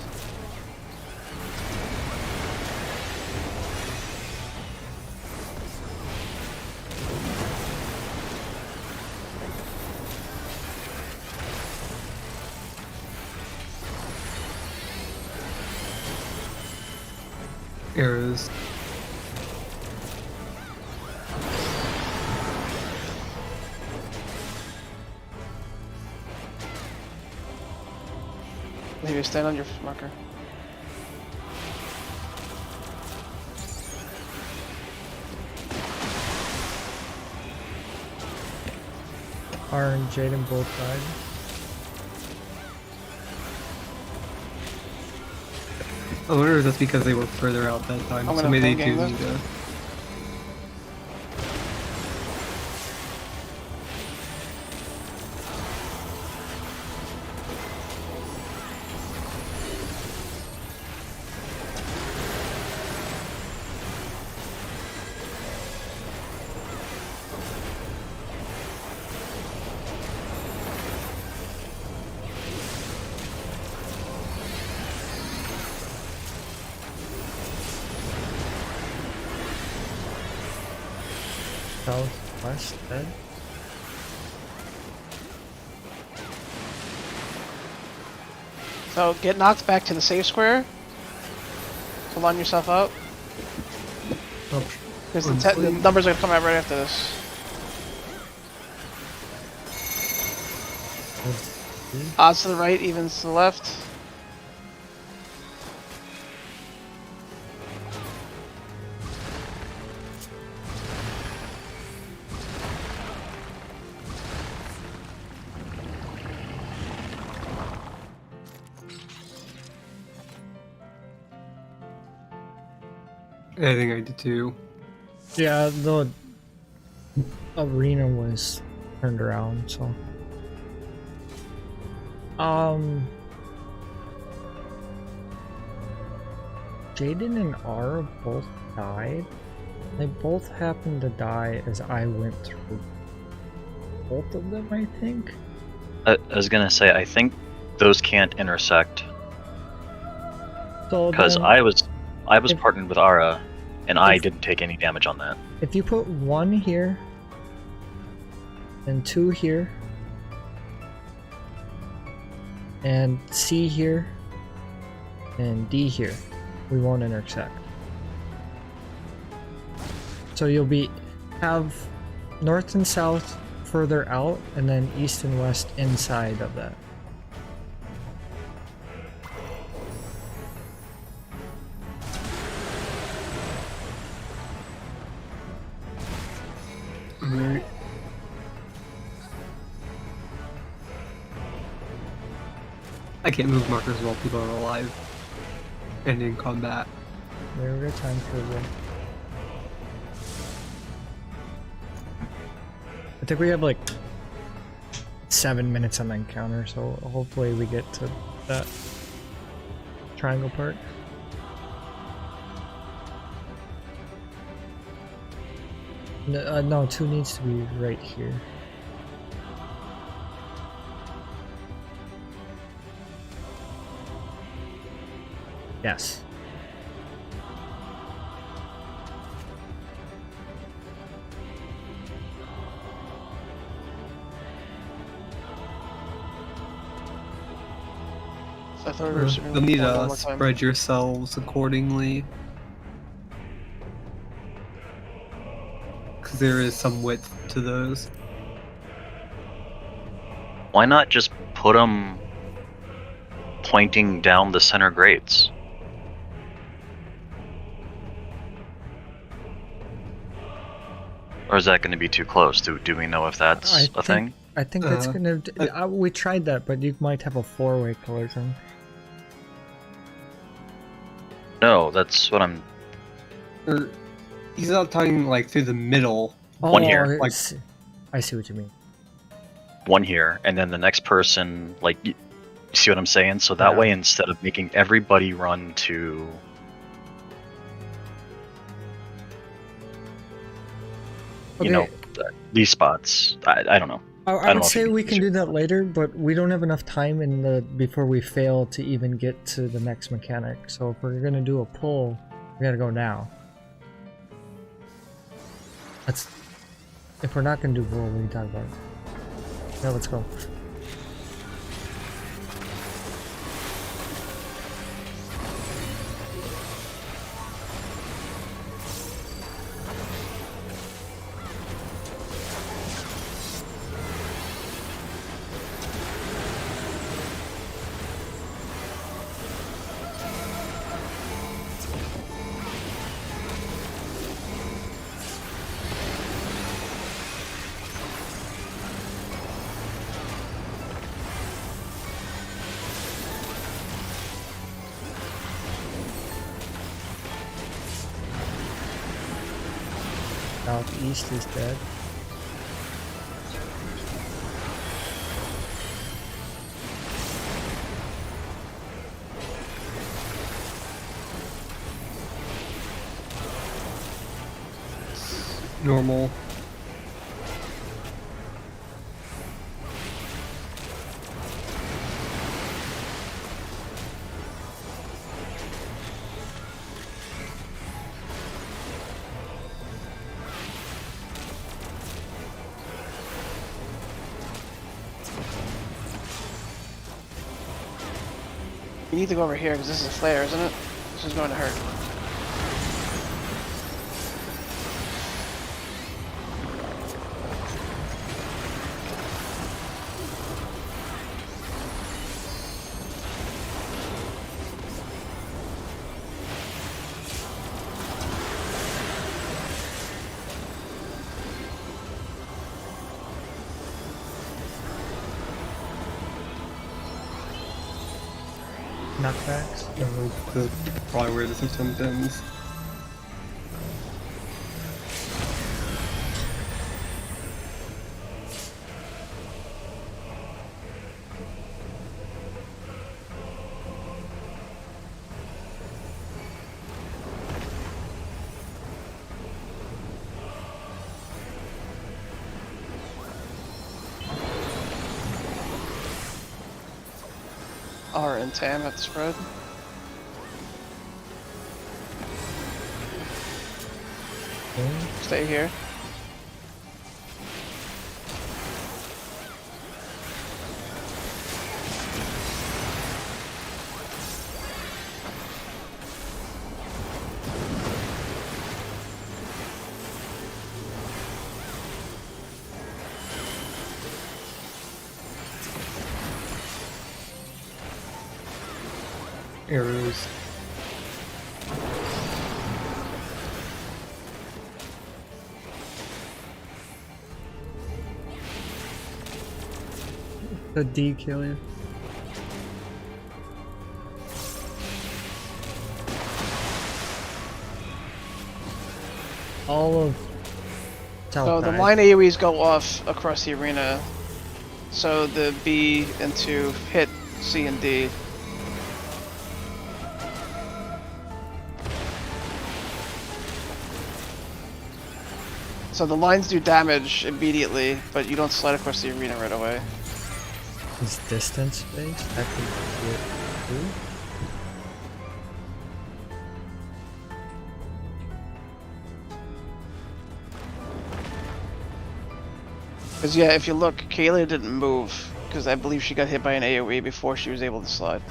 Arrows. Maybe stand on your marker. R and Jaden both died. I wonder if that's because they were further out that time, I'm so gonna maybe hang they do gang need to... Southwest dead. So get knocked back to the safe square. To line yourself up. Oh, Because the honestly. numbers are gonna come out right after this. Odds to the right, evens to the left. I think I did too. Yeah, the arena was turned around, so. Jaden and R both died. They both happened to die as I went through both of them, I think. I was gonna say, I think those can't intersect So because then, I was if- partnered with Ara, and I if- didn't take any damage on that. if you put 1 here, and 2 here, and C here, and D here, we won't intersect. So you'll have north and south further out, and then east and west inside of that. Alright. I can't move markers while people are alive and in combat. There we go, time for I think we have like 7 minutes on the encounter, so hopefully we get to that triangle part. No, 2 needs to be right here. Yes. I thought we were assuming You'll need one to more time. spread yourselves accordingly. Because there is some width to those. Why not just put them pointing down the center grates? Or is that going to be too close? Do we know if that's a thing? I think that's Uh, gonna. We tried that, but you might have a four-way collision. No, that's what I'm. Or he's not talking like through the middle. One here. Like- I see what you mean. One here, and then the next person, like, you see what I'm saying? So that Yeah. way, instead of making everybody run to. You know, these spots. I don't know. I don't would know if say you we can can use do that later, but we don't have enough time in the before we fail to even get to the next mechanic. So if we're gonna do a pull, we gotta go now. That's if we're not gonna do pull, we can talk about it. Yeah, let's go. Southeast is dead. Normal. You need to go over here because this is a flare, isn't it? This is going to hurt. Knockbacks. That's probably where the system ends. R and Tam have the spread. Stay here. Arrows. The D kill you. All of So the South line AoEs go off across the arena. So the B into hit C and D. So the lines do damage immediately, but you don't slide across the arena right away. is distance based. That could be it too. Because yeah, if you look, Kayla didn't move, because I believe she got hit by an AoE before she was able to slide.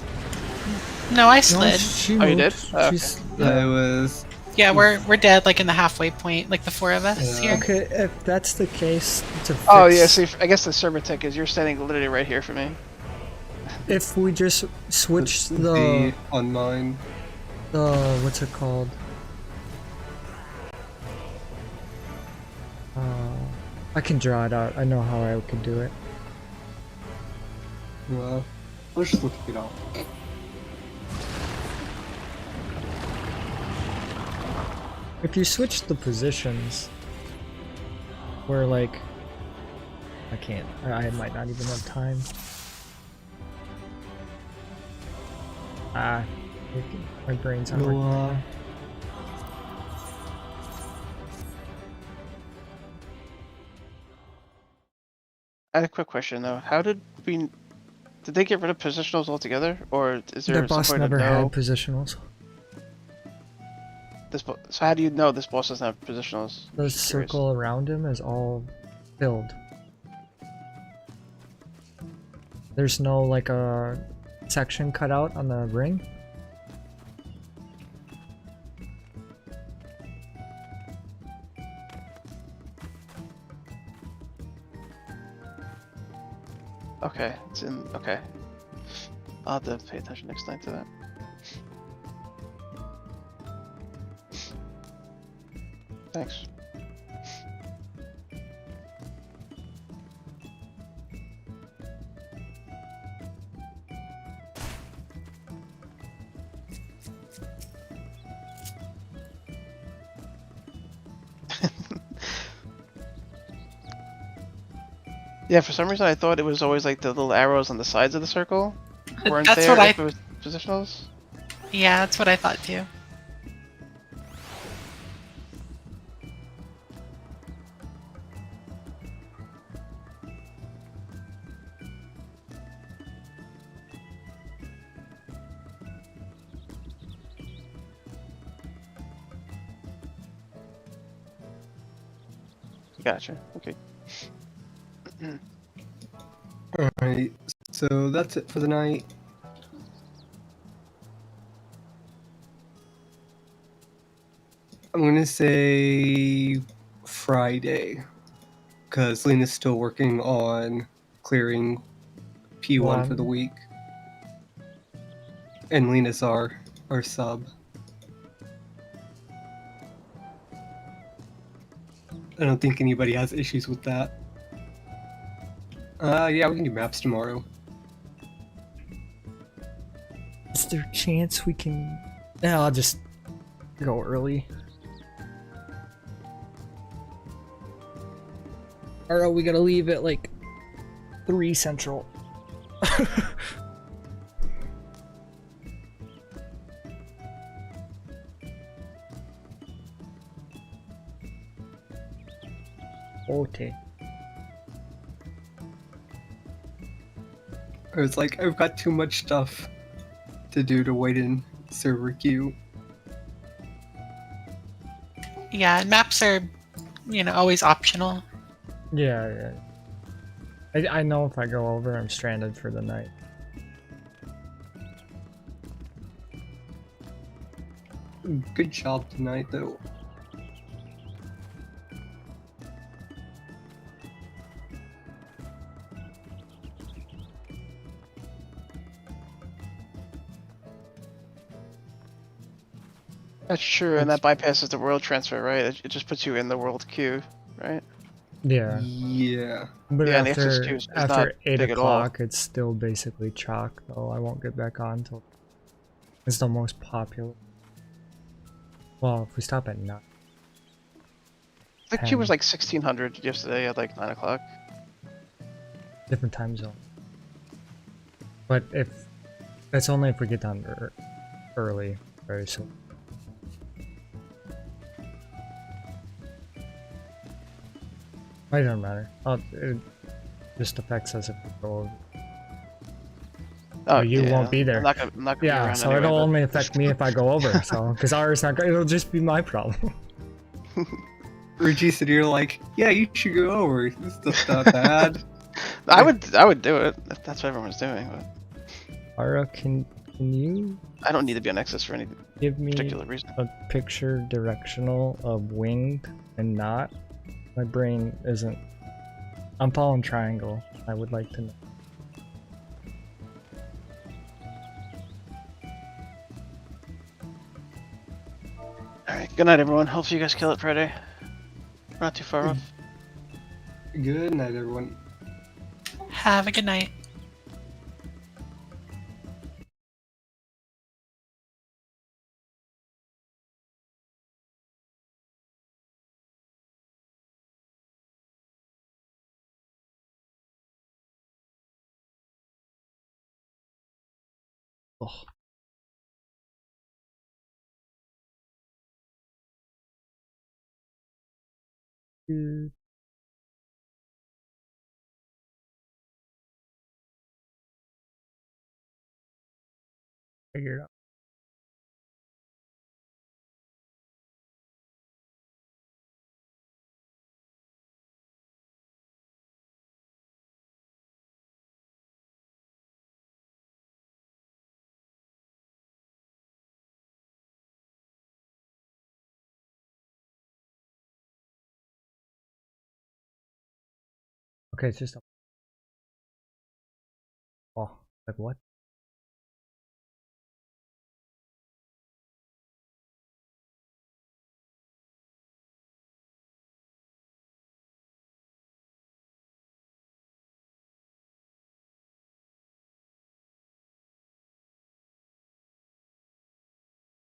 No, I No, slid. she Oh, you moved. did? Oh, okay. She's, I was. Yeah, we're dead, like in the halfway point, like the four of us Yeah. here. Okay, if that's the case, to fix, Oh yeah, see, I guess the server tech is you're standing literally right here for me. if we just switch D the on mine. what's it called? I can draw it out. I know how I could do it. Well, let's just look it up. If you switch the positions, where like, I can't. I might not even have time. My brain's not working. Well, I had a quick question though. How did we? Did they get rid of positionals altogether, or is there The some boss way never to know had positionals. this? So how do you know this boss doesn't have positionals? The Just curious. circle around him is all filled. There's no like a section cut out on the ring. Okay, it's in. Okay, I'll have to pay attention next time to that. Thanks. Yeah, for some reason I thought it was always like the little arrows on the sides of the circle weren't That's there what if it was positionals. Yeah, that's what I thought too. Gotcha. Okay. alright, so that's it for the night. I'm gonna say Friday, because Lena's still working on clearing P1 for the week. And Lena's our sub. I don't think anybody has issues with that. Yeah, we can do maps tomorrow. Is there a chance we can? Yeah, I'll just go early. Or are we gonna leave at like 3 Central? Okay. I was like, I've got too much stuff to do to wait in server queue. Yeah, maps are, always optional. Yeah. I know if I go over, I'm stranded for the night. Good job tonight, though. That's true, and that bypasses the world transfer, right? It just puts you in the world queue, right? Yeah. Yeah. But Yeah, and the after, XS2 is not after 8 big at all. o'clock, it's still basically chalk, though. I won't get back on until it's the most popular. Well, if we stop at 9. The queue was like 1600 yesterday at like 9 o'clock. Different time zone. But that's only if we get done early, very soon. It doesn't matter. It just affects us if we go over. Oh, you yeah. won't be there. I'm not gonna be Yeah, around so anyway, it'll but- only affect me if I go over. So, because ours not, it'll just be my problem. Reggie said you're like, yeah, you should go over. This stuff's not bad. I would do it if that's what everyone's doing, but Ara, can you I don't need to be on Nexus for any give me particular reason. a picture directional of winged and not? My brain isn't. I'm following triangle. I would like to know. Alright, good night everyone. Hopefully you guys kill it Friday. We're not too far off. Good night, everyone. Have a good night. Oh. Dude. Figure it out. Okay, it's just a. Oh, like what?